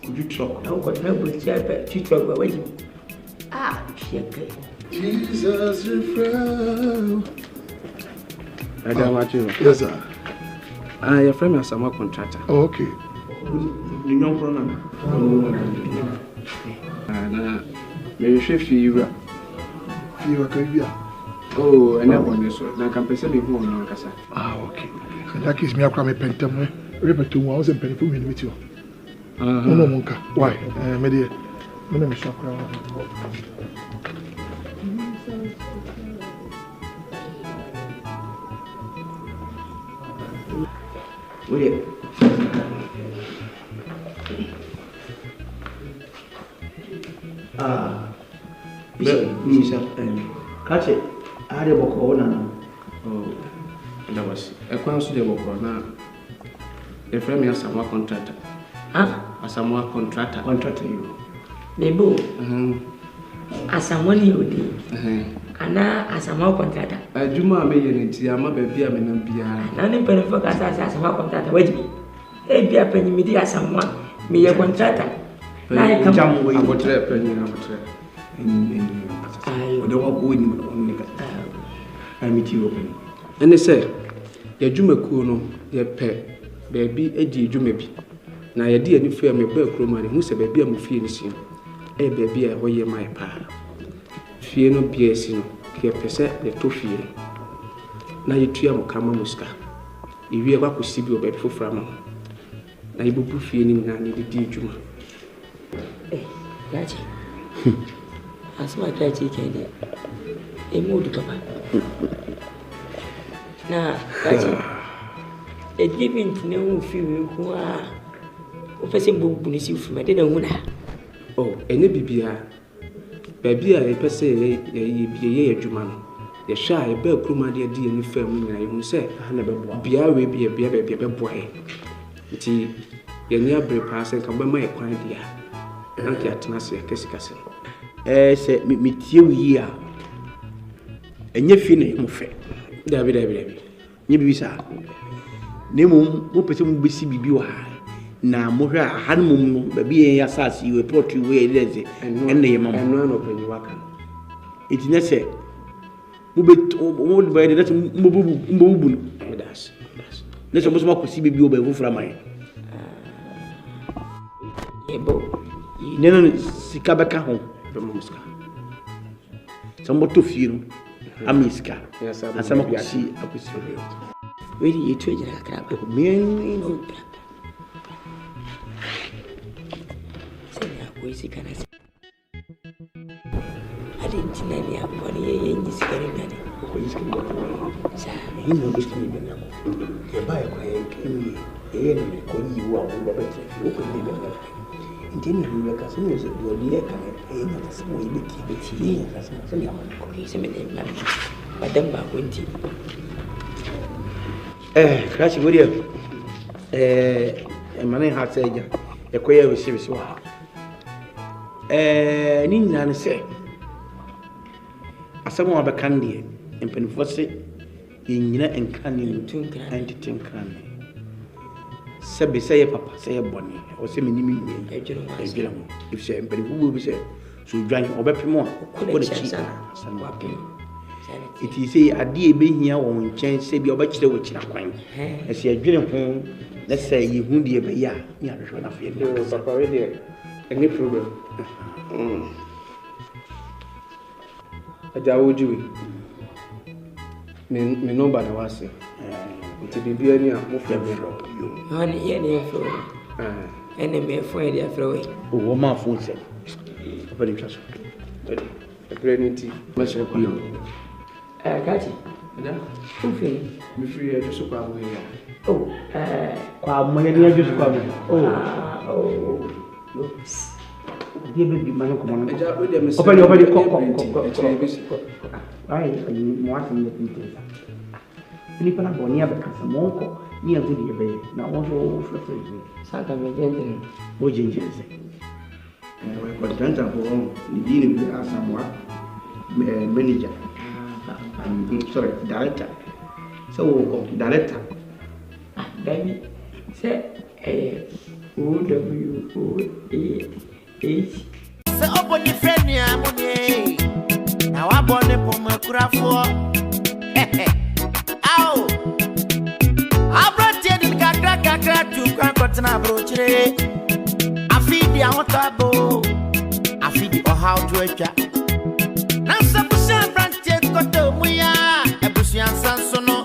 Could you talk? I got no good chair, you throw away. Ah, Jesus, refrain. Yes, sir. Your friend is a more contractor. Oh, okay. The young pronoun. And maybe you oh, and that one is so. Now, can person be born in Nkansa? Ah, okay. And that gives me a crummy pentam. Repeat 2,000 penny for me with you. No, Monka. Why? My dear, my name is Shakra. Wait. Catch it. I had a book on. Oh, that was a considerable now. The friend is a more contractor. As a more contractor. Contractor you. Nebo. As a money you did. Ana as a more contractor. Juma may unity, I'm a baby, I'm in a beer. None in penny focus as a more contractor. Wait me. A beer penny media someone, me a contractor. I come down with a trap penny and a trap. I don't want I meet you open. And they say, your Juma Kuno, your pet, baby, a dear Jumebi. Now, your dear new fear, my bird crewman, who said, baby, I'm feeling a baby, I wear my pa. Fear no BSino, care per se, the two feeling. Now you three am come muska. If you ever could see your bed for Frama. Now you both feeling I need the dear Juma. Eh, Yachi. As my Yachi can a mood, Papa. Now, a giving to no few who are offering Bunissi from my dinner. Oh, and it be baby, I per se, a Juman. The shy bell crewman, dear dear, and family, I will say, I never be a baby boy. It's a near break pass and come by my quiet dear. And get Nasia Kessicassel. Say, meet you here. And you're feeling fair. David, you sir. Nemo, who presume be CBU high. Now, Moha, Hanmum, baby, assassin, you report you where it is, and name and run open your work. It's necessary. Move by the move with us. Let's almost walk with CBU by Wuframai. Never Sikabaka home, the Mosca. Somewhat to feel. Amiska, yes, and some of you see a question. Really, you trade a crab. Me, no. Say, can I say? I didn't know any of money in this ceremony. You know, this can be a buy a quiet enemy, enemy, calling you out, Robert, you could live in. Intending to make us use it, your dear can pay us some way to keep it here as a Madame Winty. Crash William. A man has said, a queer receives. Nina say, as someone of a candy and penfosse in Nkansa and Tinkan. Sabi say papa say bonny or say me if say but who will say so join obepimo what a cheat it is say a dear being here on chance say be obachire with kwan as you adwene ho let's say you hu de be ya me ahwehwe na fe papa ready any problem ajawo jiwe me no bad was it be be any move you honey any flow enemy for the flow oh woman phone say very trust the pregnancy much you Kachi da who feel me free just kwa mo here oh kwa mo here just kwa mo oh dia baby man ko mo aja we dem say open ko ai mo asan de pinta ni pana bonia ba kasa monko ni azu de be na wonso flafre saka me jende o jinje se we ko tanta ko ni dini bi asamwa manager. Sorry, director. So, director. Baby, say O-W-O-A-H. Say, open your friend, yeah, money. Now I born a poor craft for. Ow! I brought you the crack to Crackotana brochure. I feed the Ahotabo. I feed the Ohio to a chat. Now, Sabusan branch got the Muya, a Busian Sansono.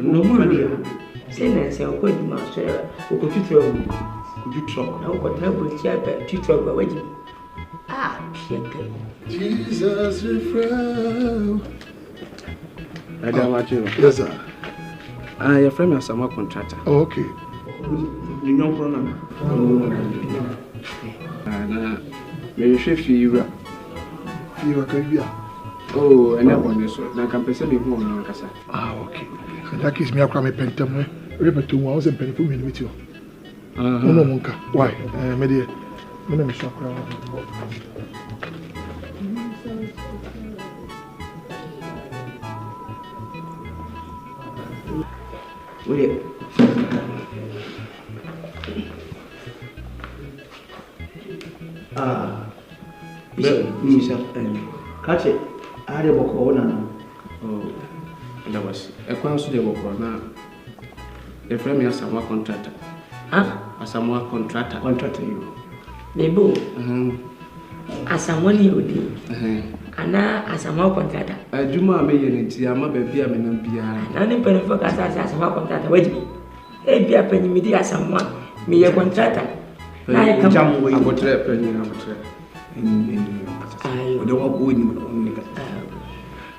No more. Say, I'll put my share. Who could you throw? Could you throw? I would never share to throw away. Ah, Jesus, refrain. Madam, what you? Yes, sir. Your friend is a contractor. Oh, okay. You know, maybe fever. Fever can be. Oh, and that one is so. Now, can person be home in Nkansa? Ah, okay. And that gives me a crummy pentam. Remember 2 hours and penny for me with you. No, Monka. Why? My dear, my name is Shakra. Wait. Misuse. Catch it. I had a book on. Oh, that was a consider work now. The friend is a contractor. As a more contractor. Contractor you. Maybe. As someone you do. And now, as a more contractor. I do my million. I'm a baby. I'm an MPI. And I'm penny for as a more contractor. Wait me. Hey, be a penny media someone. Me a contractor. I come down with a penny. I don't want to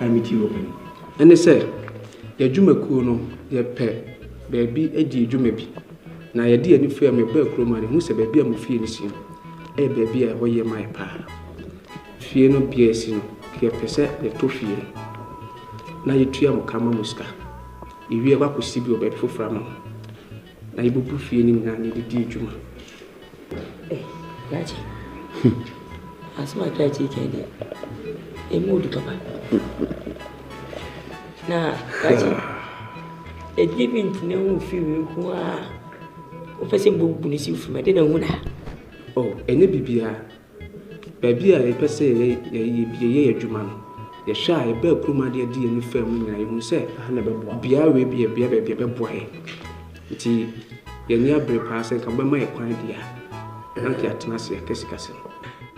I meet you open. And they say, your Jumacuno, your pet, baby, a Jumabi. Now, your dear new firm, a bird crewman, who said, baby, I'm feeling you. A baby, I wear my pa. Fear no piercing, care per se, the two fear. Now you three am come muska. If you ever could see your bed for Frama. Now you will feeling and the dear Juma. Eh, Raji. As my Raji can do. A mood, Papa. Now, Raji. A giving to no few who are. Official book, from I didn't want. Oh, any BBA. Baby, I per se, ye Juman. The shy bell cruma dear dear new family, I will say, I never be a baby, a baby, a boy. It's ye near break pass and come by my quiet dear. And I can't answer a castle.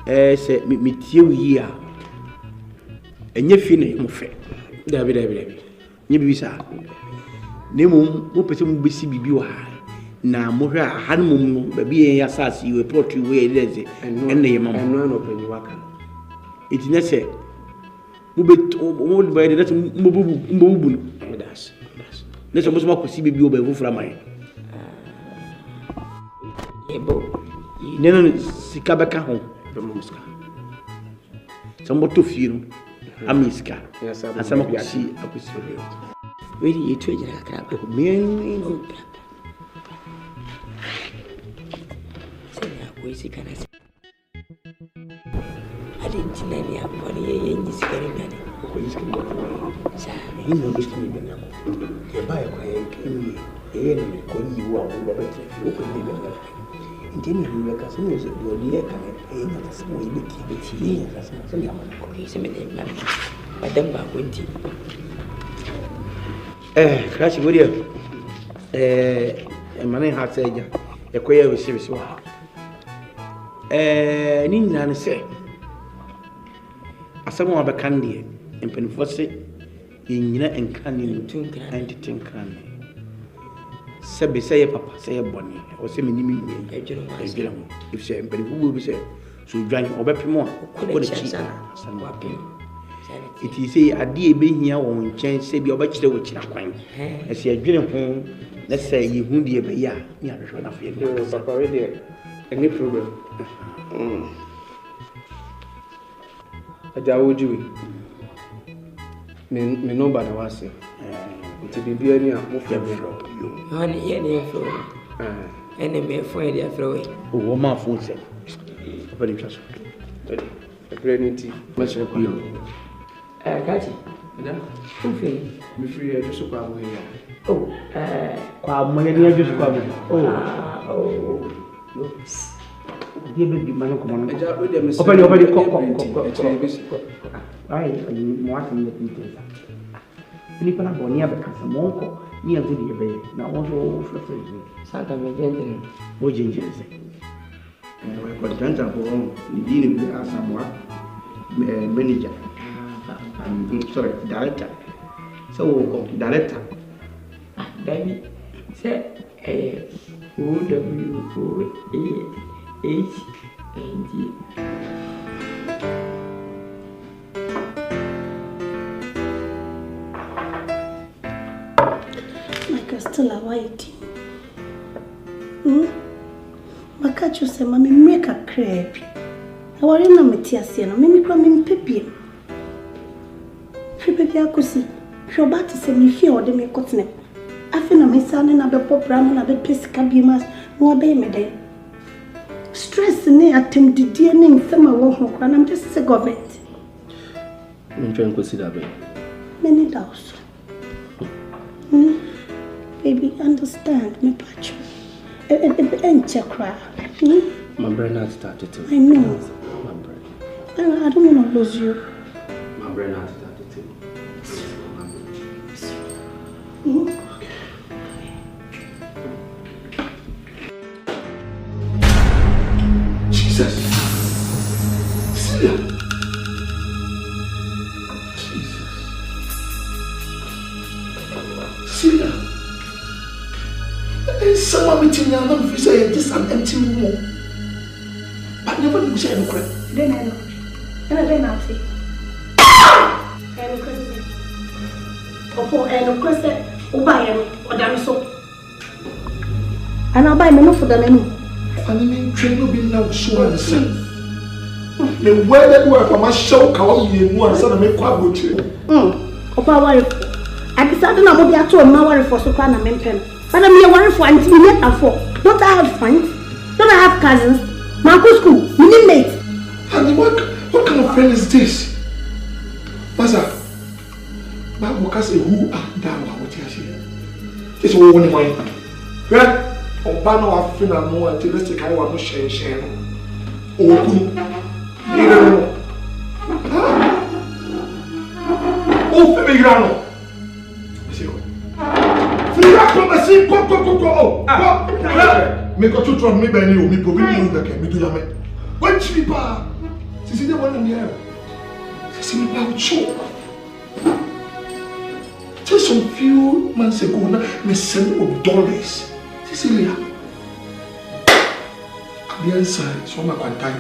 Say, meet you here. And you finish, my friend. David, you be sad. Nemo, who presume be CBU high. Now, Moha, Hanmum, baby, assassin, you report you where it is, and name and run open your work. It's necessary. Move it owned by the Mobile. That's almost more CBU by Wuframai. Never Sikabaka home, the Mosca. Somewhat to feel a miska. Yes, and some of you see a question. Really, you trade a crab. Where's can I say? I didn't see any money in this very man. Who is going to you know, this can be done. You buy a quiet enemy, you are Robert, you could live in that. And then you make us news of your dear can pay not some way to keep it here as some young man. Madame Bagwinty. Crash, would you? Money has said, a queer receives. Nina say, as someone of a candy and penfosse in Yina and Canyon to Tinkran. Sabby say, Papa, say a bonny, or say me, if say, but who will be said, so join or better more. What a chance, some wapping. It is say a dear being here on chance, say, be about the witch. As you are drinking home, let's say you wound the bear. You are sure of you. Papa, already any problem. Aja would you? Me no bad was here. To be any of you. Honey, any flow. Enemy for the flow. Oh, woman, food said. Very trust. A granity, much of you. Catch it. Who feel? Be free, I just come here. Oh, Kwamanya just come. Oh, Give me man come on. Open the details. People are born here because some monko near the bay. Now also Santa Magenta. What ginger is it? I got Janta for dealing with us somewhat manager. I'm sorry, director. So, director. Baby, say O-W-O-A-H-N-G. Still a white. Makachu say, Mammy, make a crepe. I want to know Tiasiano, Mimi come in Pepi. Prepare to see. Your bat is a me fear or the me cotton. I feel my son and a pop ram and a pesca bemas, no obey me then. Stress near attempt the dear name summer walk, and I'm just sick of it. I'm trying to consider it. Many doubts. Baby, understand me, Pacho. And chakra. My brain has started to. I know. My brain. I don't want to lose you. My brain has started to. Jesus. Celia. Celia. Someone meeting now, don't say this an empty room. But never do say no crap. Then I know. And I don't have to. And Christian. Or and Christian, or buy him, or damn so. And I'll buy me for the menu. And I mean, train will be now so and so. The weather work for my show, call you one son of me, Kwadwo. Opa worry. I decided I'm going to worry for so kind of men. But I'm here worried for until you get a four. Don't I have friends? Don't I have cousins? Marco school, mini mates. And what kind of friend is this? Master, my workers say who are down what you say. It's all one mind. Right? Or ban our friend and more until let's take I want to share. Oh, oh, Vivian. Me go to try me beni o me probably know that can me do ya me. When she pa, see the one in here. See me pa show. Just some few months ago, me send of dollars. Cecilia. The inside, so my contact.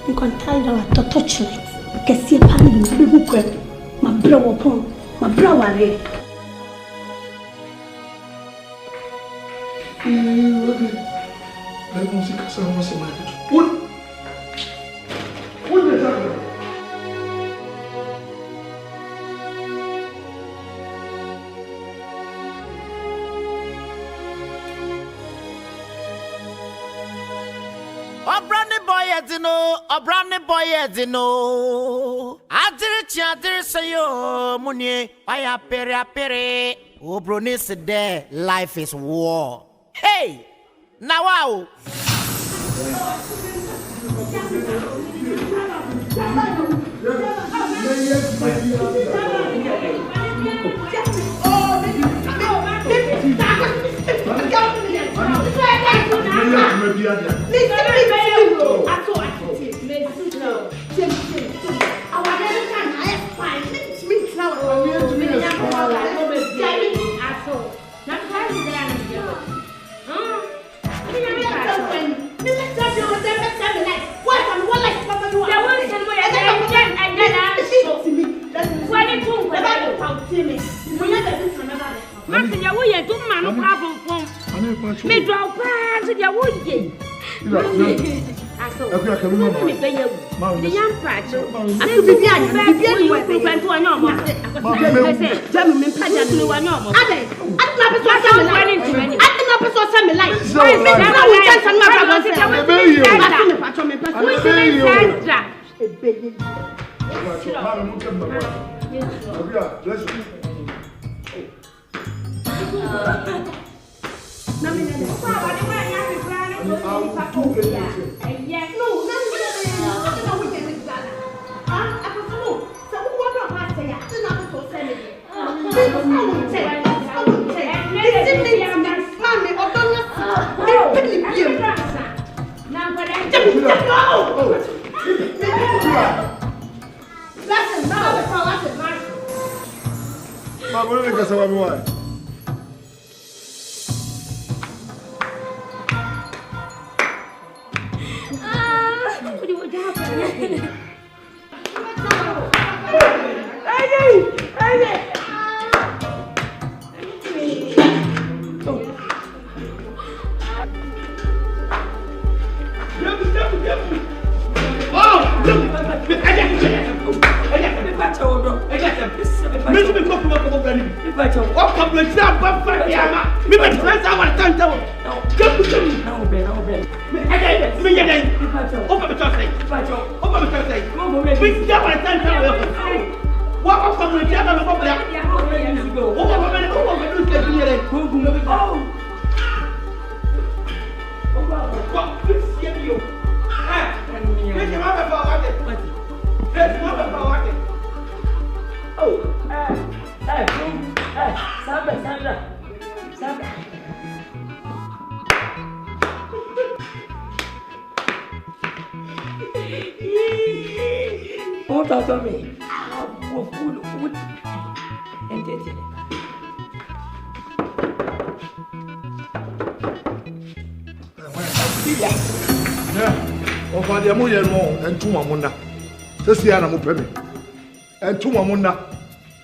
You contact our touch it. Kasi pa ni bibu kwa. My bro upon, my bro worry. La música se va a hacer mal. ¡Un! ¡Un! A brand boy, Adri sayo, Munie, I apere, O Brunis there, life is war. Hey! Now, wow! Martin, you will do man of problem. Me draw pass with your wood. I saw the young patch. I will be to a normal. I said, gentlemen, pageant to a normal. I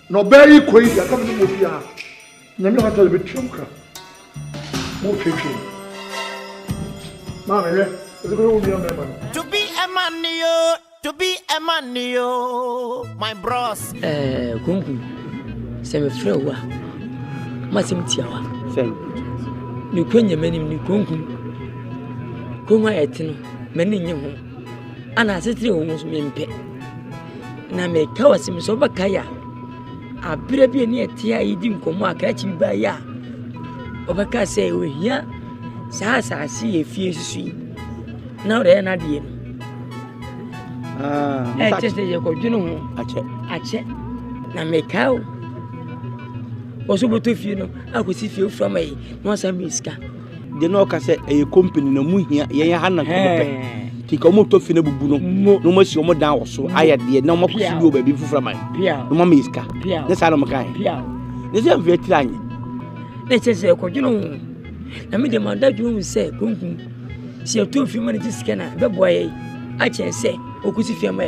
no very quick, I come to Mufia. Never had to be chunker. More fiction. Mamma, to be a man, yo, to be a man, yo, my bros. Gungu, semi flower. Masim Tiawa. Same. You couldn't your many Gungu. Kuma etino, many new. And I said, almost mean pet. Na me kawasim soba kaya. A brebe near Tia eating Kuma catching by ya. Obaka say we here. Sasa I see a fierce sweet. Now they are not here. I just say you know. I check. Na me cow. Also, what if you know? I could see you from a once a miska. The no can say a company no mu here. Ya hana come. Tika mo to fina bubu no mo si o mo dan so aya de na mo kusi do baby fu from am no mo miska na sa no mo kan ne se am vetira anyi ne se se ko juno na me de ma da juno se kunkun si o to fi mo ne tiska na be boye a che se o kusi fi am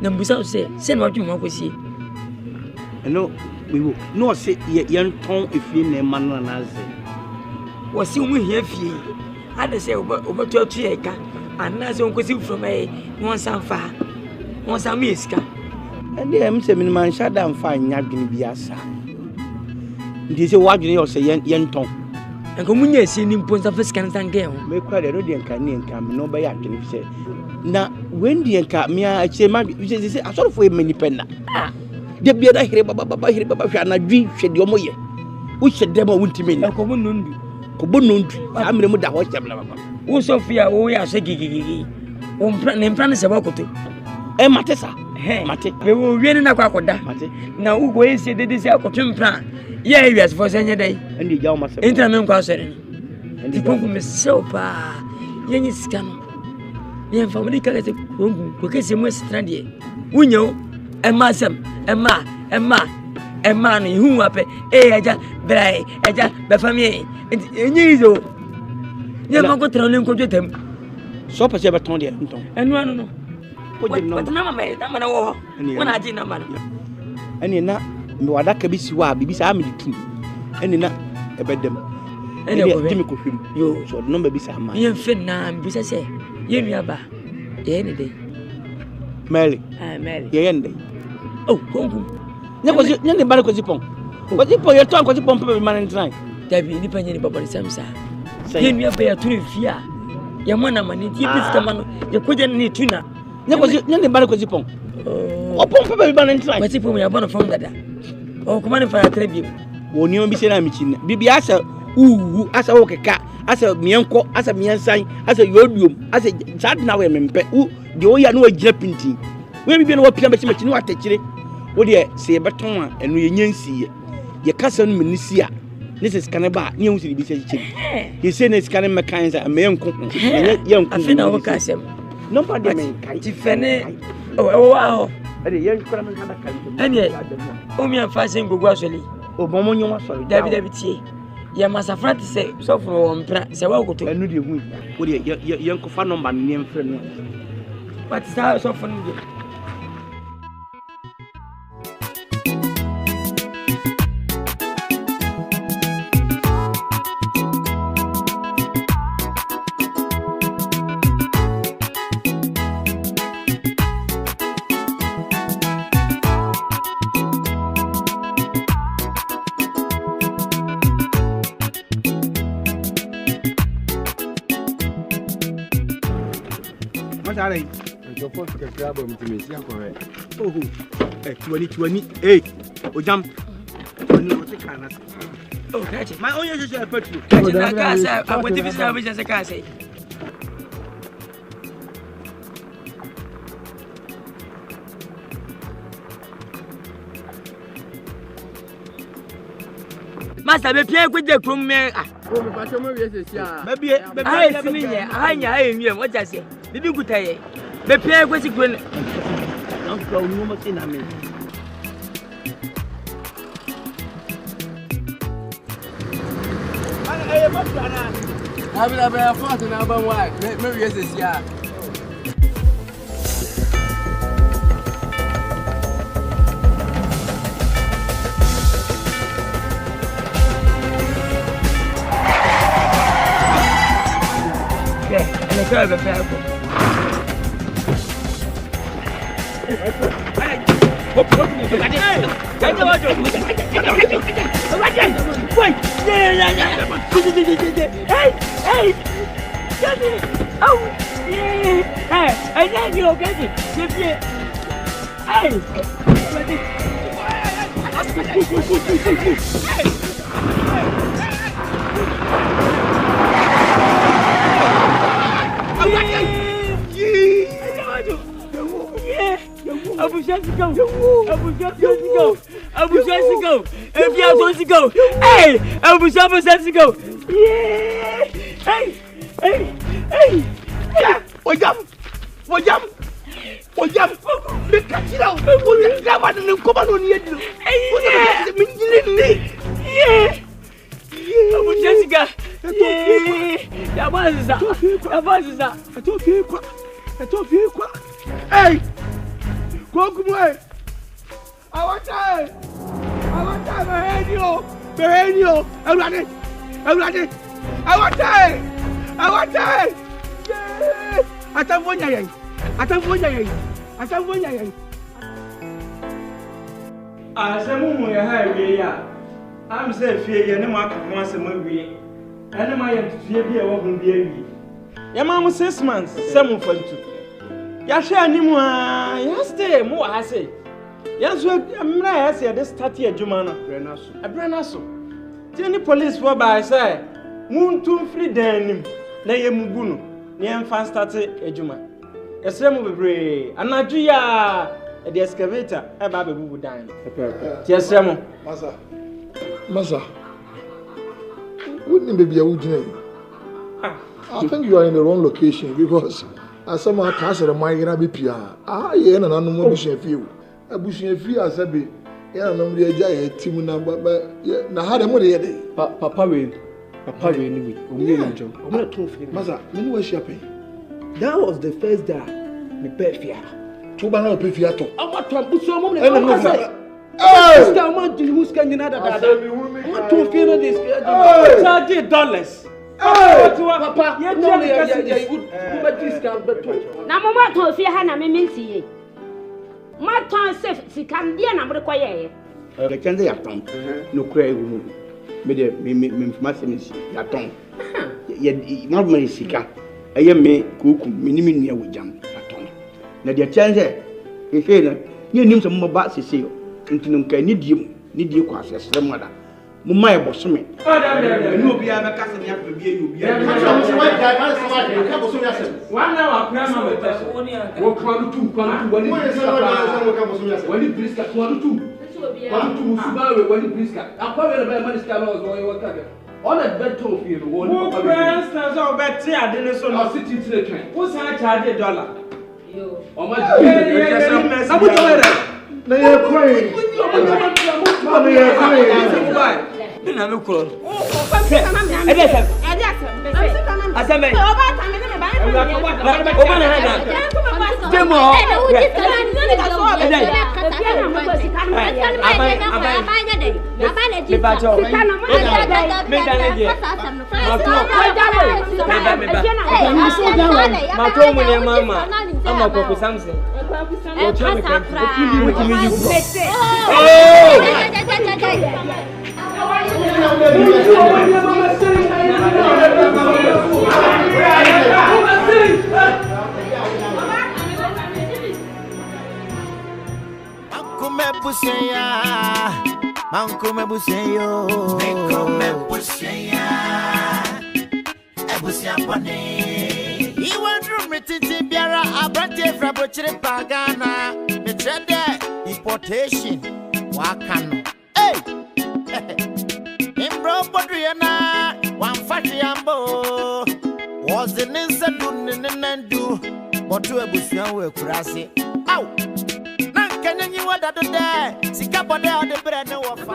na mbusa se na waju mo kusi no we wo no se yen ton efi na ma na na ze wo si mu hia fi ada say oboto atu eka anase onkosi from won sanfa won samiska and dem say minimum shada mfa anya dwene biasa ndi say wadwene yo say yen ton enko munya esi ni mponsa fiskan sanke ho me kwa de no de nka ni nka me no be ya dwene say na when de nka me a che ma say asoro fo e mani penna de bia da hire baba hwa na dwi hwe de omo ye wo hwe dem a wuntimi ni enko munundu ko bonondu amre mu da ho chebla baba wo Sofia wo ya se gigigigi wo mpra ne se bakoto matesa mate we wo wiene na kwa koda na wo go ese dede se akoto mpra ya ewias fo senye dai ndi jaw ma se intra men kwa sere ndi kongu me sopa yenyi skano yen family kale se kongu ko kese mu strandie wunyo emasem ema no hu wape eja brai eja be family enyizo ya mako trone nko jotem so pa se beton de nton enu anu no o je no na mama na wo wona ji na mama ani na me wadaka bi si wa bibi sa me ditum ene na ebedem ene ko timi ko hwem yo so number bi sa ma ye mfe na bi se ye nua ba ye ne de Mary Mary ye yende oh kongu nye ne ba ko zipon ko zipon ye to ko zipon pe man ntran dabi ni panye ni baba samsa ye nua ba ya turu fia ya mwana mani ti biska mano ye koja ni tuna nye ne ba ko zipon o pon pe man ntran ko zipon ya bana fam dada o kuma ne fa trebi woni o bi se na mi chin bibi asa asa wo keka asa mienko asa miensan asa yoduom asa sad na we mempe de o ya no agina pintin we bibi na wo pia be chimachini wa takire wo de se beton a enu ye nyansi ye kasa no menisi a ne se skane ba ne hu se bi se chichi ye se ne skane mekanza me enko ye enko afina wo kasem no pa de men kai ti fene o wa ho ade ye nkora men kada kai ene o mi afa se ngogu asoli o bomo nyo asoli david tie ya masafra ti se so fro wo mpra se wa goto enu de hu wo de ye enko fa number ne mfre no what is that so funny Sorry. Your first grab him to me, correct. Oh, 2020. Hey, Ojam. Oh, catch it. My own is a petrol. Catch it. I want to be savage as a car say. Master, be play with the crew man. Oh, my passion, maybe I see me. I am what I say. Bibi kutaye. Be pay kwesi kwene. Don't go no much in me. I am a fast and I'm white. Maybe yes, yeah. And the girl be pay. ABUSUA. If you are going to go, hey, ABUSUA says to go. Yeah, hey, what's up? Look at it out. What's up? I don't come on yet. Yeah, ABUSUA. Yeah, what is that? I told you. Hey, go away. I want time. Behind you. I'm ready. I want time. Yeah. I don't want you. I said, Mumu, you're high. I'm saying, fear you never come once a movie. And my fear be a woman be. Your mama 6 months, 7 for 2. Yasha anymore. Yesterday, more I say. Yes, I'm not here this 30 a Jumana. A Brenaso. Tell the police for by say, Moon 2 free denim, Nay Muguno, near fan started a Juma. A slam will be brave, and Nigeria at the excavator, a baby who would dine. Yes, Samo. Massa, wouldn't it be a wood name? I think you are in the wrong location because as someone cast a migrant BPR. Ah, yeah, and I'm not few. I bush in a few as a bit. Yeah, no, the giant team number, but now had a money. Papa, anyway. I'm not too free. Massa, you were shopping. That was the first day. Me pay fear. 2 banana pay fiato. I want to put some money. This guy want to who's can you know that? Want to feel this? $30. Papa, you know you would discount but na mama to fie ha na me mentie ma ton se sika ndie na mre koye the chance ya ton no kra ewu me de me masemisi ya ton ye ma ma sika eye me kuku me ni me nua wojam ya ton na the chance e fe na ye nim so mo ba sese ntinum ka ni die kwa asesre mo da mo mai bosome no obi a be kase ni akwa bi e obi a wana wa kwa ma be taso wo kwa lu tu wani briska kwa lu tu musubawe wani briska akwa be be ma diska no wo ka ga ona beto fi no wo kwa so be ade ne so no city trade train wo san charge $1 yo o ma na bu to wera na ye coin na ye coin na no kro Asante. Mankume buseyo ebusia pone iwa drum titi biara abrante fra bochire pagana me trade importation wakano imbro bodriana wan fati ambo was the ninsa dunninendu botu ebusia we kurase aw Kenyan you what do there? Sika bode on the bread no wa fa.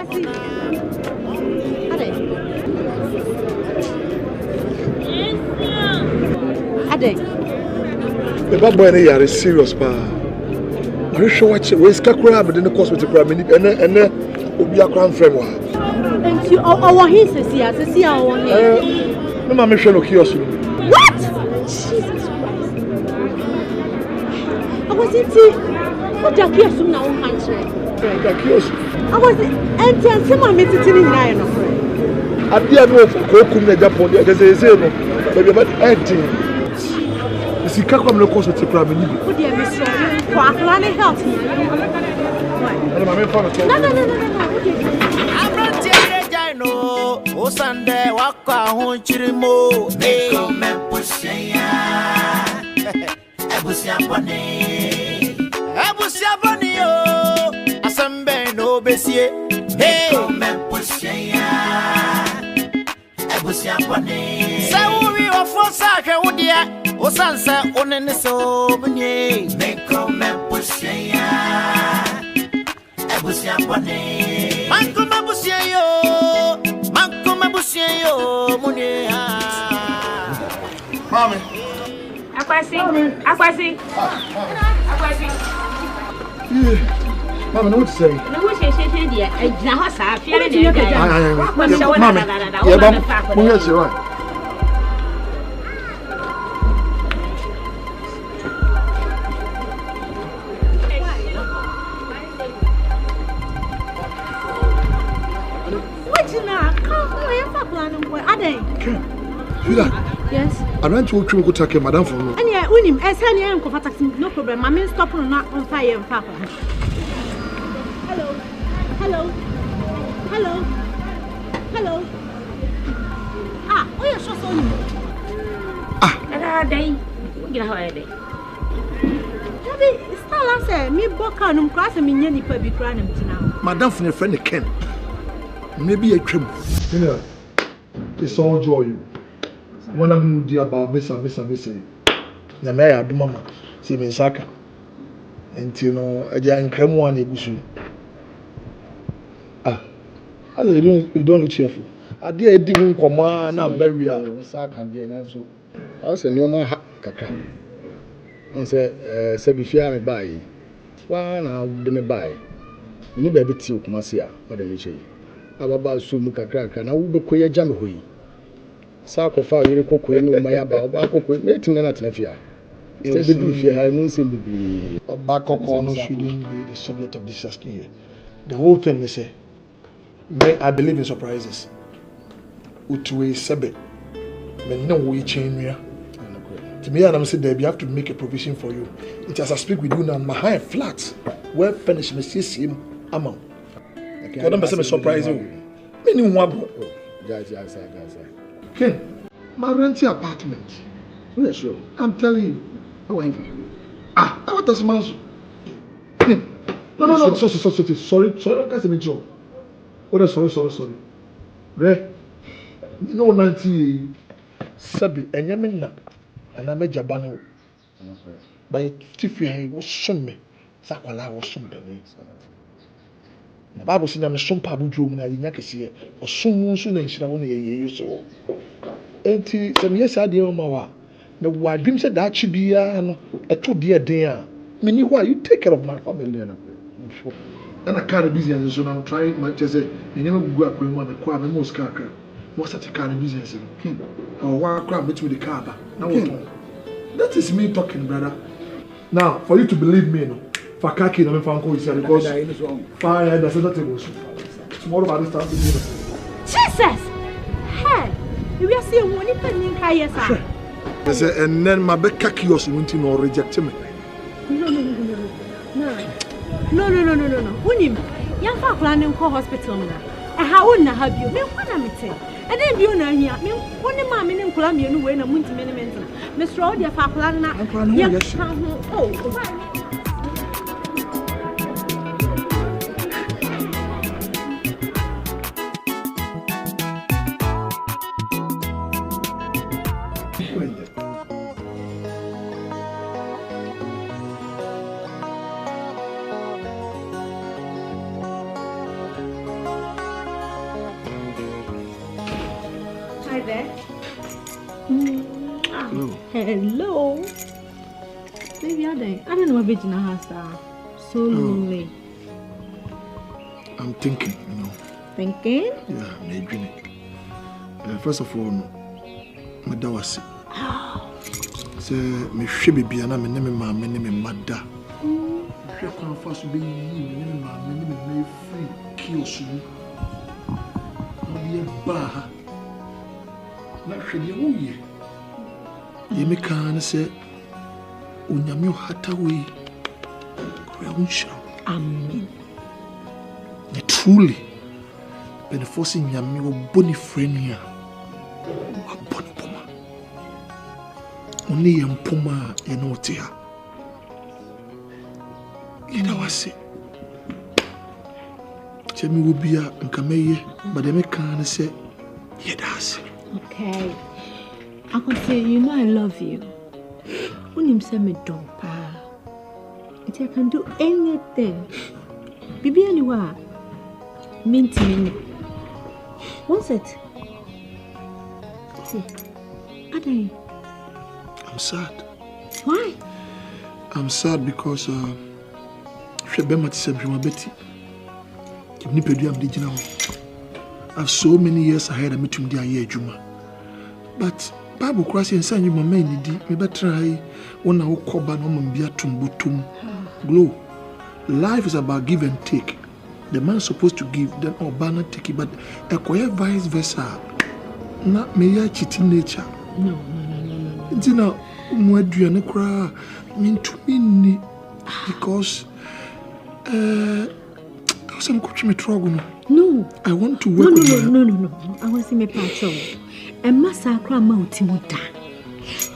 Ade. The bad boy na are serious pa. Are you sure what we sika kura be the hospital kura me ene obi akran frame wa. Enti o hin sesi a o hin. No ma me hwe no kiosk. What? Jesus Christ. I was in what are you now country? I was and someone made it in nine of her. I did know for Kokum in Japan, there's a zero, maybe about 18. You see, Kakum no cost to crab. Would you miss for Atlanta health? I'm not telling you, oh, Sunday, Waka, won't Chirimo, they come and push Abusiabonio, Asambe no besie, hey, Abusiaboni. So we are for Saka Wodia, Osansa, Oneneso, Bunye, Meko Mempusia, Abusiaboni, Manco Mabusio, Munia. Mommy. Akwasi. Yeah. Mama, what to say? No, we say dear. I did not have fear. Yes. I ran to go take madam for me. And yeah, unim, as any uncle, no problem. I mean, stop on not on fire, Papa. Hello. Ah, oh, you're so sorry. Day. You know how I day. Stella said, me book on him, cross him in any public random now. Madam from your friend Ken. Maybe a trim. You know, it's all joy. When I'm dear about Miss. The mayor, the mama, see me Saka. And you know, a young creme one ABUSUA. I don't look cheerful. I didn't come on, I'm very Saka and so. I was a new man, Kaka. And said, Sebifia me buy. One, I'll do me buy. Ni baby tiu Kumasia, what the nature. Ababa Sumuka crack, and I will be queer jammy. Sako fa yiri koko enu mayaba oba koko metin na Nephew. Yes, I mean simply oba koko no shouldn't be the subject of this asking here. The whole thing they say, I believe in surprises. Utwe sebe, me no we change here. To me, and I'm saying that you have to make a provision for you. It as I speak with you now, my high flat, well finished, me see him amount. I don't say me surprise you. Me ni wabo. Guys. Ken, my renting apartment. Yeah, sure. I'm telling you. Oh, I want this man. No. Sorry. Can't say me job. What? Sorry. Re. No, 90. Sabi, enyamina. And I'm a Jabano. By Tiffy was some Sakwala was some. The Bible says I'm some Pabu Jum na Nyako or soon and she only a year so. And some years I dear Mawa. The wife dream said that should be a 2 dear day. Meanwhile, you take care of my family. And I can't be busy and so I'm trying my to say, you never go up with one quite most car. Most of the car business. Or one crowd between the car. Now, that is me talking, brother. Now, for you to believe me, no. For Kaki, no, because fire does not take us. Tomorrow about this time. Jesus! Hey! We are seeing one in Kaya. And then my back Kaki was wanting or reject me. No. Unim, young folk landing call hospital. And how wouldn't I have you? Me, what am I saying? And then you know here, me, one of my men in Columbia, no way, no moon to many men. Mr. Odia Faklana, oh, Hello. Baby, I don't know what Virginia has so lonely. I'm thinking, you know. Thinking? Yeah, maybe. First of all, my dad was sick. So, me should be an me name my name mother. She can first be me free kill soon. No be a bar. Not really oh you can say, Unyamio Hataway, Groundshaw. Amen. Truly, beneforcing Yamio Bonifrenia, Bonipoma. Only Yampoma and Otia. Yet I was say, Jamie will be a Nkamaye, but the Mekan say, Yedas. Okay. I can say, you know I love you. When you say me don't pa, I can do anything. Bibi anywhere. Minty me. What's it? See, Ade. I'm sad. Why? I'm sad because I've so many years ahead of me to the Juma. But Bible crossing and you my main me better try when I walk up and be a tumbutum. Glow. Life is about give and take. The man supposed to give, then Obana take it, but acquire vice versa. Not me cheating nature. No. It's now what do you cry? Mean to me because some coach me trouble. No. I want to work with No. I want to see me patrol. And massacre mountain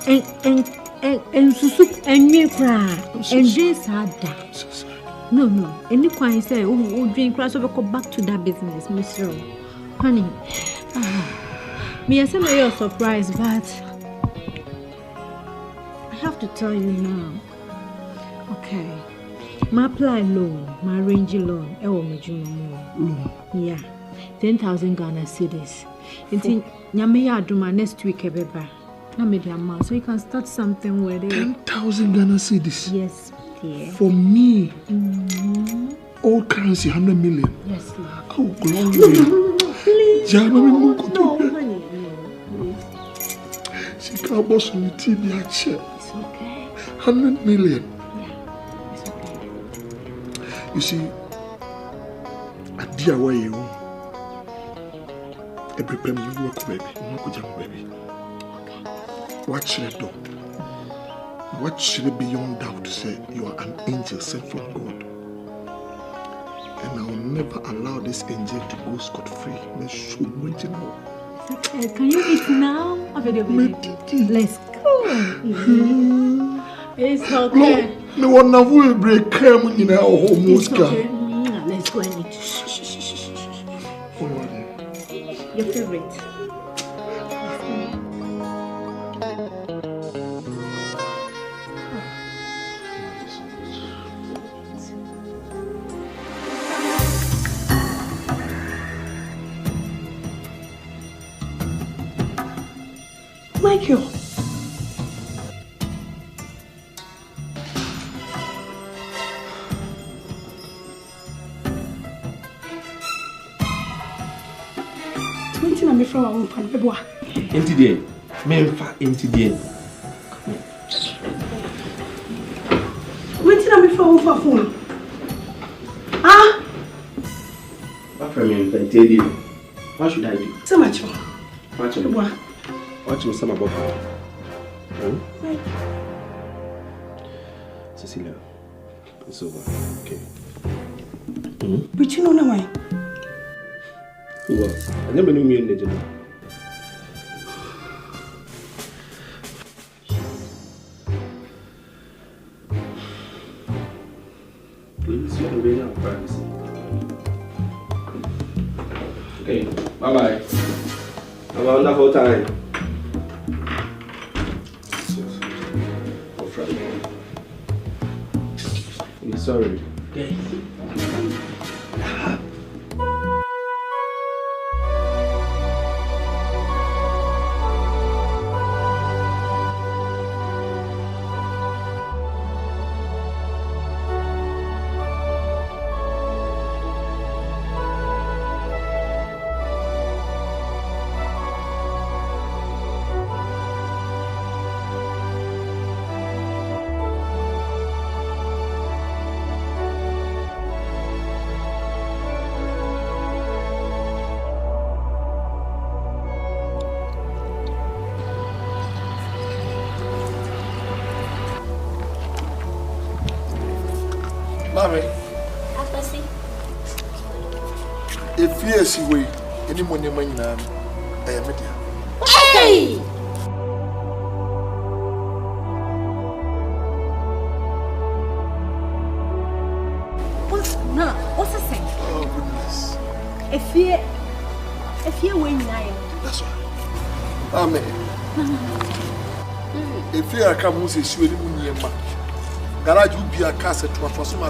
and soup and me cry and this had that. No. And you can say, oh, drink crash over go back to that business, Mr. Honey. Me, I say you're surprised, but I have to tell you now. Okay. My apply loan, my range loan, loan. Yeah. 10,000 Ghana cedis. Until Nyame Aduma next week, Ebeba. Na me the amount, so you can start something with it. 10,000 Ghana cedis. Yes, dear. For me. All currency, 100 million. Yes, Lord. Oh, glory. No, please. No, honey. No, she can't boss on the TV. It's okay. 100 million. Yeah, it's okay. You see, a dear way you every time you work, baby. Baby. Watch the door. What should it beyond doubt to say you are an angel sent from God? And I will never allow this angel to go scot-free. Let's Okay, can you eat now? Let's go. It's okay. No one will break him in our home. Let's go and eat. Your favorite. Michael. Na me from our pan beboa. Empty day. Memfa empty day. Wait na me from our phone. Ah? What from me can tell you? What should I do? So much. What should I do? What should some about? Cecilia, it's over. Okay. But you know why? Well, I never knew me in the general. Please, you don't be out privacy. Okay, bye-bye. Have a wonderful time. I'm sorry. Okay. If yes, way, any money, I am with you. Hey! What's the thing? Oh, goodness. If you win, that's right. Amen. If you are coming, say, she will be near my garage, would be a cassette to a person. I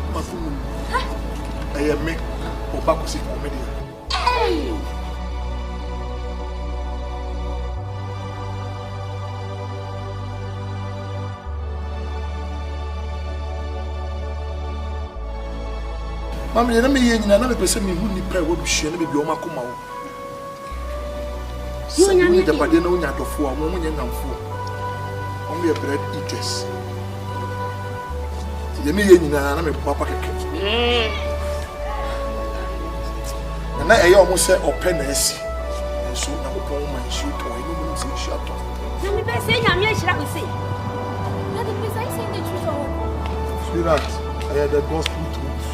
am me, or back with comedy. Hey! Mamma, you never hear another person who need prayer would be sharing with your Makumao. So you need a badeno in your four, woman and four. Only a bread eaters. You may have a papa cake. And I almost said, or penance. And so now upon my shoot, or any woman's in shut off. Let me say, I'm here, shall I say? That the place I say the truth or what? Sweetheart, I had the gospel truth.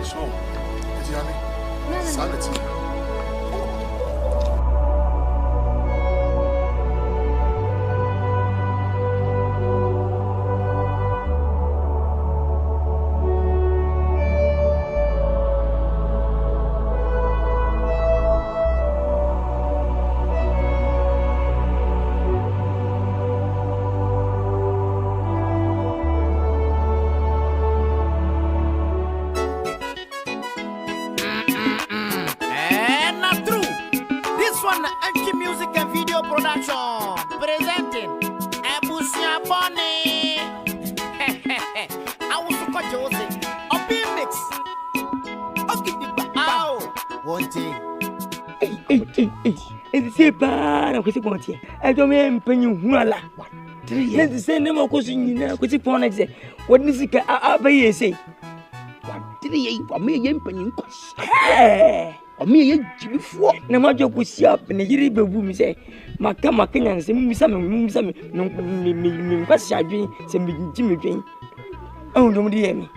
So, it's Yanni. Sanity. Presenting ABUSUA. I was so Jose. A big mix. Wanting. It's a pan of Quisiponti. I don't mean penny huala. 3 years. Let's say no more question. Quisipon, I say. What is it? I say. 3 years for me, young penny. Or me, before. No more joke with up in the Yiriba boom say. Macama Kenyan, some what's your dream? Some Jimmy Jane. Oh, don't hear me.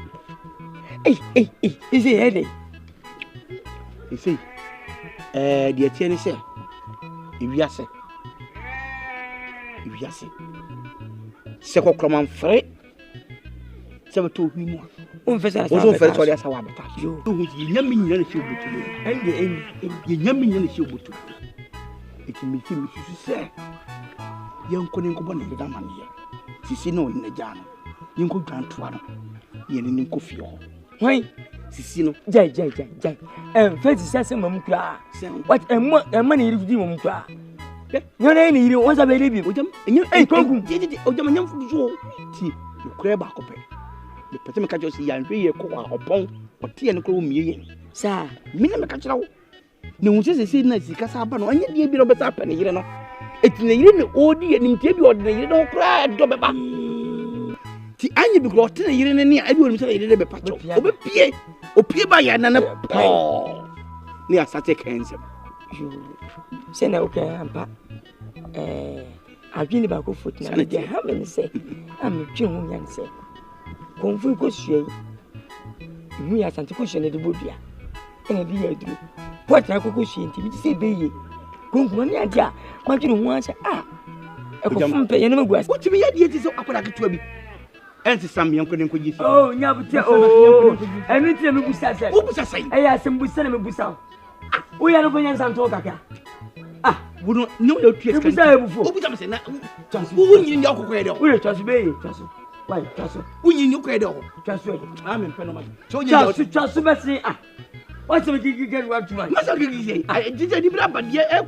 Hey, is it headache? You see, the attorney say, if you say, second command free, 7 him. Also, first, what I saw about you. You never mean anything to you, and you never mean anything to you. It can be him to say, young couldn't go on with that man here. See, no, in the jam. You go down to one. You didn't go for why? Sisino, Jai. First, says some mumka. What a money if you mumka. Your name is once a baby with them, and you ain't going to or the young fool. See, you crab back up. The Potomac just young rear upon or tea and crew me. Sir, minimum catch out. No one says a scene as the Casabano, and yet you be over up and you know. It's in the old and in table, you don't cry, Dobba. The annual be brought in a year and I will say a little patch of Pia by another. Oh, near such a cancer. You say, okay, I'm back. I've been about good foot, and I haven't say, I'm a June young say. Confronting we are Asante question the Bobia. And a dear do. What I could see to say, baby. Confronting idea. What you want? A confront pay and was what to be yet is so up to me. And some young couldn't go. Oh, never tell. I need to be sad. What was I saying? I asked him with Senator Bussau. We are going to talk. We don't know your kids. Who in your cradle? We're just baby. Why, just when you cradle. Just wait. I'm in Panama. So just say, what's the you get what you want? I didn't but yeah,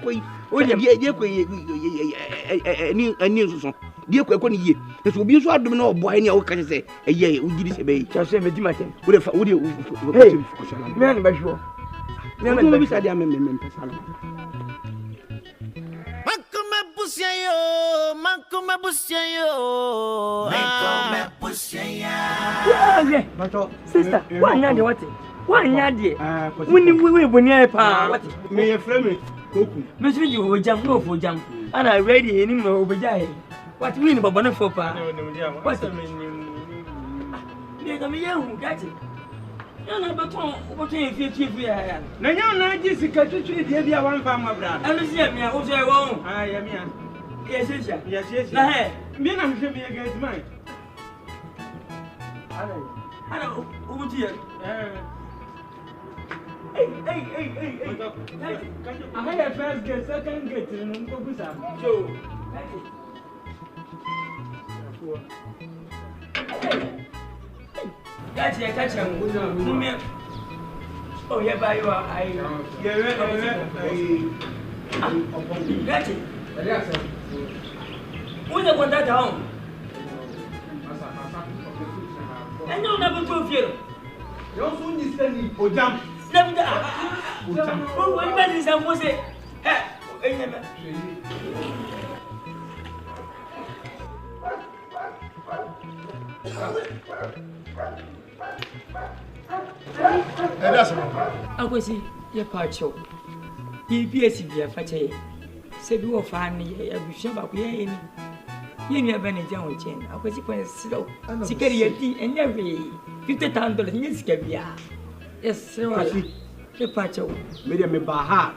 a news song. Dear Quackony, it will be so I don't know why any can say, a year, we did say, just say, Martin. Would you? Hey, man, by sure. Never be said, I am Makuma sister, one yard, what? 1 year, when you will near pa. May a friend, Miss you will jump no for jump, and I ready any more over. What do you mean about Bonafopa? What's the meaning? Near me, young, got it. No, but what if you are? No, no, Jessica, to treat the other one from my brother. I was here, I was there. I am here. Yes. Me and I'm sure me against mine. Hello, over here. Hey. I had a first get, second get, and Joe. Catch him. Oh, yeah, by you are. Got it. Who's the one that home? I know never prove you. You're soon is standing for jump. Never done. What is that? Was it? I was see your part show. PPS Fatty. Said you were funny, I wish about me. You never any young chain. I was slow. Security and every $50,000 in Scabia. Yes, sir. The patcho made me baha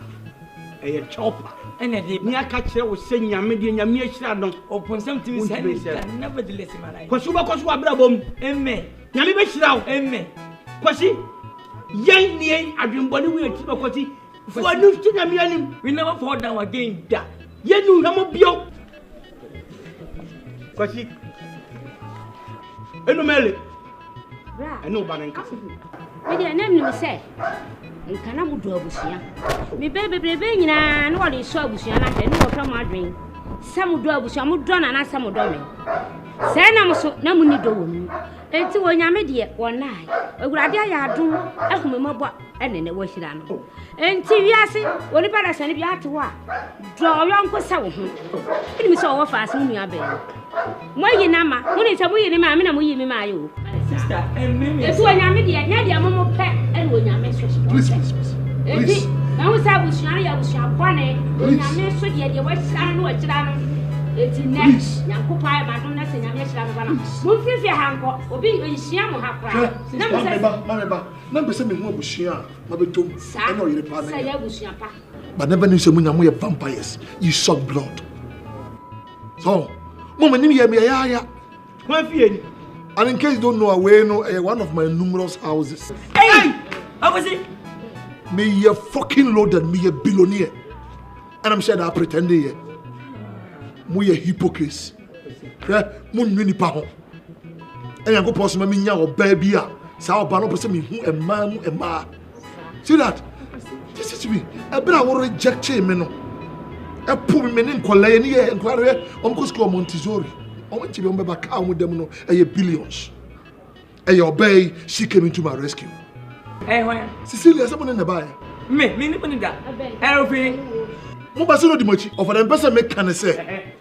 a chopper. And I did near catcher was saying a median Yamia Shadow open something nevertheless in my life. Kosuba Brabum, and me. Yami Beshrow, and me. Quasi, young near I've been body with a Quati. For a new thing, we never fall down again. Yet you have a bio. Quasi, I know Bananka. I didn't name say. In Kumawood, ABUSUA. Me baby, and what is so ABUSUA and no from my dream. Some would do ABUSUA, would run and some would do me. Say no, so no money do. It's when I made it one night. A gradia do, a ɛne ne wɔhyira no enti wiase woni pa da sane bi ato a draw yonko sa wo ho ɛnim sɛ ɔwɔ faase mu nua bɛn mo yi na ma woni sɛ mo yi ne ma me na mo yi me ma yo sister emmeme etu onyame de nya de mo pɛ ɛne onyame so please enti na wo sa busua ya busua bɔne onyame so de wɔhyira no wɔkyira no eti next nyankopaa ma dum na sɛ nyame hyira no bana mo fifi hankɔ obi yihia mo hakora na mo sɛ mama na mpɛ sɛ me hu abusua ma betom ɛna ɔyere pa na sɛ ya busua pa but never knew sɛ munya mo yɛ vampires you suck blood so mama nim yɛ me ya kwa fie ni and in case you don't know away no one of my numerous houses hey obviously me you fucking loaded me a billionaire and I'm sure that pretending here mo ye hypocrites mo nwi nipa ho enyanko poso ma nya oba bi a sa oba no pese me hu ema mu ema see that this is me e bra wo reject me no e pu me ne nkola ye ne ye nkware omko school Montessori omo be ba ka mo dem no e ye billions e ye obey she came into my rescue when Cecilia someone in the buy me ni pani da aeroplane mo ba se no di machi of them person make can say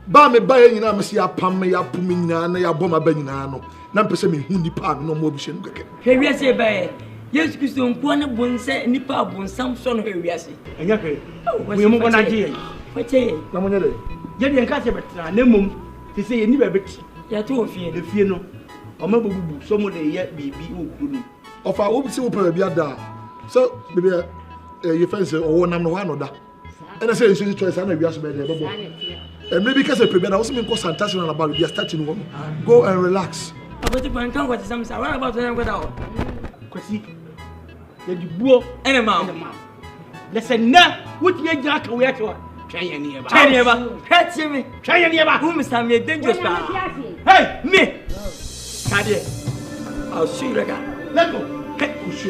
ba me ba nyina me se apam me yapum nyina na yabom aba nyina no na mpese me hu nipa no mo obihye no keke hewiase ba Yesu Kristo nko na bonse nipa bonsam so no hewiase enya kre we mo gona je wache na mo nyele je de nka se betra na mum se se ye ni ba beti ya to ofie de fie no o ma bobubu so mo de ye bibi okuru of our obi se wo pa bia da so bibi ye fence o wonam no wa no da and I say you should choice and we ask about the and maybe because I prepare I also mean concentration on about they are starting one go and relax about the point what is some what about them go down kwasi ye di buo ene ma listen na what me gira ka we ato twan ye ne ba catch me twan ye ne ba who Mr. me dangerous pa hey me kade I'll see you again let go hey push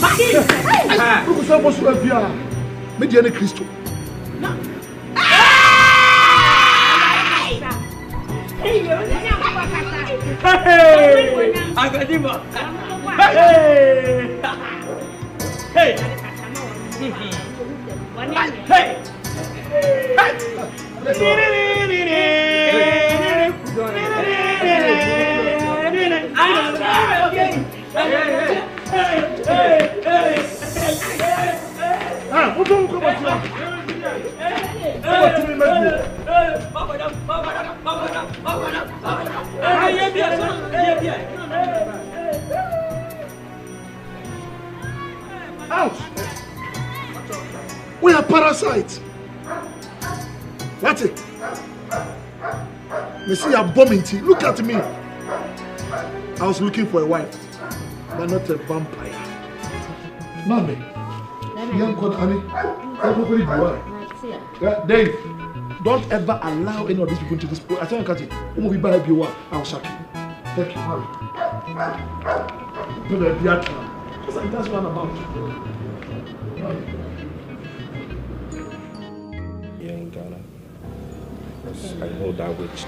Como só posso enviar? Mediane Cristo. Out! We are parasites. That's it. You see, I'm bombing tea. Look at me. I was looking for a wife, but not a vampire. Mommy, young God, honey, everybody do Dave, don't ever allow any of these people into this place. I tell you, Kati, who will be by you? I'll shock you. Thank you, mommy. That's what I'm about. Here in Ghana, I know that witch.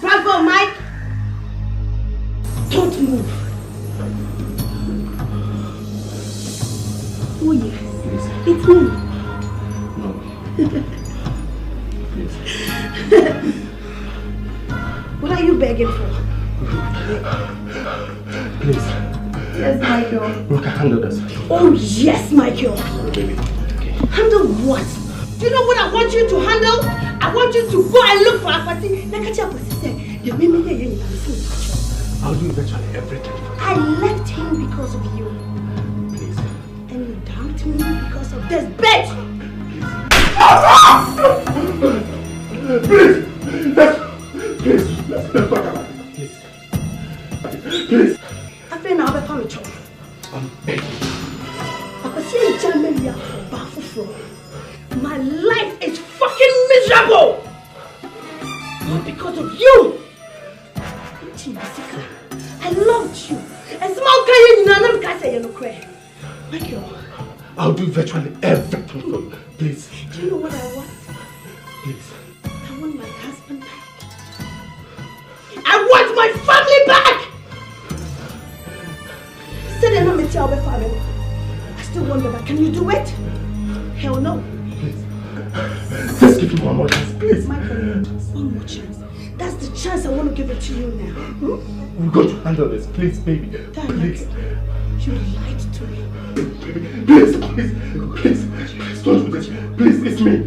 Bravo, Mike! Don't move. Oh, yes. Please. It's me. No. Please. What are you begging for? Please. Yes, Michael. Look, I handle this. Oh, yes, Michael. Baby. Okay. Handle what? Do you know what I want you to handle? I want you to go and look for Akpati. I'll do eventually everything. I left him because of you. Please. And you dumped me because of this bitch! Please, let's talk about it. Please. I feel now I've become a child. I'm begging. My life is fucking miserable! Not because of you! I loved you. And small crying, none of guys say you're no cry. Michael. I'll do virtually everything for you. Please. Do you know what I want? Please. I want my husband back. I want my family! Mario. I still wonder, but can you do it? Hell no. Please. Just give me one more chance, please. Michael, one more chance. That's the chance I want to give it to you now. We've got to handle this, please, baby. Please. You lied to me. Please, don't do this. Please, it's me.